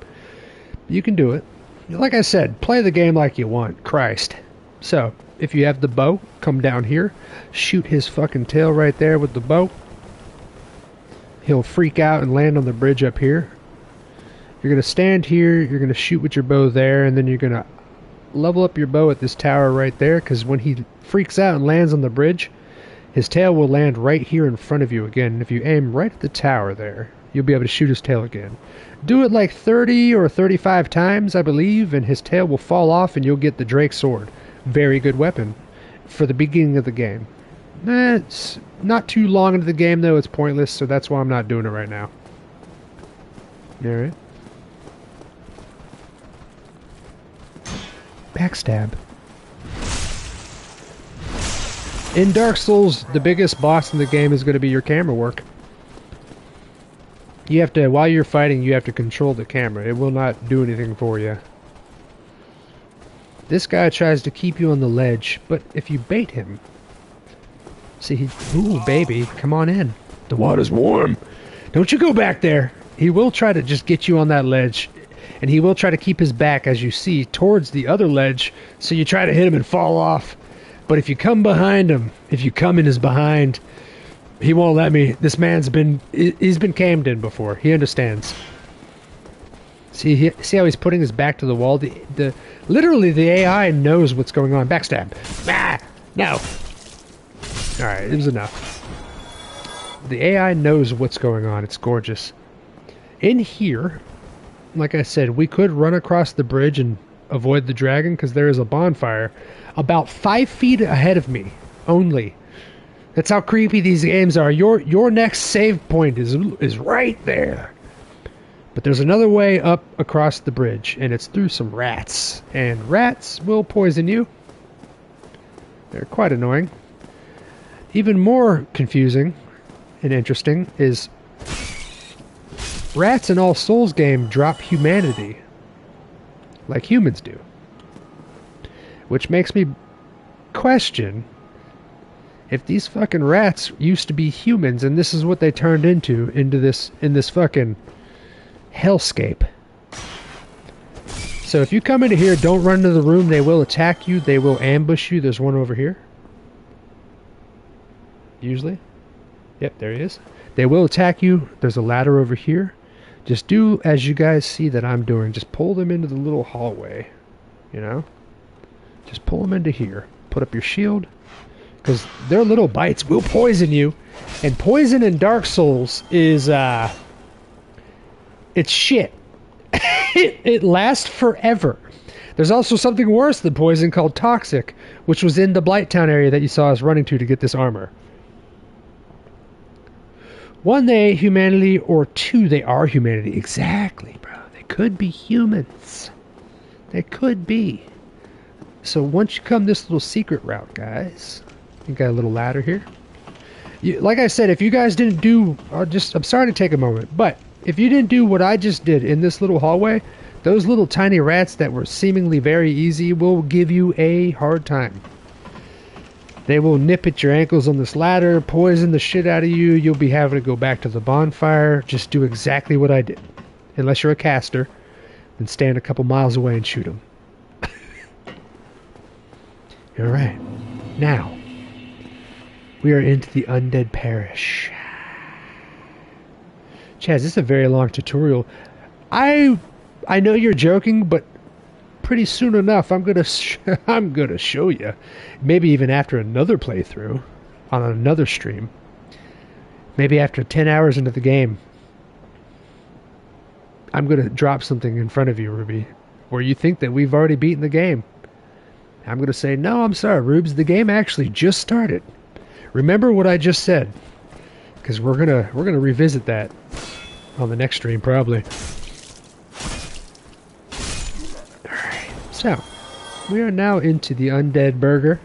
you can do it. Like I said, play the game like you want. Christ. So, if you have the bow, come down here, shoot his fucking tail right there with the bow. He'll freak out and land on the bridge up here. You're going to stand here, you're going to shoot with your bow there, and then you're going to level up your bow at this tower right there, because when he freaks out and lands on the bridge, his tail will land right here in front of you again. And if you aim right at the tower there, you'll be able to shoot his tail again. Do it like 30 or 35 times, I believe, and his tail will fall off and you'll get the Drake sword. Very good weapon for the beginning of the game. It's not too long into the game, though. It's pointless, so that's why I'm not doing it right now. Alright. Backstab. In Dark Souls, the biggest boss in the game is going to be your camera work. You have to, while you're fighting, you have to control the camera. It will not do anything for you. This guy tries to keep you on the ledge, but if you bait him... See, ooh, baby, come on in. The water's warm. Don't you go back there. He will try to just get you on that ledge, and he will try to keep his back, as you see, towards the other ledge, so you try to hit him and fall off. But if you come behind him, if you come in his behind, he won't let me. This man's he's been cammed in before. He understands. See how he's putting his back to the wall? Literally, the AI knows what's going on. Backstab. Ah! No! Alright, it was enough. The AI knows what's going on. It's gorgeous. In here, like I said, we could run across the bridge and avoid the dragon, because there is a bonfire about 5 feet ahead of me only. That's how creepy these games are. Your next save point is right there. But there's another way up across the bridge, and it's through some rats. And rats will poison you. They're quite annoying. Even more confusing and interesting is rats in all Souls game drop humanity like humans do. Which makes me question if these fucking rats used to be humans and this is what they turned into this fucking hellscape. So if you come into here, don't run into the room. They will attack you. They will ambush you. There's one over here. Usually. Yep, there he is. They will attack you. There's a ladder over here. Just do as you guys see that I'm doing. Just pull them into the little hallway. You know? Just pull them into here. Put up your shield. Because their little bites will poison you. And poison in Dark Souls is, it's shit. It lasts forever. There's also something worse than poison called toxic, which was in the Blighttown area that you saw us running to get this armor. 1, they ain't humanity, or 2, they are humanity. Exactly, bro. They could be humans. They could be. So once you come this little secret route, guys, you got a little ladder here. Like I said, if you guys didn't do, I'm sorry to take a moment, but if you didn't do what I just did in this little hallway, those little tiny rats that were seemingly very easy will give you a hard time. They will nip at your ankles on this ladder, poison the shit out of you. You'll be having to go back to the bonfire. Just do exactly what I did. Unless you're a caster, then stand a couple miles away and shoot them. Alright. Now, we are into the Undead Parish. Chaz, this is a very long tutorial. I know you're joking, but pretty soon enough, I'm gonna show you. Maybe even after another playthrough on another stream. Maybe after 10 hours into the game, I'm gonna drop something in front of you, Ruby, where you think that we've already beaten the game. I'm gonna say, no, I'm sorry, Rubes, the game actually just started. Remember what I just said, because we're gonna revisit that on the next stream probably. So, we are now into the Undead Burger.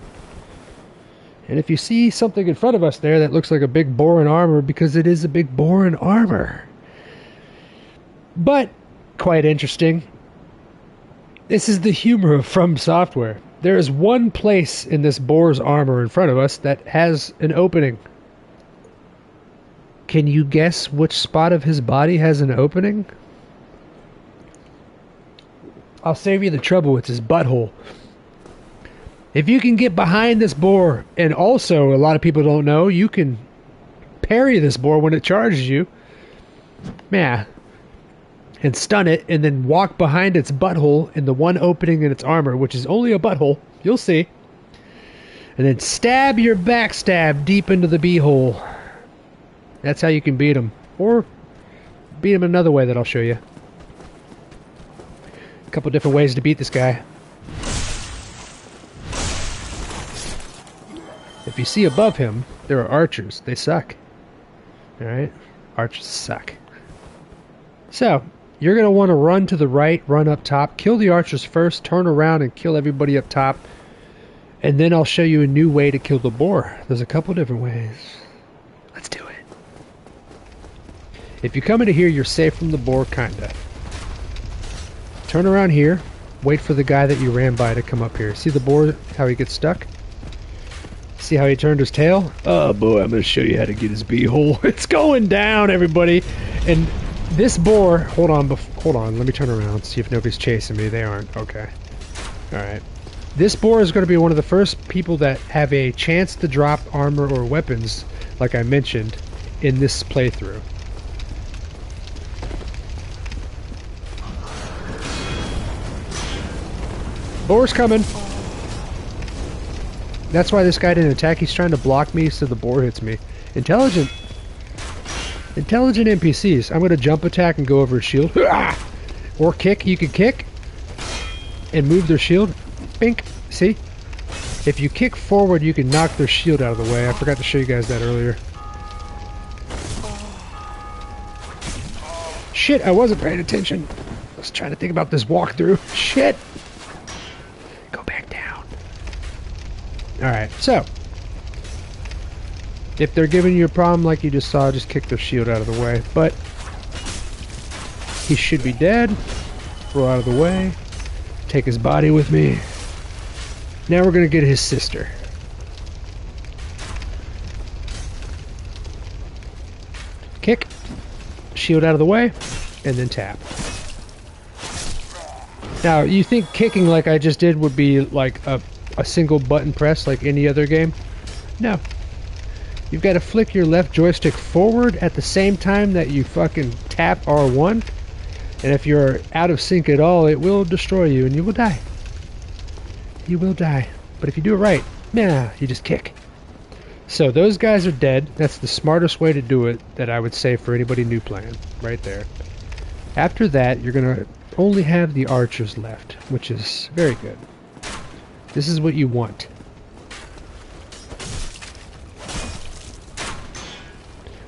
And if you see something in front of us there that looks like a big boar in armor, because it is a big boar in armor. But, quite interesting, this is the humor of From Software. There is one place in this boar's armor in front of us that has an opening. Can you guess which spot of his body has an opening? I'll save you the trouble. It's his butthole. If you can get behind this boar, and also, a lot of people don't know, you can parry this boar when it charges you. Yeah. and stun it, and then walk behind its butthole in the one opening in its armor, which is only a butthole. You'll see. And then stab your backstab deep into the beehole. That's how you can beat him. Or beat him another way that I'll show you. A couple different ways to beat this guy. If you see above him, there are archers. They suck. Alright? Archers suck. So, you're going to want to run to the right, run up top, kill the archers first, turn around and kill everybody up top. And then I'll show you a new way to kill the boar. There's a couple different ways. Let's do it. If you come into here, you're safe from the boar, kinda. Turn around here. Wait for the guy that you ran by to come up here. See the boar, how he gets stuck? See how he turned his tail? Oh boy, I'm going to show you how to get his beehole. It's going down, everybody. And this boar... Hold on, let me turn around, see if nobody's chasing me. They aren't. Okay. Alright. This boar is going to be one of the first people that have a chance to drop armor or weapons, like I mentioned, in this playthrough. Boar's coming. That's why this guy didn't attack. He's trying to block me so the boar hits me. Intelligent NPCs. I'm going to jump attack and go over his shield. Or kick. You can kick and move their shield. Bink. See? If you kick forward, you can knock their shield out of the way. I forgot to show you guys that earlier. Shit, I wasn't paying attention. I was trying to think about this walkthrough. Shit. Go back down. Alright, so. If they're giving you a problem like you just saw, just kick their shield out of the way. But he should be dead. Throw out of the way. Take his body with me. Now we're going to get his sister. Kick. Shield out of the way. And then tap. Now, you think kicking like I just did would be like a single button press like any other game? No. You've got to flick your left joystick forward at the same time that you fucking tap R1. And if you're out of sync at all, it will destroy you and you will die. You will die. But if you do it right, nah, you just kick. So those guys are dead. That's the smartest way to do it that I would say for anybody new playing. Right there. After that, you're going to only have the archers left, which is very good. This is what you want.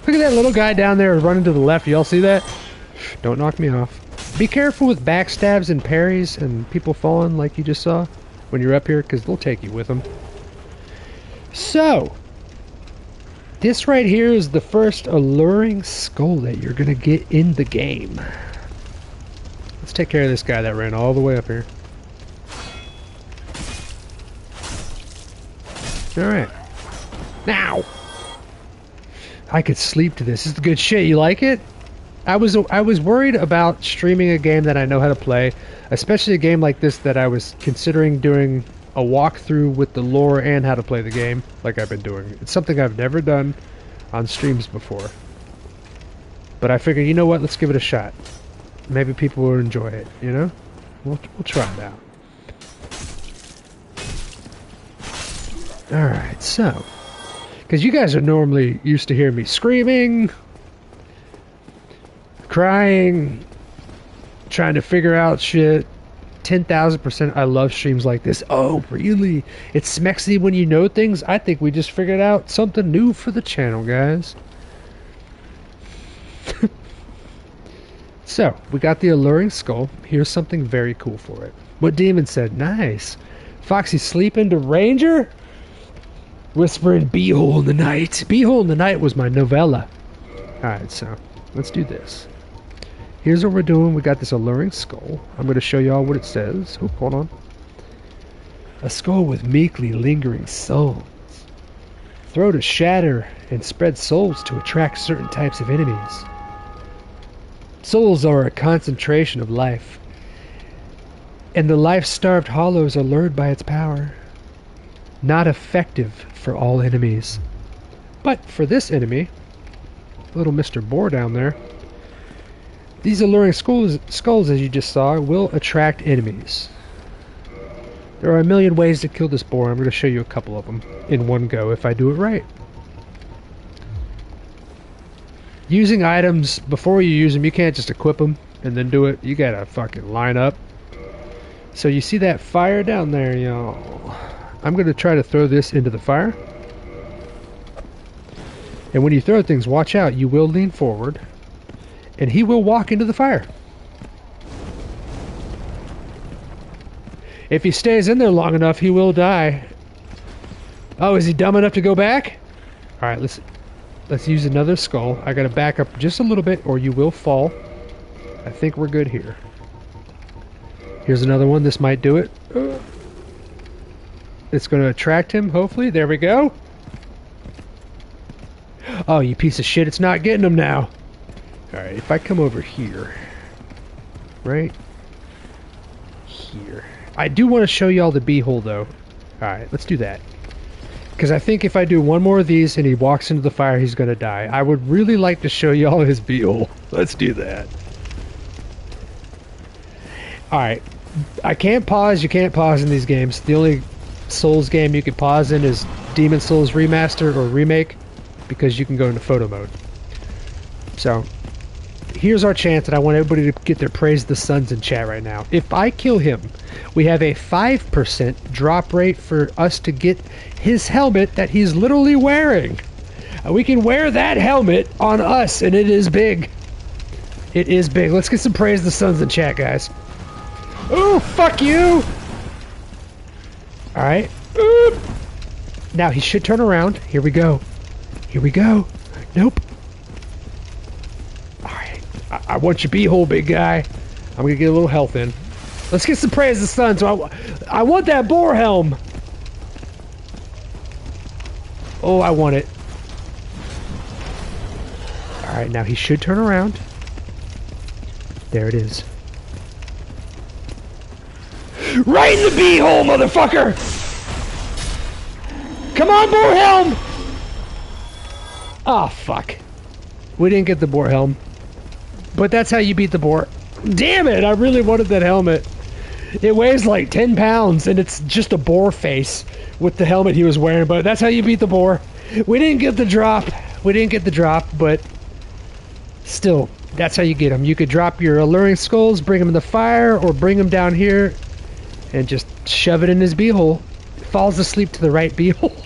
Look at that little guy down there running to the left. Y'all see that? Don't knock me off. Be careful with backstabs and parries and people falling like you just saw when you're up here, because they'll take you with them. So, this right here is the first alluring skull that you're going to get in the game. Let's take care of this guy that ran all the way up here. Alright. Now! I could sleep to this. This is the good shit. You like it? I was worried about streaming a game that I know how to play, especially a game like this that I was considering doing a walkthrough with the lore and how to play the game, like I've been doing. It's something I've never done on streams before. But I figured, you know what? Let's give it a shot. Maybe people will enjoy it, you know? We'll try it out. Alright, so. Because you guys are normally used to hearing me screaming, crying, trying to figure out shit. 10,000%. I love streams like this. Oh, really? It's smexy when you know things? I think we just figured out something new for the channel, guys. So, we got the alluring skull. Here's something very cool for it. What Demon said, nice. Foxy sleeping to Ranger? Whispering beehole in the night. Beehole in the night was my novella. Alright, so let's do this. Here's what we're doing. We got this alluring skull. I'm going to show you all what it says. Oh, hold on. A skull with meekly lingering souls. Throw to shatter and spread souls to attract certain types of enemies. Souls are a concentration of life, and the life-starved hollows are lured by its power. Not effective for all enemies. But for this enemy, little Mr. Boar down there, These alluring skulls, as you just saw, will attract enemies. There are a million ways to kill this boar. I'm going to show you a couple of them in one go if I do it right. Using items, before you use them, you can't just equip them and then do it. You got to fucking line up. So you see that fire down there, y'all? I'm going to try to throw this into the fire. And when you throw things, watch out. You will lean forward. And he will walk into the fire. If he stays in there long enough, he will die. Oh, is he dumb enough to go back? Alright, let's use another skull. I gotta back up just a little bit or you will fall. I think we're good here. Here's another one. This might do it. It's gonna attract him, hopefully. There we go. Oh, you piece of shit. It's not getting him now. Alright, if I come over here, right here. I do want to show you all the beehole, though. Alright, let's do that. Because I think if I do one more of these and he walks into the fire, he's going to die. I would really like to show you all his beehole. Let's do that. Alright, I can't pause. You can't pause in these games. The only Souls game you can pause in is Demon Souls Remaster or Remake, because you can go into photo mode. So, here's our chance, and I want everybody to get their praise the suns in chat right now. If I kill him, we have a 5% drop rate for us to get his helmet that he's literally wearing. We can wear that helmet on us, and it is big. It is big. Let's get some praise the suns in chat, guys. Ooh, fuck you! Alright. Now, he should turn around. Here we go. Here we go. Nope. I want your beehole, big guy. I'm gonna get a little health in. Let's get some praise of the sun. So I want that boar helm. Oh, I want it. Alright, now he should turn around. There it is. Right in the beehole, motherfucker! Come on, boar helm! Ah, oh, fuck. We didn't get the boar helm. But that's how you beat the boar. Damn it, I really wanted that helmet. It weighs like 10 pounds, and it's just a boar face with the helmet he was wearing, but that's how you beat the boar. We didn't get the drop. We didn't get the drop, but still, that's how you get them. You could drop your alluring skulls, bring them in the fire, or bring them down here and just shove it in his beehole. Falls asleep to the right beehole.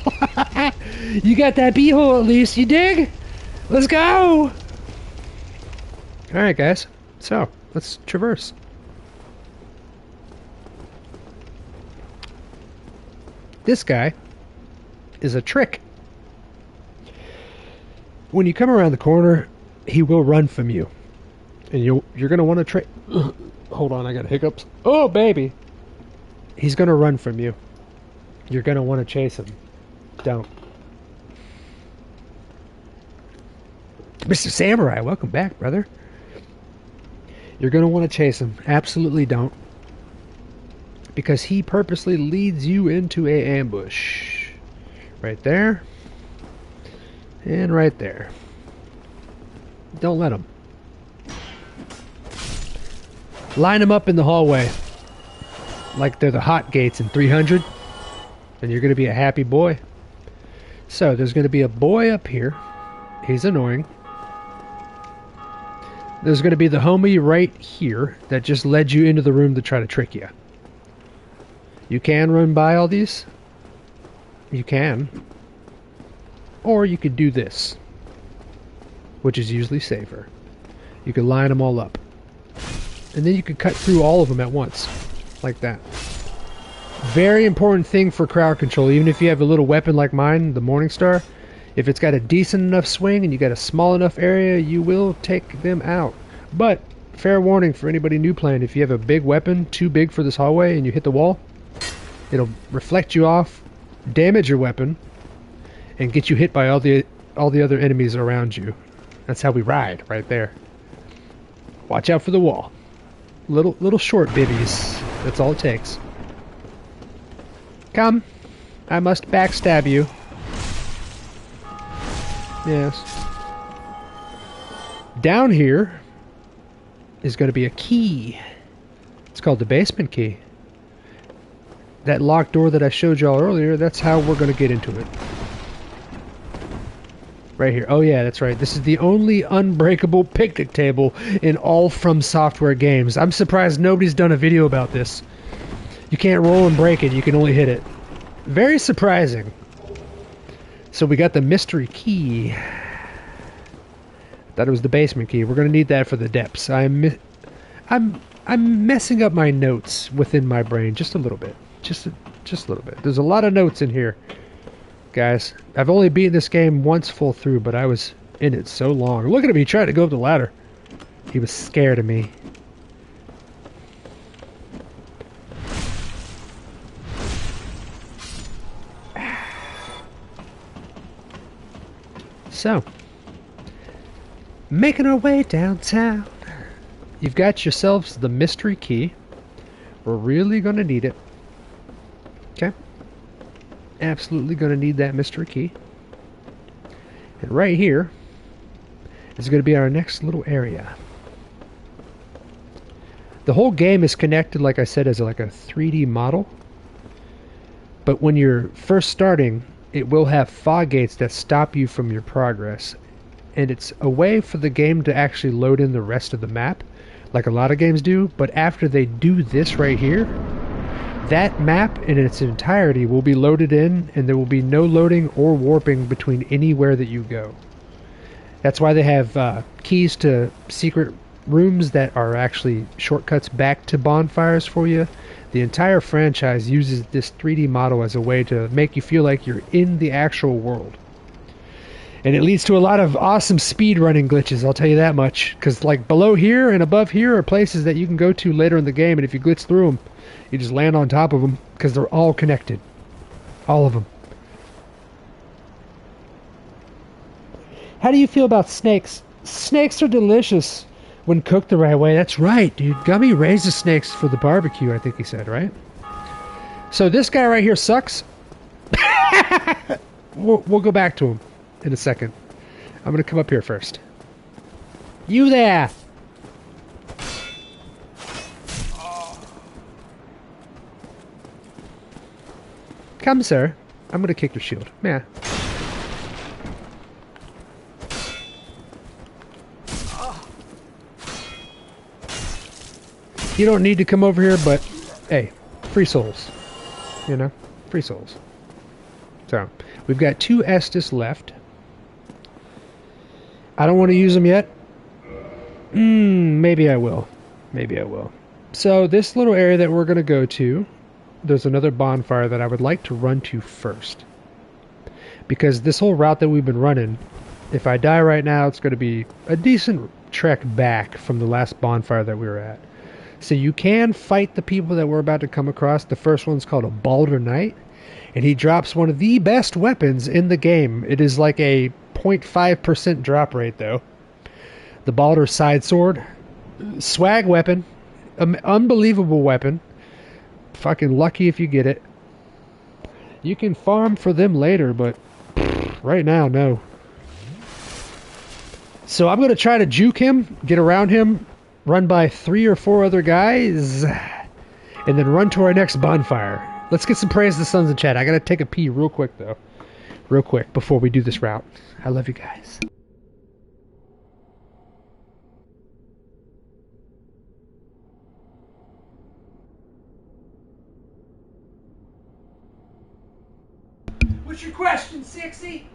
You got that beehole at least, you dig? Let's go! Alright, guys. So, let's traverse. This guy is a trick. When you come around the corner, he will run from you. And you're going to want to try... Hold on, I got hiccups. Oh, baby! He's going to run from you. You're going to want to chase him. Don't. Mr. Samurai, welcome back, brother. You're going to want to chase him. Absolutely don't. Because he purposely leads you into an ambush. Right there. And right there. Don't let him. Line them up in the hallway. Like they're the hot gates in 300. And you're going to be a happy boy. So, there's going to be a boy up here. He's annoying. There's going to be the homie right here that just led you into the room to try to trick you. You can run by all these. You can. Or you could do this, which is usually safer. You could line them all up. And then you could cut through all of them at once. Like that. Very important thing for crowd control. Even if you have a little weapon like mine, the Morningstar, if it's got a decent enough swing and you got a small enough area, you will take them out. But, fair warning for anybody new playing, if you have a big weapon, too big for this hallway, and you hit the wall, it'll reflect you off, damage your weapon, and get you hit by all the other enemies around you. That's how we ride, right there. Watch out for the wall. Little short bibbies. That's all it takes. Come. I must backstab you. Yes. Down here, is going to be a key. It's called the basement key. That locked door that I showed y'all earlier, that's how we're going to get into it. Right here. Oh yeah, that's right. This is the only unbreakable picnic table in all From Software games. I'm surprised nobody's done a video about this. You can't roll and break it, you can only hit it. Very surprising. So we got the mystery key. Thought it was the basement key. We're going to need that for the depths. I'm messing up my notes within my brain just a little bit. Just a little bit. There's a lot of notes in here, guys. I've only beaten this game once full through, but I was in it so long. Look at him. He tried to go up the ladder. He was scared of me. So, making our way downtown. You've got yourselves the mystery key. We're really going to need it. Okay? Absolutely going to need that mystery key. And right here is going to be our next little area. The whole game is connected, like I said, as like a 3D model. But when you're first starting, it will have fog gates that stop you from your progress. And it's a way for the game to actually load in the rest of the map, like a lot of games do. But after they do this right here, that map in its entirety will be loaded in, and there will be no loading or warping between anywhere that you go. That's why they have keys to secret rooms that are actually shortcuts back to bonfires for you. The entire franchise uses this 3D model as a way to make you feel like you're in the actual world. And it leads to a lot of awesome speedrunning glitches, I'll tell you that much. Because like below here and above here are places that you can go to later in the game, and if you glitch through them, you just land on top of them because they're all connected. All of them. How do you feel about snakes? Snakes are delicious when cooked the right way. That's right, dude. Gummy raised the snakes for the barbecue, I think he said, right? So this guy right here sucks. We'll go back to him in a second. I'm going to come up here first. You there! Come, sir. I'm going to kick your shield. Yeah. You don't need to come over here, but hey, free souls. You know? Free souls. So, we've got 2 Estus left. I don't want to use them yet. Maybe I will. Maybe I will. So, this little area that we're going to go to, there's another bonfire that I would like to run to first. Because this whole route that we've been running, if I die right now, it's going to be a decent trek back from the last bonfire that we were at. So you can fight the people that we're about to come across. The first one's called a Balder Knight, and he drops one of the best weapons in the game. It is like a 0.5% drop rate, though. The Balder Side Sword. Swag weapon. Unbelievable weapon. Fucking lucky if you get it. You can farm for them later, but right now, no. So I'm going to try to juke him, get around him, run by 3 or 4 other guys, and then run to our next bonfire. Let's get some praise to the Sons in chat. I got to take a pee real quick, though. Real quick, before we do this route. I love you guys. What's your question, Sixty?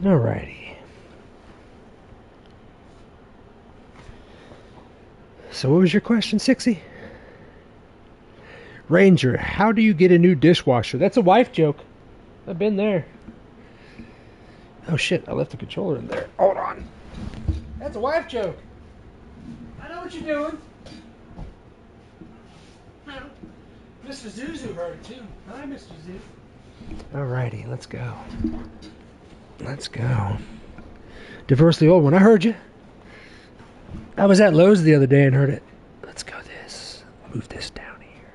Alrighty. So what was your question, Sixie? Ranger, how do you get a new dishwasher? That's a wife joke. I've been there. Oh shit, I left the controller in there. Hold on. That's a wife joke. I know what you're doing. Mr. Zuzu heard it too. Hi, Mr. Zuzu. Alrighty, let's go. Let's go. Diverse the old one. I heard you. I was at Lowe's the other day and heard it. Let's go this. Move this down here.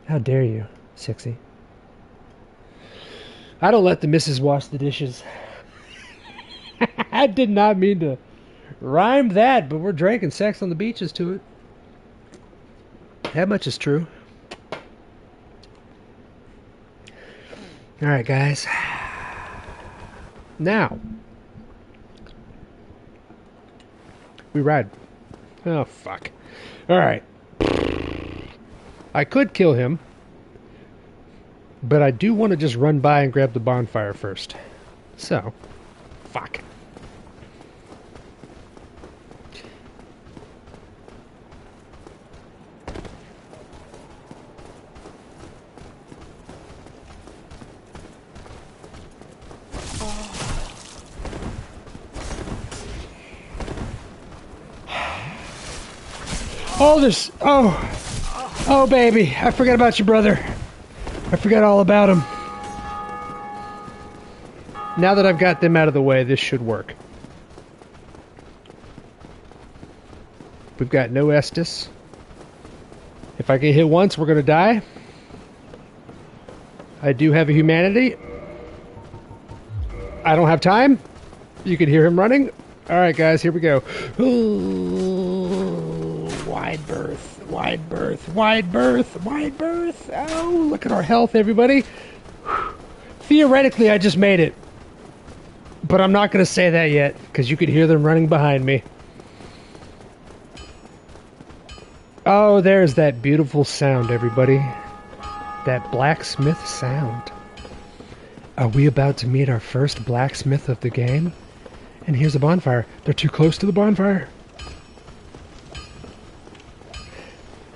How dare you, Sixie? I don't let the missus wash the dishes. I did not mean to rhyme that, but we're drinking sex on the beaches to it. That much is true. Alright, guys. Now, we ride. Oh, fuck. Alright. I could kill him, but I do want to just run by and grab the bonfire first. So, fuck. Oh, this. Oh, baby. I forgot about your brother. I forgot all about him. Now that I've got them out of the way, this should work. We've got no Estus. If I get hit once, we're going to die. I do have a humanity. I don't have time. You can hear him running. Alright, guys, here we go. Wide berth, wide berth, wide berth, wide berth. Oh, look at our health, everybody. Theoretically, I just made it. But I'm not going to say that yet, because you could hear them running behind me. Oh, there's that beautiful sound, everybody. That blacksmith sound. Are we about to meet our first blacksmith of the game? And here's a bonfire. They're too close to the bonfire.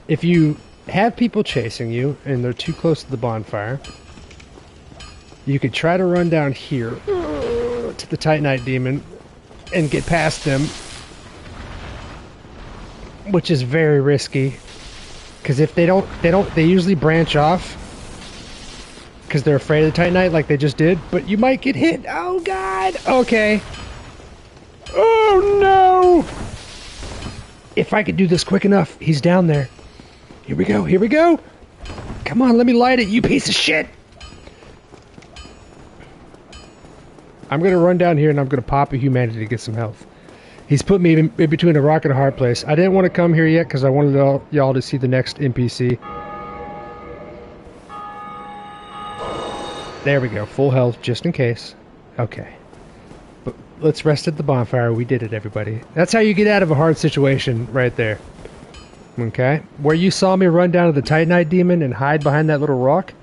If you have people chasing you and they're too close to the bonfire, you could try to run down here to the Titanite demon and get past them, which is very risky, because if they usually branch off because they're afraid of the Titanite like they just did, but you might get hit. Oh god. Okay. Oh no. If I could do this quick enough. He's down there. Here we go, here we go. Come on, let me light it, you piece of shit. I'm going to run down here and I'm going to pop a humanity to get some health. He's put me in between a rock and a hard place. I didn't want to come here yet because I wanted y'all to see the next NPC. There we go, full health just in case. Okay. But let's rest at the bonfire. We did it, everybody. That's how you get out of a hard situation right there. Okay, where you saw me run down to the Titanite demon and hide behind that little rock,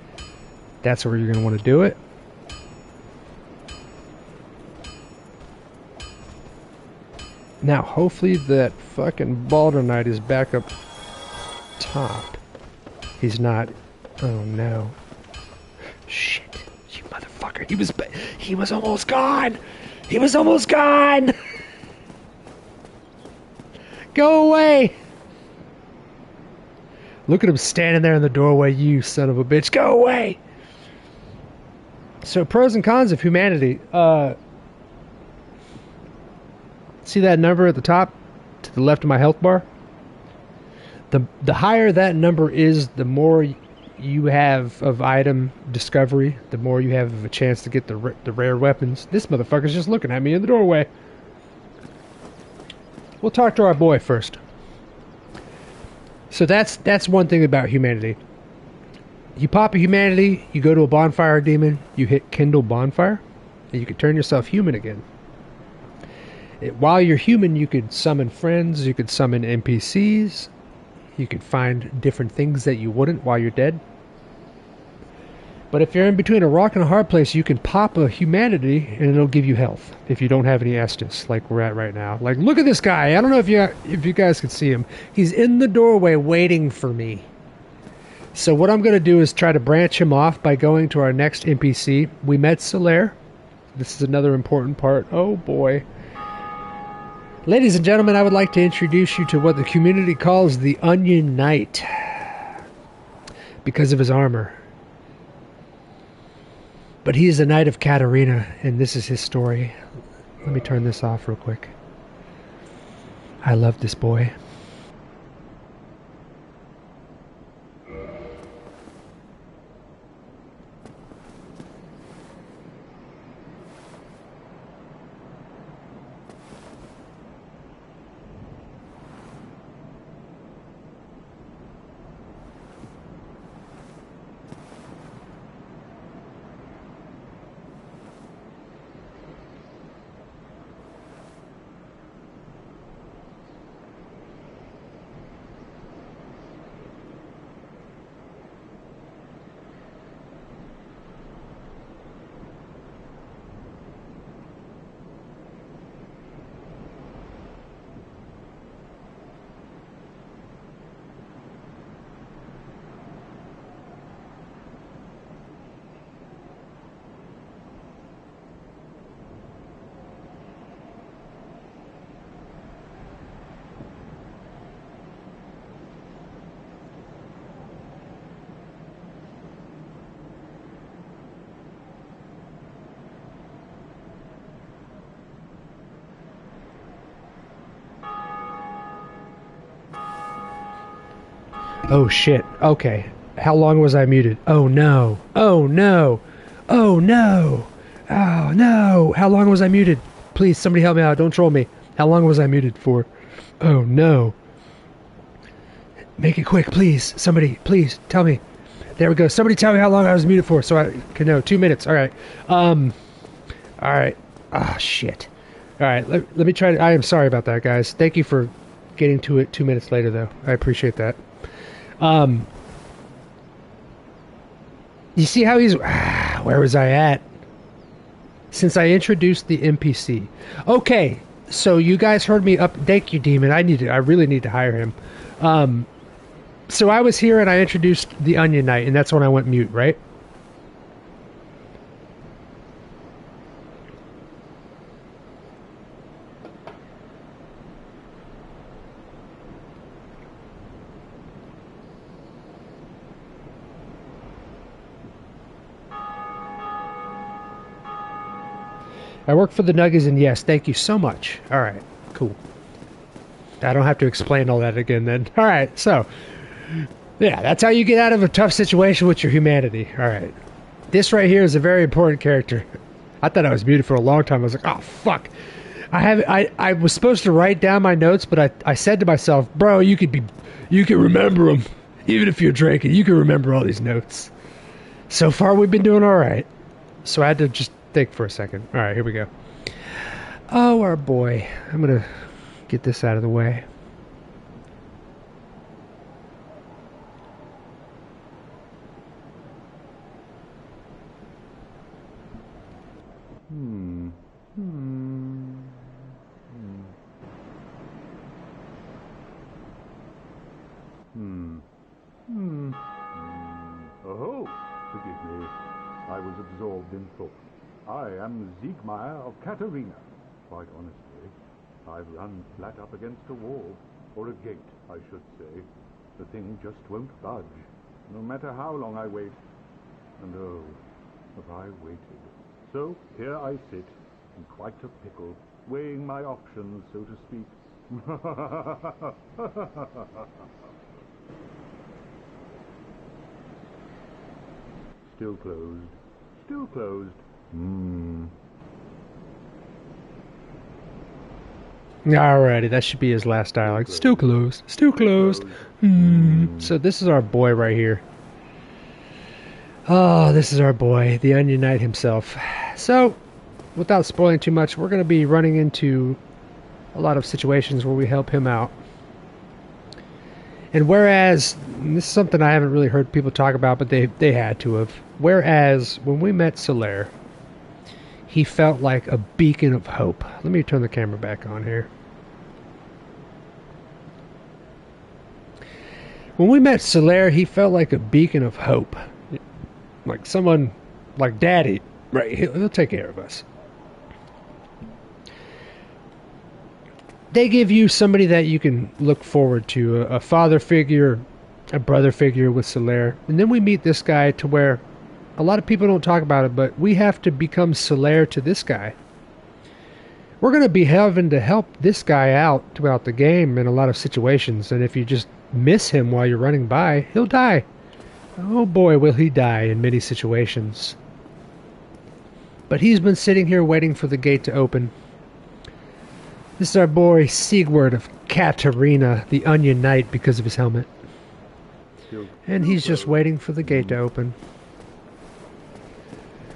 that's where you're going to want to do it. Now, hopefully that fucking Balder Knight is back up top. He's not. Oh no. Shit, you motherfucker. He was almost gone. He was almost gone. Go away. Look at him standing there in the doorway, you son of a bitch. Go away! So, pros and cons of humanity. See that number at the top? To the left of my health bar? The higher that number is, the more you have of item discovery, the more you have of a chance to get the rare weapons. This motherfucker's just looking at me in the doorway. We'll talk to our boy first. So that's one thing about humanity. You pop a humanity, you go to a bonfire demon, you hit kindle bonfire, and you can turn yourself human again. While you're human, you could summon friends, you could summon NPCs, you could find different things that you wouldn't while you're dead. But if you're in between a rock and a hard place, you can pop a humanity and it'll give you health if you don't have any Estus, like we're at right now. Like, look at this guy. I don't know if you guys can see him. He's in the doorway waiting for me. So what I'm going to do is try to branch him off by going to our next NPC. We met Solaire. This is another important part. Oh, boy. Ladies and gentlemen, I would like to introduce you to what the community calls the Onion Knight because of his armor. But he is a knight of Katarina, and this is his story. Let me turn this off real quick. I love this boy. Oh shit. Okay. How long was I muted? Oh no. Oh no. Oh no. Oh no. How long was I muted? Please, somebody help me out. Don't troll me. How long was I muted for? Oh no. Make it quick, please. Somebody, please, tell me. There we go. Somebody tell me how long I was muted for so I can know. 2 minutes. Alright. Alright. Ah, shit. Alright, let me try to... I am sorry about that, guys. Thank you for getting to it 2 minutes later, though. I appreciate that. You see how he's... where was I at? Since I introduced the NPC. Okay, so you guys heard me up... Thank you, Demon. I really need to hire him. So I was here and I introduced the Onion Knight, and that's when I went mute, right? I work for the Nuggies, and yes, thank you so much. All right, cool. I don't have to explain all that again then. All right, so, yeah, that's how you get out of a tough situation with your humanity. All right. This right here is a very important character. I thought I was muted for a long time. I was like, oh, fuck. I was supposed to write down my notes, but I said to myself, bro, you can remember them. Even if you're drinking, you can remember all these notes. So far, we've been doing all right. So I had to just think for a second. All right, here we go. Oh, our boy. I'm going to get this out of the way. Oh, forgive me. I was absorbed in thought. I am Siegmeyer of Katarina. Quite honestly, I've run flat up against a wall, or a gate, I should say. The thing just won't budge, no matter how long I wait. And oh, have I waited. So here I sit, in quite a pickle, weighing my options, so to speak. Still closed. Still closed. Alrighty, that should be his last dialogue. Still closed. Still closed. So this is our boy right here. Oh, this is our boy, the Onion Knight himself. So, without spoiling too much, we're going to be running into a lot of situations where we help him out. And whereas, and this is something I haven't really heard people talk about, but they had to have. Whereas, when we met Solaire, he felt like a beacon of hope. Let me turn the camera back on here. When we met Solaire, he felt like a beacon of hope. Like someone, like Daddy, right? He'll take care of us. They give you somebody that you can look forward to, a father figure, a brother figure with Solaire. And then we meet this guy to where a lot of people don't talk about it, but we have to become Solaire to this guy. We're going to be having to help this guy out throughout the game in a lot of situations, and if you just miss him while you're running by, he'll die. Oh boy, will he die in many situations. But he's been sitting here waiting for the gate to open. This is our boy Siegward of Katarina, the Onion Knight, because of his helmet. And he's just waiting for the gate to open.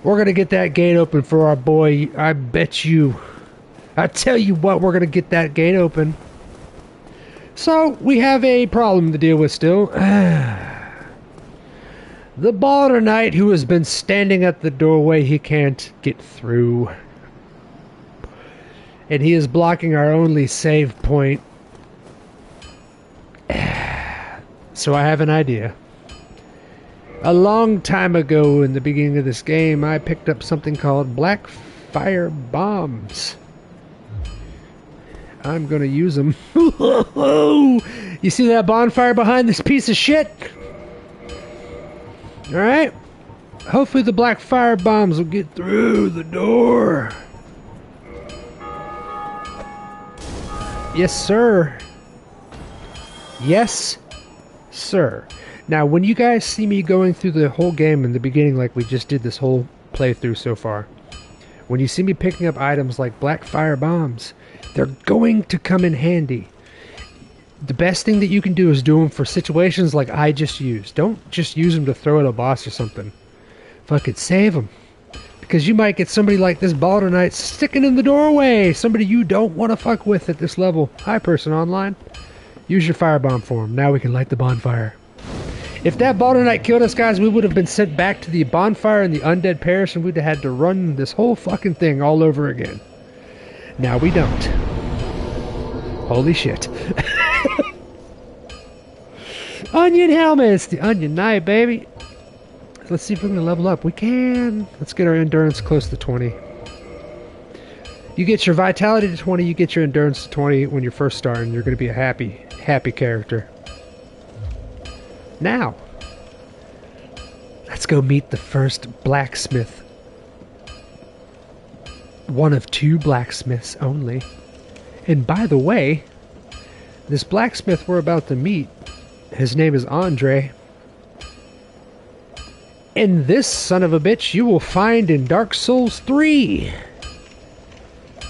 We're going to get that gate open for our boy, I bet you. I tell you what, we're going to get that gate open. So, we have a problem to deal with still. The Balder Knight, who has been standing at the doorway, he can't get through. And he is blocking our only save point. So I have an idea. A long time ago in the beginning of this game, I picked up something called black fire bombs. I'm gonna use them. You see that bonfire behind this piece of shit? Alright. Hopefully the black fire bombs will get through the door. Yes, sir. Yes, sir. Now, when you guys see me going through the whole game in the beginning like we just did this whole playthrough so far, when you see me picking up items like black fire bombs, they're going to come in handy. The best thing that you can do is do them for situations like I just used. Don't just use them to throw at a boss or something. Fucking save them. Because you might get somebody like this Balder Knight sticking in the doorway. Somebody you don't want to fuck with at this level. Hi, person online. Use your firebomb for him. Now we can light the bonfire. If that Balder Knight killed us, guys, we would have been sent back to the bonfire in the undead parish, and we'd have had to run this whole fucking thing all over again. Now we don't. Holy shit. Onion helmets! The Onion Knight, baby! Let's see if we can level up. We can! Let's get our endurance close to 20. You get your vitality to 20, you get your endurance to 20 when you're first starting. You're going to be a happy character. Now, let's go meet the first blacksmith. One of 2 blacksmiths only. And by the way, this blacksmith we're about to meet, his name is Andre. And this son of a bitch you will find in Dark Souls 3.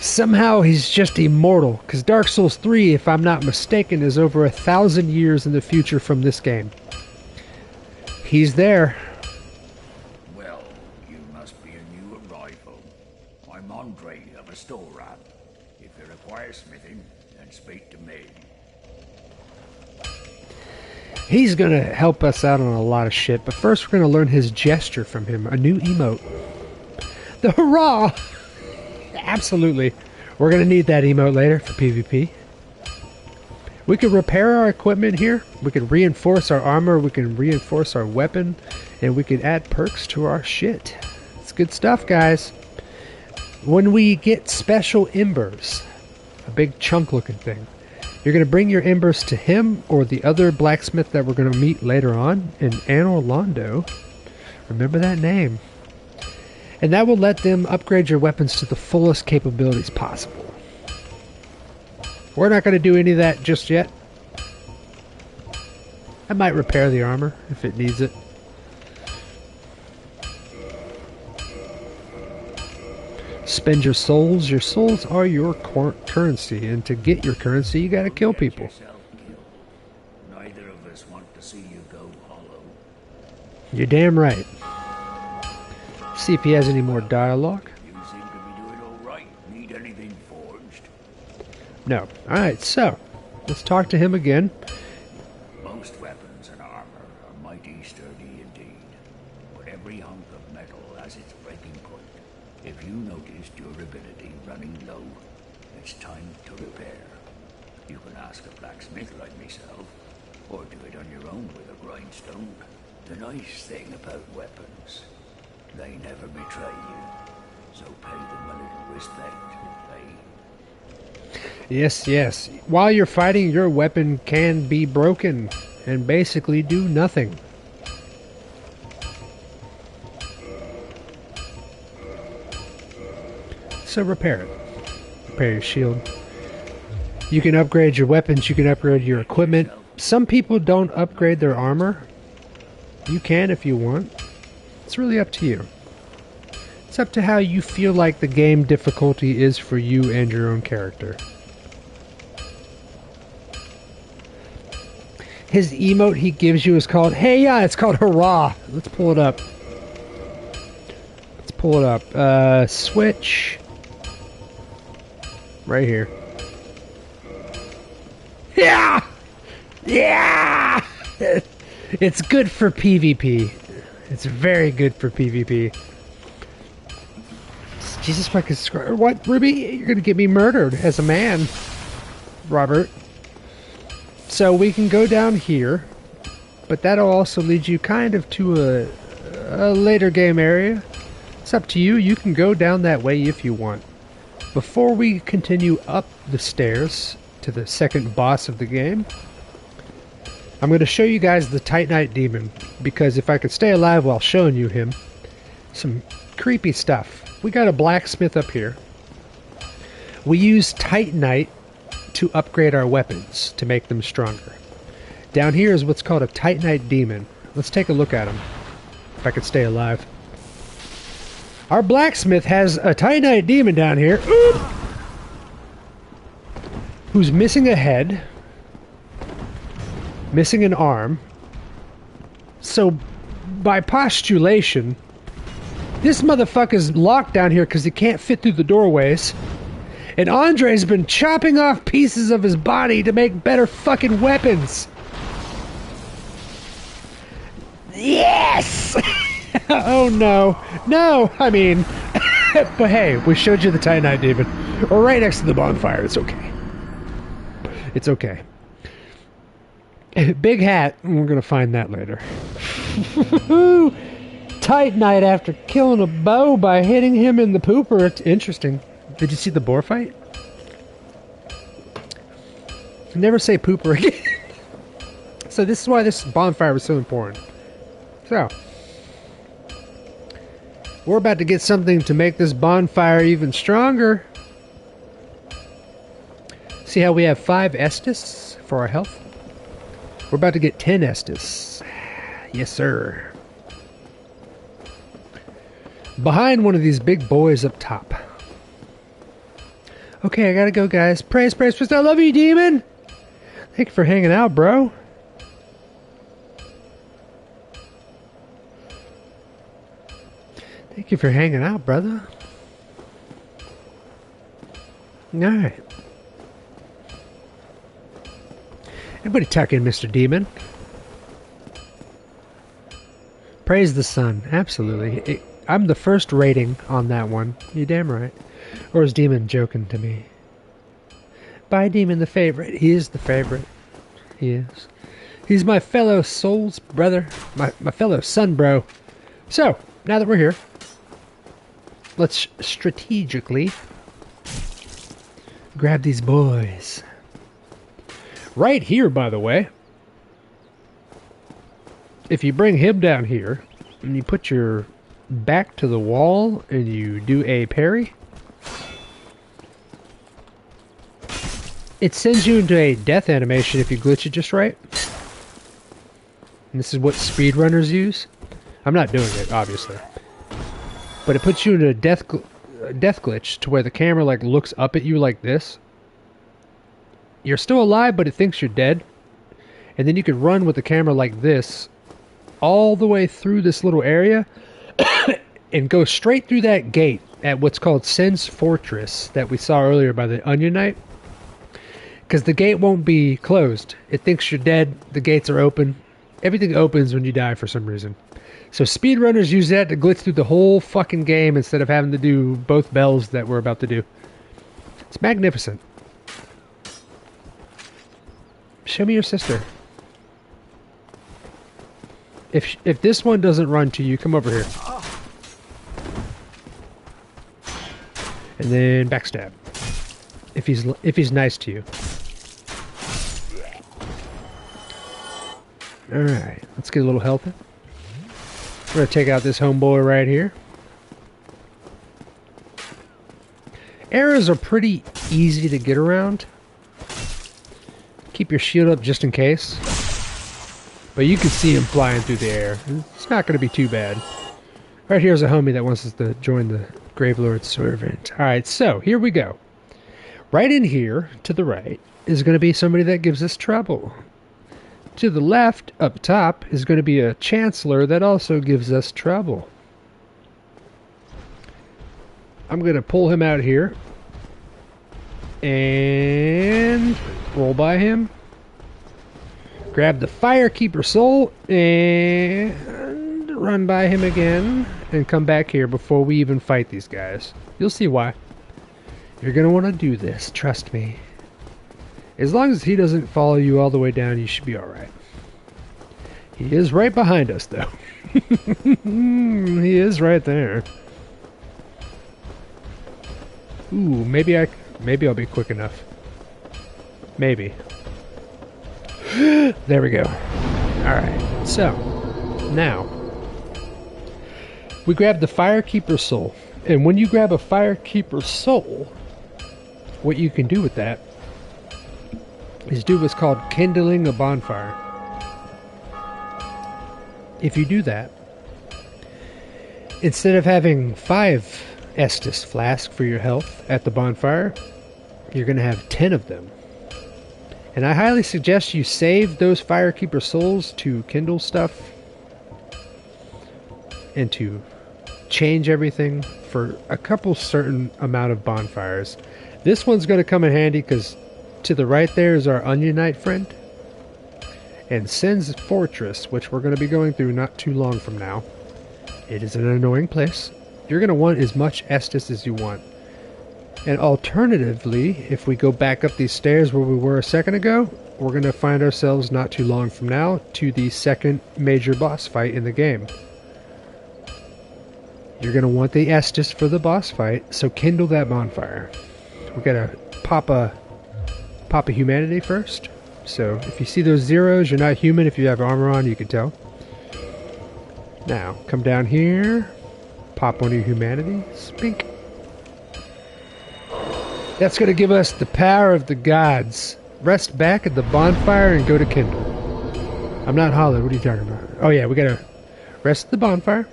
Somehow he's just immortal, because Dark Souls 3, if I'm not mistaken, is over 1,000 years in the future from this game. He's there. Well, you must be a new arrival. I'm Andre of Astoria. If you require smithing, then speak to me. He's gonna help us out on a lot of shit, but first we're gonna learn his gesture from him, a new emote. The hurrah! Absolutely. We're gonna need that emote later for PvP. We can repair our equipment here, we can reinforce our armor, we can reinforce our weapon, and we can add perks to our shit. It's good stuff, guys. When we get special embers, a big chunk looking thing, you're going to bring your embers to him or the other blacksmith that we're going to meet later on in Anor Londo. Remember that name. And that will let them upgrade your weapons to the fullest capabilities possible. We're not going to do any of that just yet. I might repair the armor if it needs it. Spend your souls. Your souls are your currency, and to get your currency, you gotta kill people. Neither of us want to see you go hollow. You're damn right. See if he has any more dialogue. You seem to be doing all right. Need anything forged? No. Alright, so let's talk to him again. Most has its breaking point. If you notice durability running low, it's time to repair. You can ask a blacksmith like myself, or do it on your own with a grindstone. The nice thing about weapons, they never betray you, so pay them a little respect, eh? Yes, yes. While you're fighting, your weapon can be broken and basically do nothing. So repair it. Repair your shield. You can upgrade your weapons, you can upgrade your equipment. Some people don't upgrade their armor. You can if you want. It's really up to you. It's up to how you feel like the game difficulty is for you and your own character. His emote he gives you is called, hey, yeah, it's called hurrah. Let's pull it up. Let's pull it up. Switch. Right here. Yeah! Yeah! It's good for PvP. It's very good for PvP. Jesus fucking Christ. What, Ruby? You're gonna get me murdered as a man, Robert. So we can go down here, but that'll also lead you kind of to a later game area. It's up to you. You can go down that way if you want. Before we continue up the stairs to the second boss of the game, I'm going to show you guys the Titanite Demon, because if I could stay alive while showing you him, some creepy stuff. We got a blacksmith up here. We use Titanite to upgrade our weapons, to make them stronger. Down here is what's called a Titanite Demon. Let's take a look at him, if I could stay alive. Our blacksmith has a Titanite Demon down here, who's missing a head, missing an arm. So, by postulation, this motherfucker's locked down here because he can't fit through the doorways. And Andre's been chopping off pieces of his body to make better fucking weapons. Yes! Oh no. No, I mean... but hey, we showed you the Titanite Demon. We're right next to the bonfire. It's okay. It's okay. Big hat. We're going to find that later. Titanite after killing a bow by hitting him in the pooper. It's interesting. Did you see the boar fight? Never say pooper again. So this is why this bonfire was so important. So, we're about to get something to make this bonfire even stronger. See how we have 5 Estus for our health? We're about to get 10 Estus. Yes, sir. Behind one of these big boys up top. Okay, I gotta go, guys. Praise, praise, praise. I love you, demon. Thank you for hanging out, bro. Thank you for hanging out, brother. Alright. Everybody tuck in, Mr. Demon. Praise the sun. Absolutely. I'm the first rating on that one. You're damn right. Or is Demon joking to me? Bye, Demon, the favorite. He is the favorite. He is. He's my fellow soul's brother. My fellow son, bro. So, now that we're here, let's strategically grab these boys. Right here, by the way, if you bring him down here, and you put your back to the wall, and you do a parry, it sends you into a death animation if you glitch it just right. And this is what speedrunners use. I'm not doing it, obviously. But it puts you into a death glitch to where the camera like looks up at you like this. You're still alive, but it thinks you're dead. And then you can run with the camera like this all the way through this little area and go straight through that gate at what's called Sen's Fortress that we saw earlier by the Onion Knight. Because the gate won't be closed. It thinks you're dead. The gates are open. Everything opens when you die for some reason. So speedrunners use that to glitch through the whole fucking game instead of having to do both bells that we're about to do. It's magnificent. Show me your sister. If this one doesn't run to you, come over here. And then backstab. If he's nice to you. Alright, let's get a little healthy. We're going to take out this homeboy right here. Arrows are pretty easy to get around. Keep your shield up just in case. But you can see him flying through the air. It's not going to be too bad. Right here's a homie that wants us to join the Gravelord's Servant. Alright, so here we go. Right in here, to the right, is going to be somebody that gives us trouble. To the left, up top, is going to be a Chancellor that also gives us trouble. I'm going to pull him out here. And roll by him. Grab the Firekeeper Soul and run by him again. And come back here before we even fight these guys. You'll see why. You're going to want to do this, trust me. As long as he doesn't follow you all the way down, you should be alright. He is right behind us, though. He is right there. Ooh, maybe I'll be quick enough. Maybe. There we go. Alright, so, now, we grab the Firekeeper Soul. And when you grab a Firekeeper Soul, what you can do with that is do what's called kindling a bonfire. If you do that, instead of having 5 Estus flasks for your health at the bonfire, you're going to have 10 of them. And I highly suggest you save those Firekeeper Souls to kindle stuff and to change everything for a couple certain amount of bonfires. This one's going to come in handy because to the right there is our Onion Knight friend. And Sin's Fortress, which we're going to be going through not too long from now. It is an annoying place. You're going to want as much Estus as you want. And alternatively, if we go back up these stairs where we were a second ago, we're going to find ourselves not too long from now to the second major boss fight in the game. You're going to want the Estus for the boss fight, so kindle that bonfire. We're going to pop a humanity first. So if you see those zeros, you're not human. If you have armor on, you can tell. Now, come down here. Pop one of your humanity. Spink. That's going to give us the power of the gods. Rest back at the bonfire and go to kindle. I'm not hollowed. What are you talking about? Oh yeah, we got to rest at the bonfire.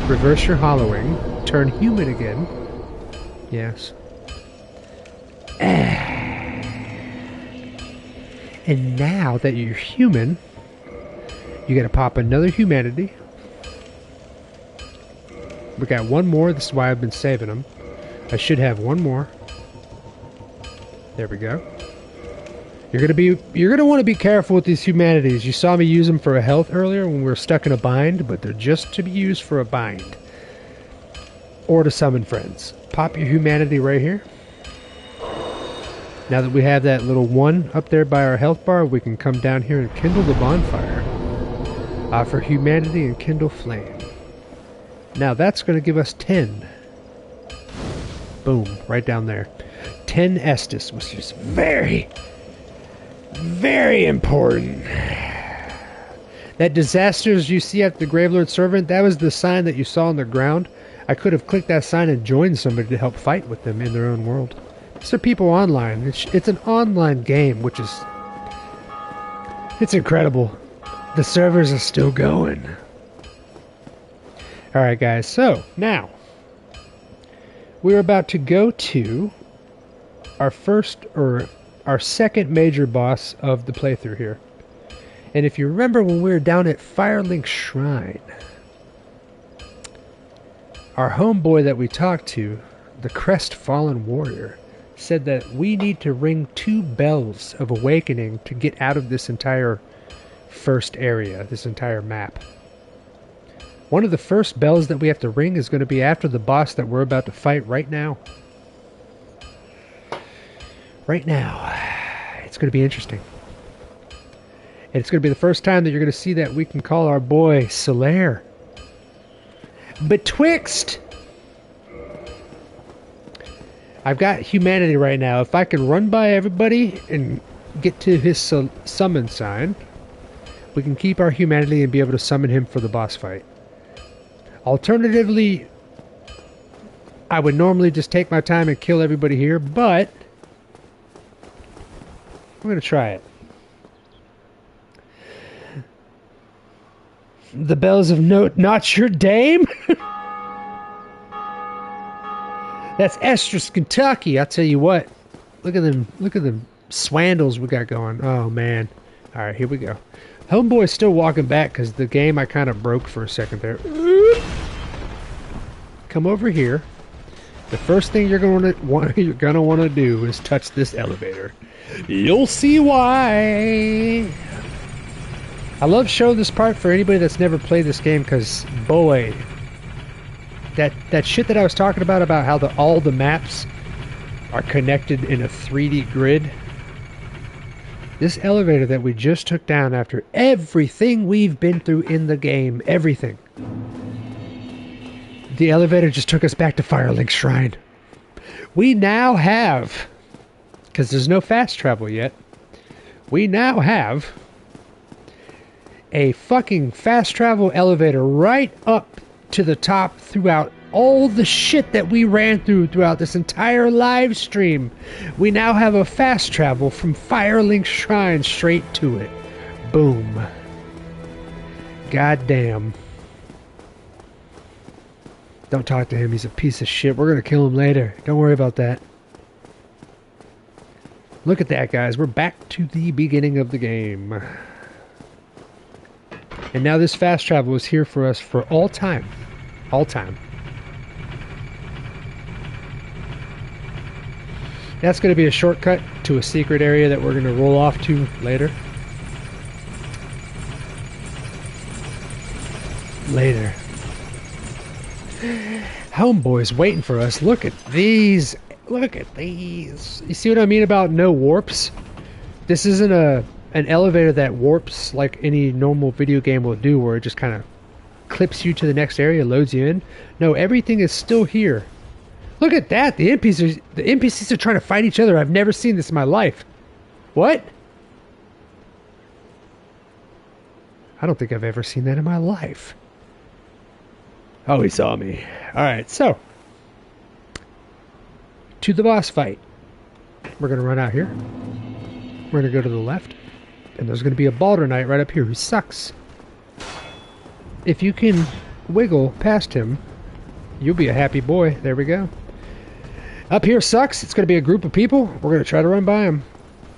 Reverse your hollowing. Turn human again. Yes. And now that you're human, you gotta pop another humanity. We got one more. This is why I've been saving them. I should have one more. There we go. You're gonna want to be careful with these humanities. You saw me use them for a health earlier when we were stuck in a bind, but they're just to be used for a bind. Or to summon friends. Pop your humanity right here. Now that we have that little 1 up there by our health bar, we can come down here and kindle the bonfire. Offer humanity and kindle flame. Now that's going to give us 10. Boom, right down there. 10 Estus, which is very, very important. That disasters you see at the Gravelord's Servant, that was the sign that you saw on the ground. I could have clicked that sign and joined somebody to help fight with them in their own world. These are people online. It's an online game, which is... it's incredible. The servers are still going. Alright guys, so now we're about to go to our second major boss of the playthrough here. And if you remember when we were down at Firelink Shrine, our homeboy that we talked to, the Crestfallen Warrior, said that we need to ring 2 bells of awakening to get out of this entire first area, this entire map. One of the first bells that we have to ring is going to be after the boss that we're about to fight right now. Right now. It's going to be interesting. And it's going to be the first time that you're going to see that we can call our boy Solaire. Betwixt! I've got humanity right now. If I can run by everybody and get to his summon sign, we can keep our humanity and be able to summon him for the boss fight. Alternatively, I would normally just take my time and kill everybody here, but I'm going to try it. The bells of note, not your dame? That's Estrus, Kentucky. I'll tell you what. Look at them swandles we got going. Oh, man. All right, here we go. Homeboy's still walking back because the game I kind of broke for a second there. Come over here. The first thing you're gonna want to do is touch this elevator. You'll see why. I love showing this part for anybody that's never played this game because, boy, that shit that I was talking about how all the maps are connected in a 3D grid. This elevator that we just took down after everything we've been through in the game, everything. The elevator just took us back to Firelink Shrine. We now have, because there's no fast travel yet, we now have a fucking fast travel elevator right up to the top throughout all the shit that we ran throughout this entire live stream. We now have a fast travel from Firelink Shrine straight to it. Boom. God damn. Don't talk to him. He's a piece of shit. We're going to kill him later. Don't worry about that. Look at that, guys. We're back to the beginning of the game. And now this fast travel is here for us for all time. All time. That's going to be a shortcut to a secret area that we're going to roll off to later. Homeboy's waiting for us. Look at these. Look at these. You see what I mean about no warps? This isn't an elevator that warps like any normal video game will do, where it just kind of clips you to the next area, loads you in. No, everything is still here. Look at that. The NPCs are trying to fight each other. I've never seen this in my life. What? I don't think I've ever seen that in my life. Oh, he saw me. Alright, so. To the boss fight. We're going to run out here. We're going to go to the left. And there's going to be a Balder Knight right up here who sucks. If you can wiggle past him, you'll be a happy boy. There we go. Up here sucks. It's going to be a group of people. We're going to try to run by him.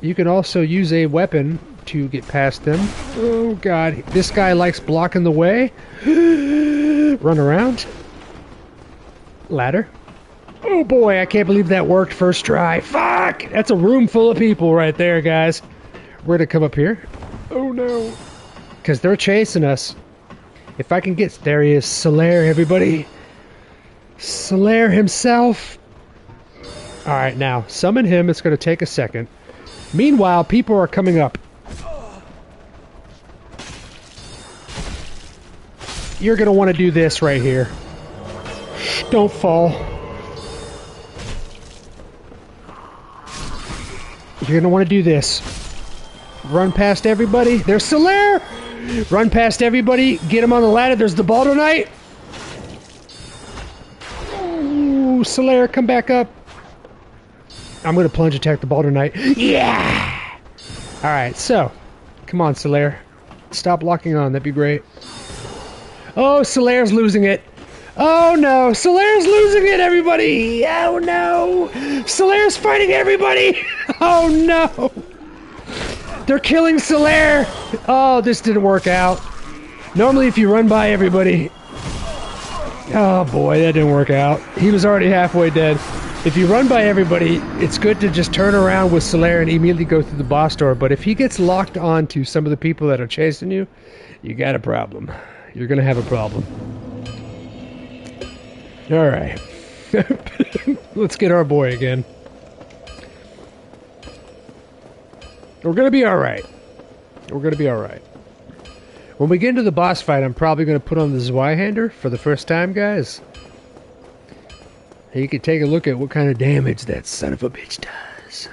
You can also use a weapon to get past them. Oh, God. This guy likes blocking the way. Run around. Ladder. Oh, boy. I can't believe that worked first try. Fuck! That's a room full of people right there, guys. We're going to come up here. Oh, no. Because they're chasing us. If I can get... There he is. Solaire, everybody. Solaire himself. Alright, now, summon him. It's going to take a second. Meanwhile, people are coming up. You're going to want to do this right here. Don't fall. You're going to want to do this. Run past everybody. There's Solaire! Run past everybody. Get him on the ladder. There's the Balder Knight. Ooh, Solaire, come back up. I'm going to plunge attack the Balder Knight. Yeah! Alright, so. Come on, Solaire. Stop locking on. That'd be great. Oh, Solaire's losing it. Oh, no. Solaire's losing it, everybody. Oh, no. Solaire's fighting everybody. Oh, no. They're killing Solaire. Oh, this didn't work out. Normally, if you run by everybody... Oh, boy, that didn't work out. He was already halfway dead. If you run by everybody, it's good to just turn around with Solaire and immediately go through the boss door. But if he gets locked on to some of the people that are chasing you, you got a problem. You're going to have a problem. All right. Let's get our boy again. We're going to be all right. We're going to be all right. When we get into the boss fight, I'm probably going to put on the Zweihander for the first time, guys. And you can take a look at what kind of damage that son of a bitch does.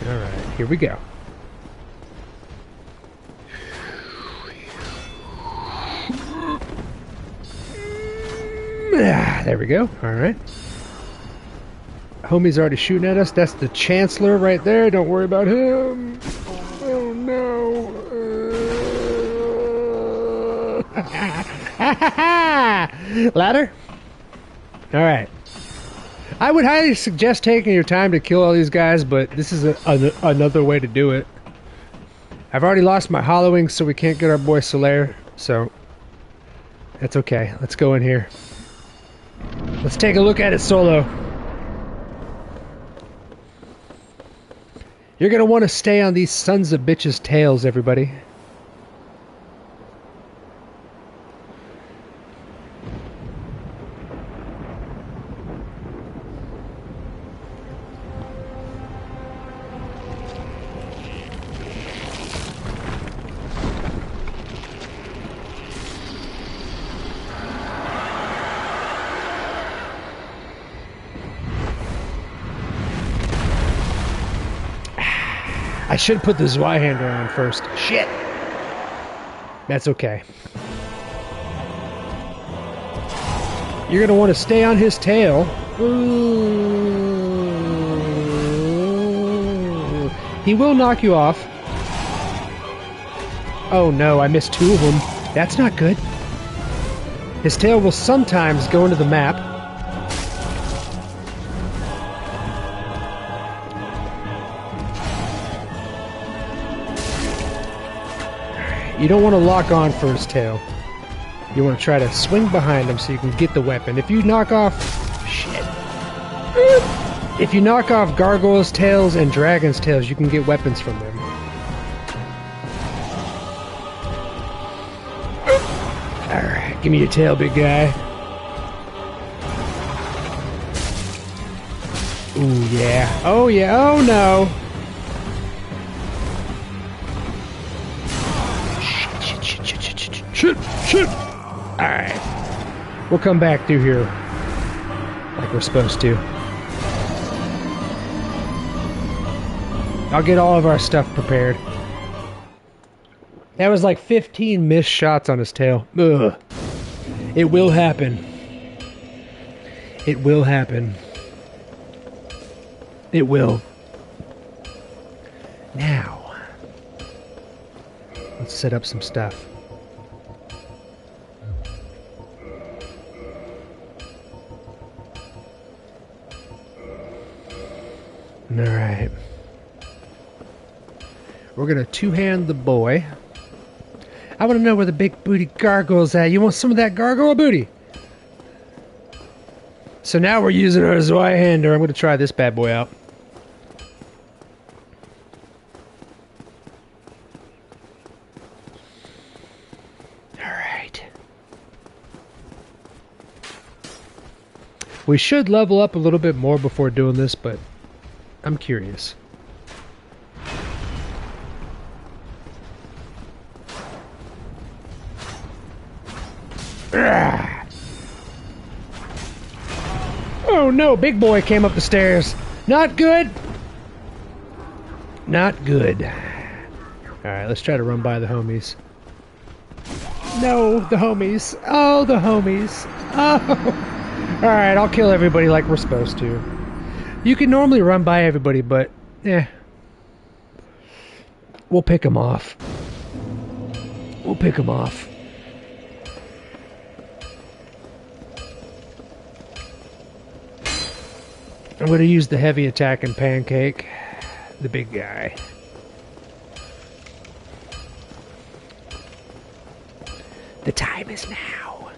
Alright, here we go. There we go. Alright. Homie's already shooting at us. That's the Chancellor right there. Don't worry about him. Oh no. Ladder? Alright. I would highly suggest taking your time to kill all these guys, but this is another way to do it. I've already lost my hollowing, so we can't get our boy Solaire, so that's okay. Let's go in here. Let's take a look at it solo. You're going to want to stay on these sons of bitches' tails, everybody. I should put the Zweihander on first. Shit! That's okay. You're going to want to stay on his tail. Ooh. He will knock you off. Oh no, I missed two of them. That's not good. His tail will sometimes go into the map. You don't want to lock on for his tail. You want to try to swing behind him so you can get the weapon. If you knock off... Shit. If you knock off gargoyles' tails and dragons' tails, you can get weapons from them. Alright, give me your tail, big guy. Ooh, yeah. Oh, yeah. Oh, no. Shit! Alright. We'll come back through here like we're supposed to. I'll get all of our stuff prepared. That was like 15 missed shots on his tail. Ugh. It will happen. It will happen. It will. Now, let's set up some stuff. Alright. We're gonna two-hand the boy. I want to know where the big booty gargoyle's at. You want some of that gargoyle booty? So now we're using our Zweihander. I'm gonna try this bad boy out. Alright. We should level up a little bit more before doing this, but I'm curious. Oh no, big boy came up the stairs. Not good. Not good. Alright, let's try to run by the homies. No, the homies. Oh, the homies. Oh. Alright, I'll kill everybody like we're supposed to. You can normally run by everybody, but we'll pick them off. We'll pick them off. I'm going to use the heavy attack and pancake. the big guy. The time is now.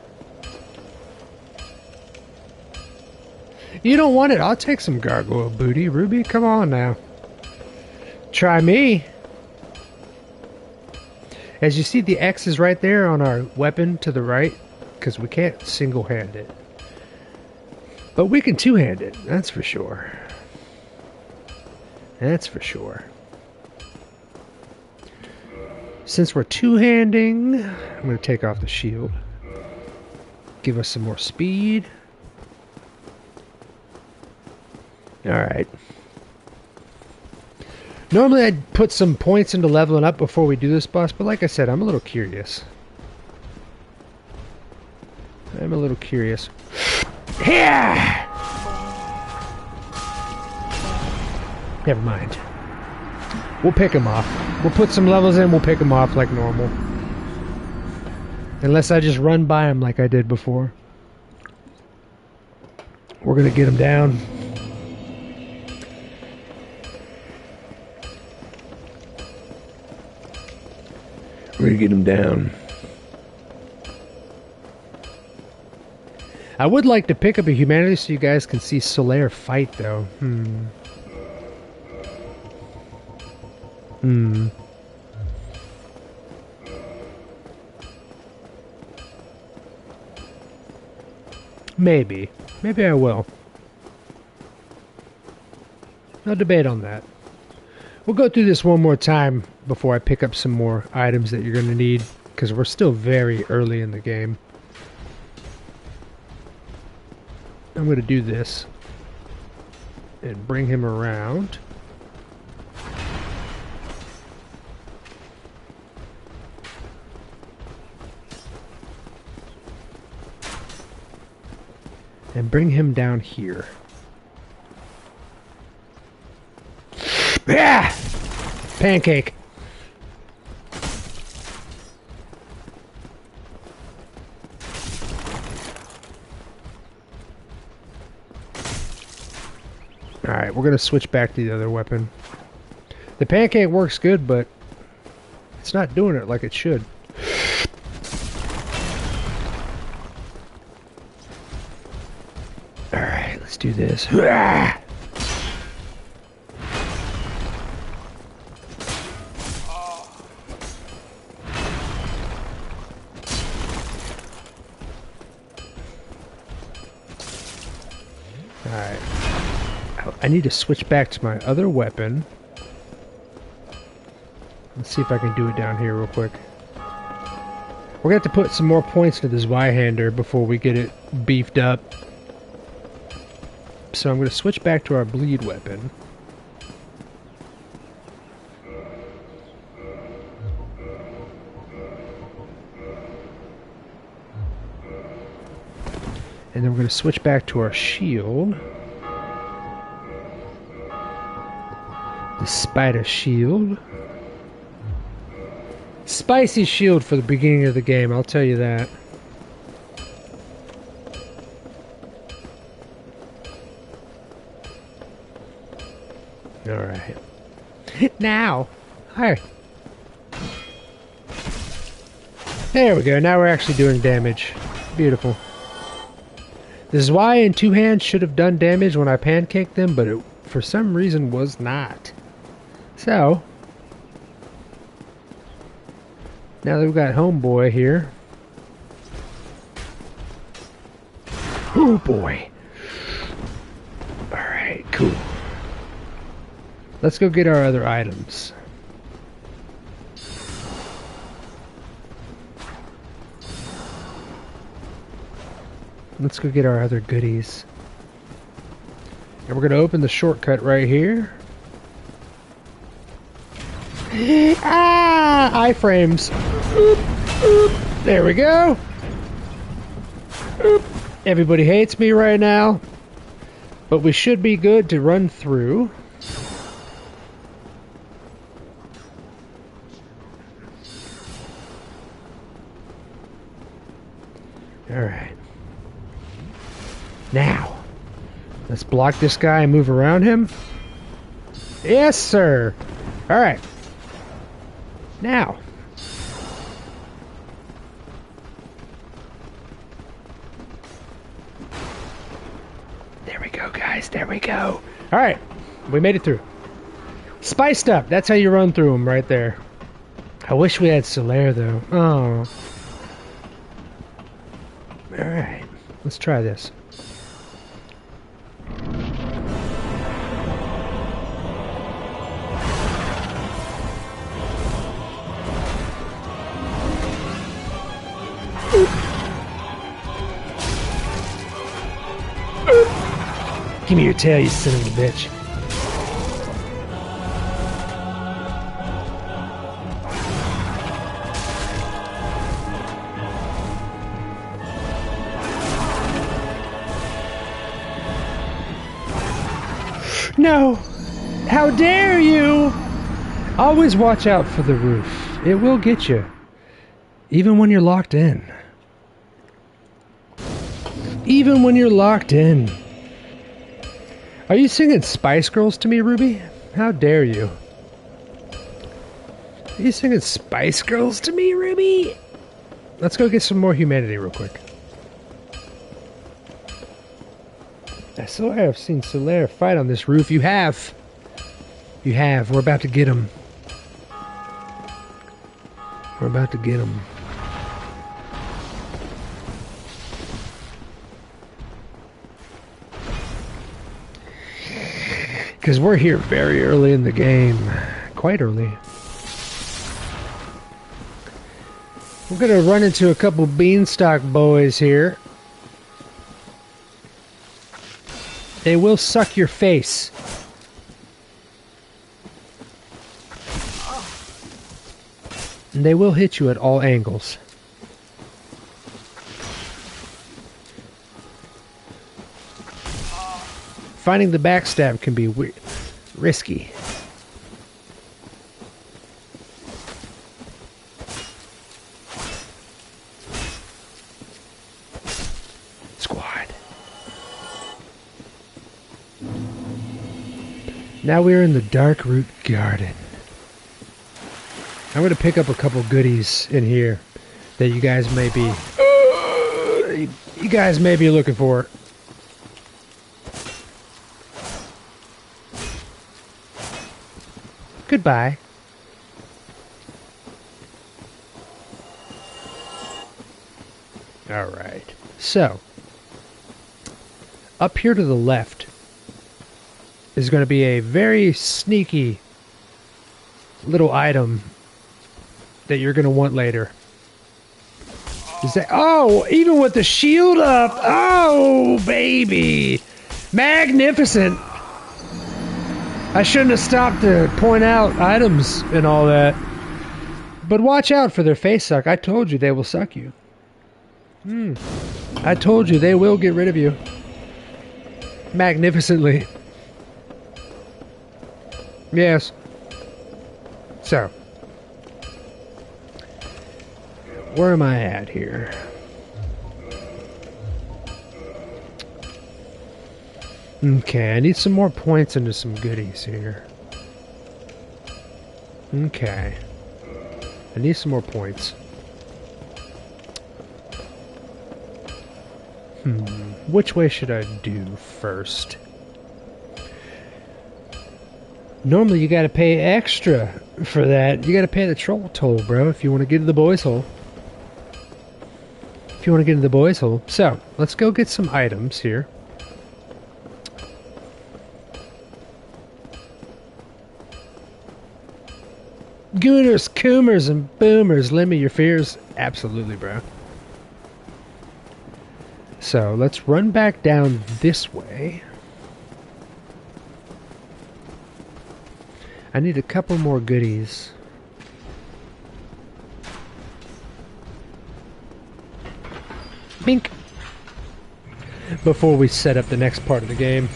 You don't want it? I'll take some gargoyle booty. Ruby, come on now. Try me. As you see, the X is right there on our weapon to the right, because we can't single-hand it. But we can two-hand it, that's for sure. That's for sure. Since we're two-handing, I'm going to take off the shield. Give us some more speed. Alright. Normally I'd put some points into leveling up before we do this boss, but like I said, I'm a little curious. I'm a little curious. Yeah! Never mind. We'll pick him off. We'll put some levels in, we'll pick him off like normal. Unless I just run by him like I did before. We're gonna get him down. We're gonna get him down. I would like to pick up a humanity so you guys can see Solaire fight, though. Maybe. Maybe I will. No debate on that. We'll go through this one more time before I pick up some more items that you're going to need, because we're still very early in the game. I'm going to do this and bring him around. And bring him down here. Yeah! Pancake. Alright, we're going to switch back to the other weapon. The pancake works good, but it's not doing it like it should. Alright, let's do this. Alright. I need to switch back to my other weapon. Let's see if I can do it down here real quick. We're going to have to put some more points into this Y-hander before we get it beefed up. So I'm going to switch back to our bleed weapon. And then we're going to switch back to our shield. The spider shield. Spicy shield for the beginning of the game, I'll tell you that. Alright. Now! Hi! There we go, now we're actually doing damage. Beautiful. This is why in two hands should have done damage when I pancaked them, but it for some reason was not. So, now that we've got Homeboy here. Oh boy. Alright, cool. Let's go get our other items. Let's go get our other goodies. And we're going to open the shortcut right here. Ah! Iframes. Oop, oop. There we go. Oop. Everybody hates me right now. But we should be good to run through. Alright. Now, let's block this guy and move around him. Yes, sir. All right. Now. There we go, guys. There we go. All right. We made it through. Spiced up. That's how you run through them right there. I wish we had Solaire, though. Oh. All right. Let's try this. Give me your tail, you son of a bitch. No! How dare you! Always watch out for the roof. It will get you. Even when you're locked in. Even when you're locked in. Are you singing Spice Girls to me, Ruby? How dare you? Are you singing Spice Girls to me, Ruby? Let's go get some more humanity real quick. I still have seen Solaire fight on this roof. You have. You have. We're about to get him. We're about to get him. Because we're here very early in the game. Quite early. We're going to run into a couple beanstalk boys here. They will suck your face. And they will hit you at all angles. Finding the backstab can be risky. Squad. Now we're in the Dark Root Garden. I'm going to pick up a couple goodies in here that you guys may be looking for. Goodbye. All right. So, up here to the left is going to be a very sneaky little item that you're going to want later. Is that... Oh, even with the shield up. Oh, baby. Magnificent. I shouldn't have stopped to point out items and all that. But watch out for their face suck. I told you they will suck you. I told you they will get rid of you. Magnificently. Yes. So. Where am I at here? Okay, I need some more points into some goodies here. Okay. I need some more points. Which way should I do first? Normally you gotta pay extra for that. You gotta pay the troll toll, bro, if you want to get to the boys' hole. If you want to get into the boys' hole. So, let's go get some items here. Gooners, coomers, and boomers, lend me your fears. Absolutely, bro. So, let's run back down this way. I need a couple more goodies. Bink! Before we set up the next part of the game.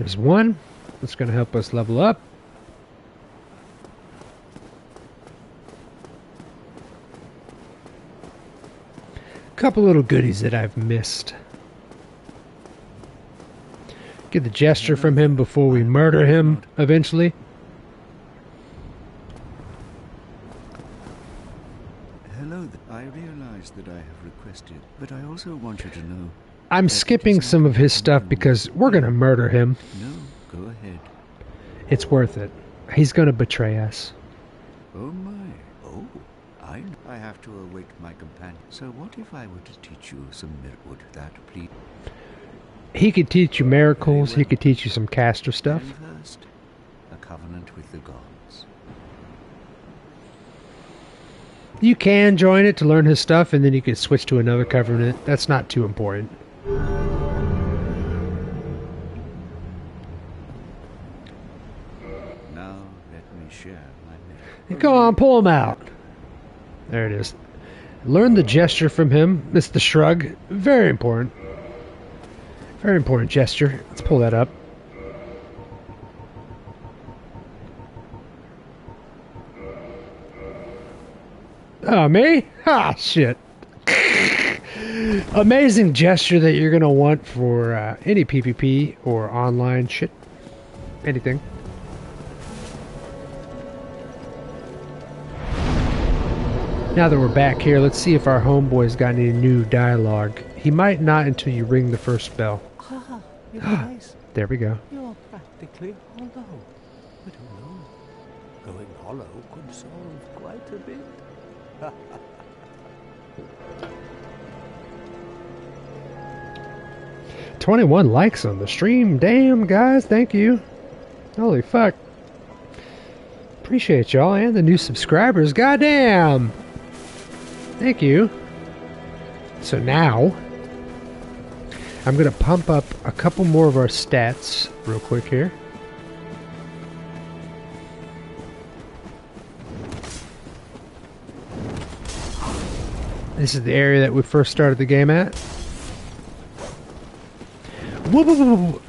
There's one. That's going to help us level up. Couple little goodies that I've missed. Get the gesture from him before we murder him eventually. Hello. I realize that I have requested, but I also want you to know... I'm skipping some of his stuff because we're going to murder him. No, go ahead. It's worth it. He's going to betray us. Oh my. Oh, I have to await my companion. So what if I were to teach you some would that please? He could teach you miracles. He could teach you some caster stuff. First, a covenant with the gods. You can join it to learn his stuff, and then you can switch to another covenant. That's not too important. Now let me share my... Go on, pull him out. There it is. Learn the gesture from him. It's the shrug. Very important. Very important gesture. Let's pull that up. Oh, me? Ah, shit. Amazing gesture that you're going to want for any PvP or online shit. Anything. Now that we're back here, let's see if our homeboy's got any new dialogue. He might not until you ring the first bell. Ah, your eyes. There we go. You're practically hollow. But who knows? Going hollow could solve quite a bit. 21 likes on the stream. Damn, guys, thank you. Holy fuck. Appreciate y'all and the new subscribers. Goddamn. Thank you. So now, I'm going to pump up a couple more of our stats real quick here. This is the area that we first started the game at. Whoa, whoa, whoa, whoa.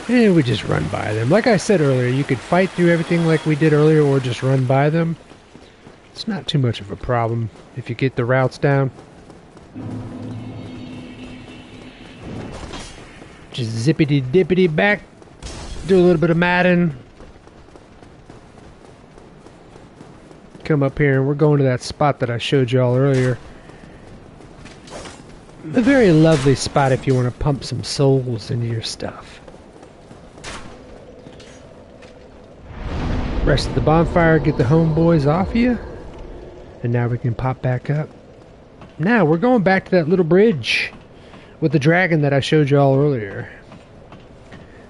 And we just run by them. Like I said earlier, you could fight through everything like we did earlier or just run by them. It's not too much of a problem if you get the routes down. Just zippity dippity back. Do a little bit of Madden. Come up here and we're going to that spot that I showed y'all earlier. A very lovely spot if you want to pump some souls into your stuff. Rest of the bonfire, get the homeboys off you. And now we can pop back up. Now we're going back to that little bridge with the dragon that I showed y'all earlier.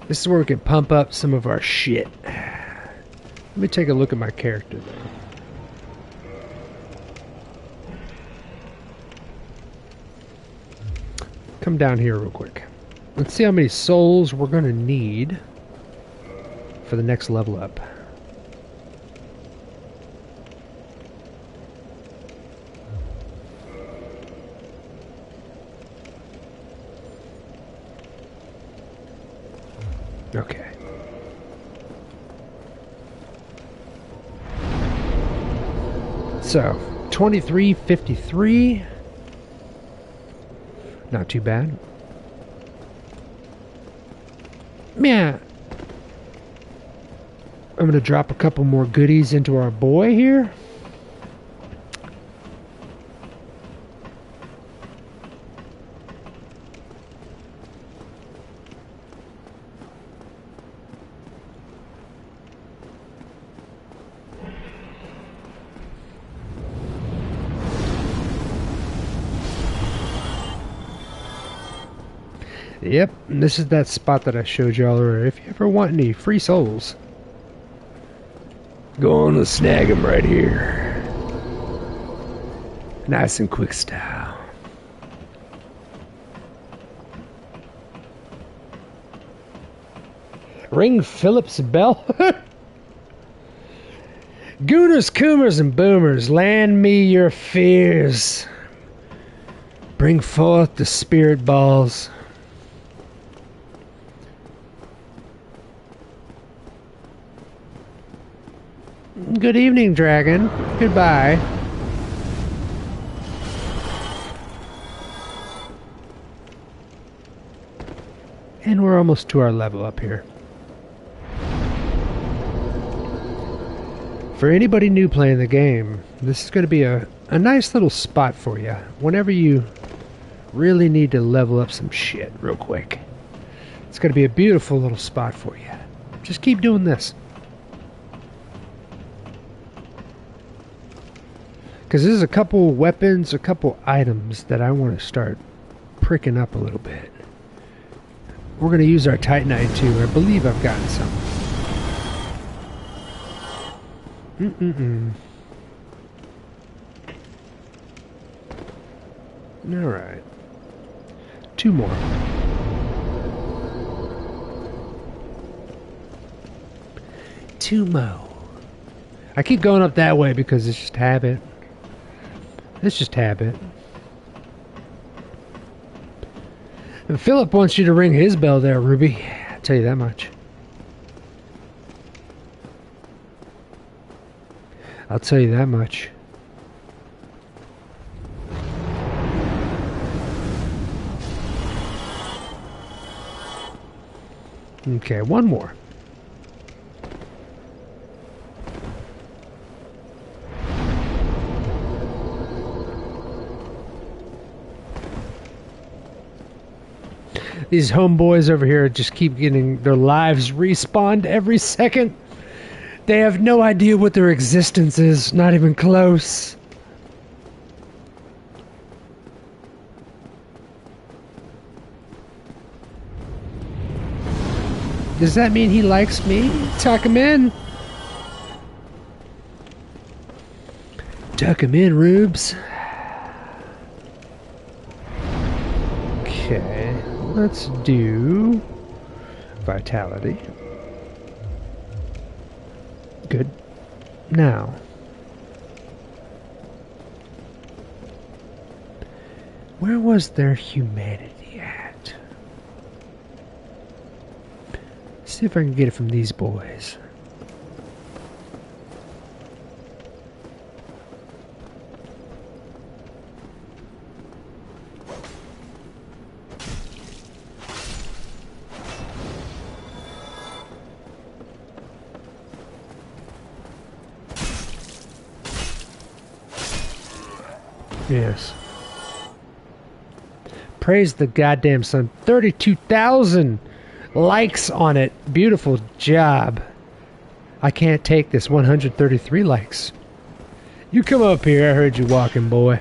This is where we can pump up some of our shit. Let me take a look at my character though. Come down here real quick. Let's see how many souls we're going to need for the next level up. Okay. So, 2353. Not too bad. Yeah. I'm going to drop a couple more goodies into our boy here. Yep, and this is that spot that I showed y'all earlier. If you ever want any free souls, go on and snag them right here. Nice and quick style. Ring Phillips bell. Gooners, coomers, and boomers, land me your fears. Bring forth the spirit balls. Good evening, dragon. Goodbye. And we're almost to our level up here. For anybody new playing the game, this is going to be a nice little spot for you. Whenever you really need to level up some shit real quick. It's going to be a beautiful little spot for you. Just keep doing this. Because there's a couple weapons, a couple items that I want to start pricking up a little bit. We're going to use our Titanite too. I believe I've gotten some. Alright. 2 more. Two more. I keep going up that way because it's just habit. It's just habit. And Philip wants you to ring his bell there, Ruby. I'll tell you that much. I'll tell you that much. Okay, one more. These homeboys over here just keep getting their lives respawned every second. They have no idea what their existence is, not even close. Does that mean he likes me? Tuck him in. Tuck him in, Rubes. Okay, let's do vitality. Good. Now, where was their humanity at? See if I can get it from these boys. Yes. Praise the goddamn sun. 32,000 likes on it. Beautiful job. I can't take this. 133 likes. You come up here. I heard you walking, boy.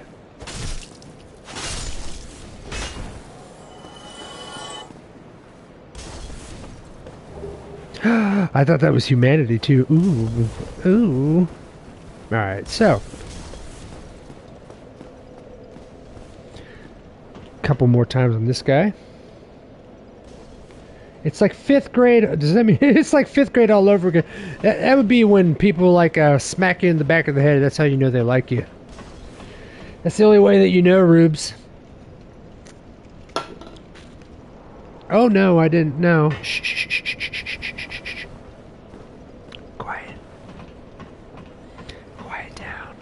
I thought that was humanity too. Ooh. Ooh. Alright, so. Couple more times on this guy. It's like 5th grade. Does that mean it's like 5th grade all over again? That would be when people like smack you in the back of the head. That's how you know they like you. That's the only way that you know, Rubes. Oh no, I didn't know. Shh, shh, shh, shh, shh, shh, shh, shh. Quiet. Quiet down.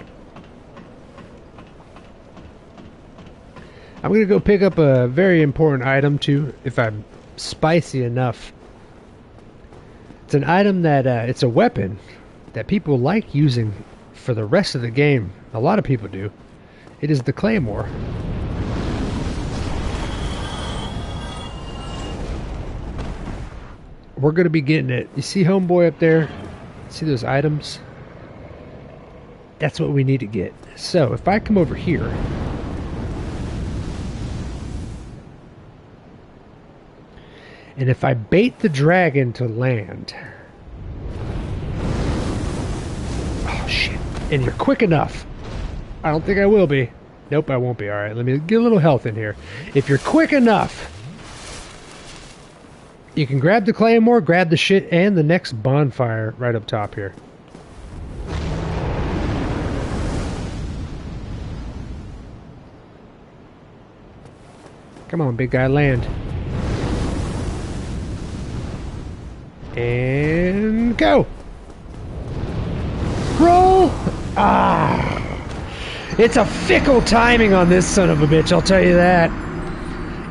I'm gonna go pick up a very important item too, if I'm spicy enough. It's an item that it's a weapon that people like using for the rest of the game. A lot of people do. It is the Claymore. We're gonna be getting it. You see homeboy up there? See those items? That's what we need to get. So if I come over here, and if I bait the dragon to land, oh shit, and you're quick enough, I don't think I will be. Nope, I won't be. Alright, let me get a little health in here. If you're quick enough, you can grab the claymore, grab the shit, and the next bonfire right up top here. Come on, big guy, land. And go! Ah! It's a fickle timing on this son of a bitch, I'll tell you that.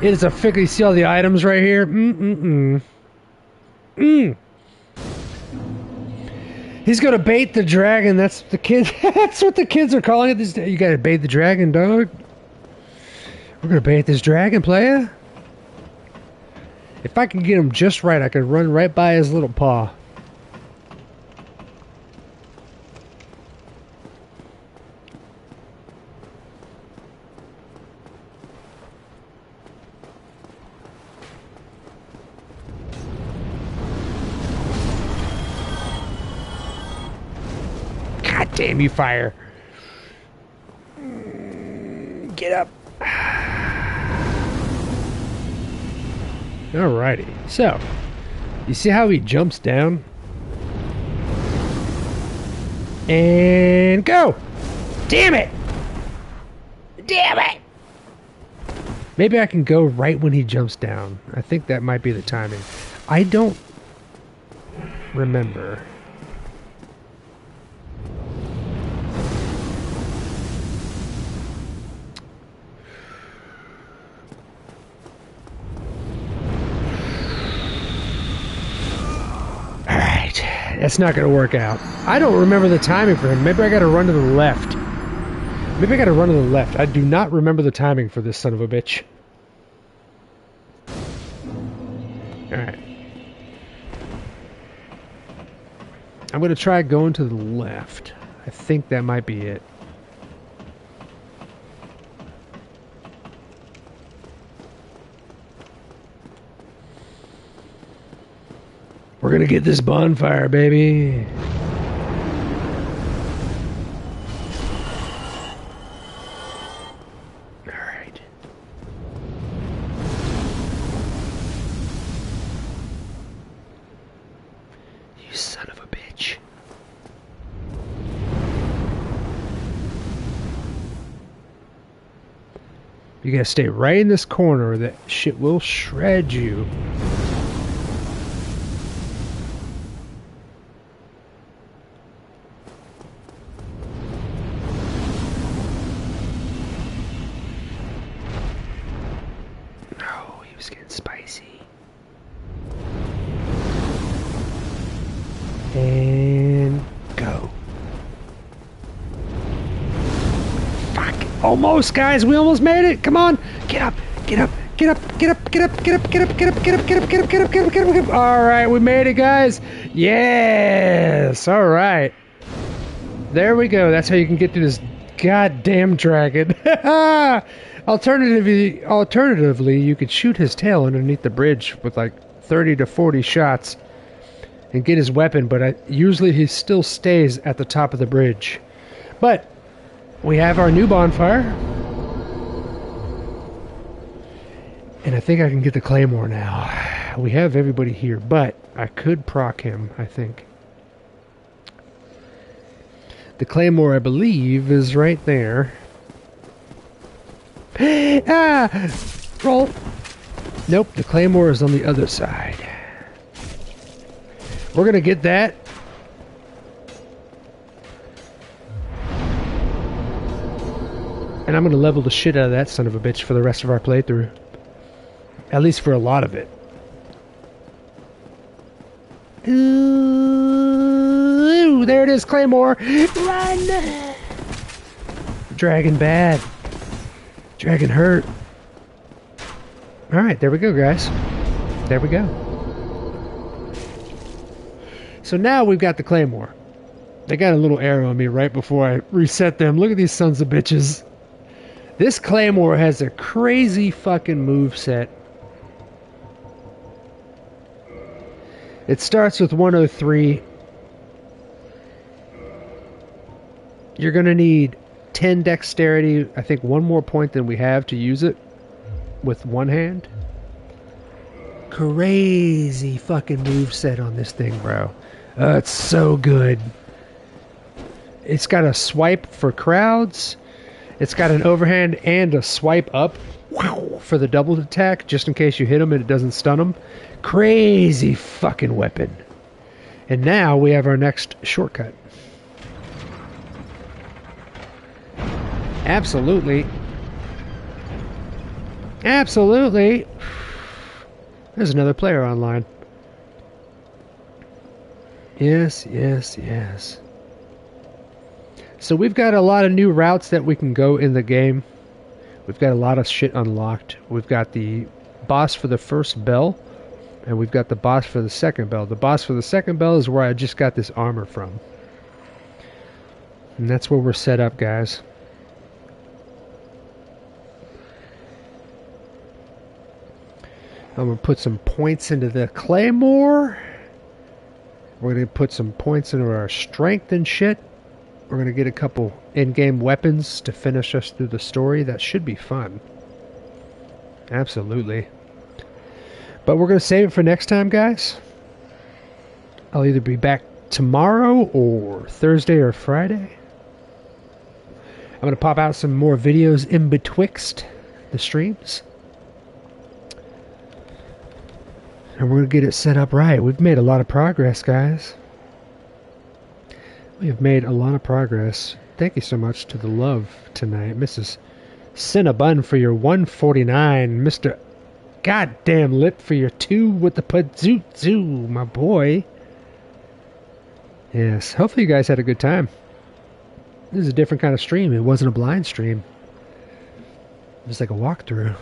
It is a fickle... You see all the items right here? He's gonna bait the dragon. That's the kids. That's what the kids are calling it this day. You gotta bait the dragon, dog. We're gonna bait this dragon, playa. If I can get him just right, I could run right by his little paw. God damn you, fire. Get up. Alrighty. So, you see how he jumps down? And go! Damn it! Damn it! Maybe I can go right when he jumps down. I think that might be the timing. I don't remember. That's not going to work out. I don't remember the timing for him. Maybe I got to run to the left. Maybe I got to run to the left. I do not remember the timing for this son of a bitch. Alright. I'm going to try going to the left. I think that might be it. We're gonna get this bonfire, baby. Alright. You son of a bitch. You gotta stay right in this corner or that shit will shred you. Spicy. And go. Fuck. Almost, guys. We almost made it. Come on. Get up. Get up. Get up. Get up. Get up. Get up. Get up. Get up. Get up. Get up. Get up. Get up. Get up. Get up. Get up. All right. We made it, guys. Yes. All right. There we go. That's how you can get through this goddamn dragon. Alternatively, you could shoot his tail underneath the bridge with like 30 to 40 shots and get his weapon, but usually he still stays at the top of the bridge. But we have our new bonfire. And I think I can get the claymore now. We have everybody here, but I could proc him, I think. The claymore, I believe, is right there. Ah! Roll! Nope, the claymore is on the other side. We're gonna get that. And I'm gonna level the shit out of that son of a bitch for the rest of our playthrough. At least for a lot of it. Ooh, there it is, claymore! Run! Dragon bad. Dragon hurt. Alright, there we go, guys. There we go. So now we've got the claymore. They got a little arrow on me right before I reset them. Look at these sons of bitches. This claymore has a crazy fucking moveset. It starts with 103. You're going to need 10 dexterity, I think one more point than we have to use it with one hand. Crazy fucking moveset on this thing, bro. It's so good. It's got a swipe for crowds. It's got an overhand and a swipe up for the double attack, just in case you hit them and it doesn't stun them. Crazy fucking weapon. And now we have our next shortcut. Absolutely. Absolutely. There's another player online. Yes, yes, yes. So we've got a lot of new routes that we can go in the game. We've got a lot of shit unlocked. We've got the boss for the first bell, and we've got the boss for the second bell. The boss for the second bell is where I just got this armor from. And that's where we're set up, guys. I'm going to put some points into the claymore. We're going to put some points into our strength and shit. We're going to get a couple in-game weapons to finish us through the story. That should be fun. Absolutely. But we're going to save it for next time, guys. I'll either be back tomorrow or Thursday or Friday. I'm going to pop out some more videos in betwixt the streams. And we're going to get it set up right. We've made a lot of progress, guys. We have made a lot of progress. Thank you so much to the love tonight. Mrs. Cinnabun for your 149. Mr. Goddamn Lip for your 2 with the Pazoo, my boy. Yes, hopefully you guys had a good time. This is a different kind of stream. It wasn't a blind stream. It was like a walkthrough.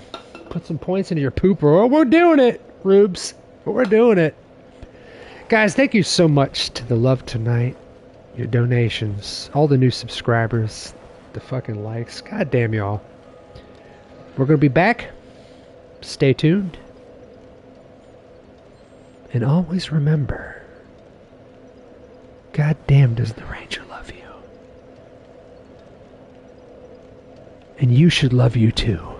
Put some points into your pooper. Oh, we're doing it, Rubes. We're doing it. Guys, thank you so much to the love tonight. Your donations. All the new subscribers. The fucking likes. God damn y'all. We're going to be back. Stay tuned. And always remember, God damn does the Ranger love you. And you should love you too.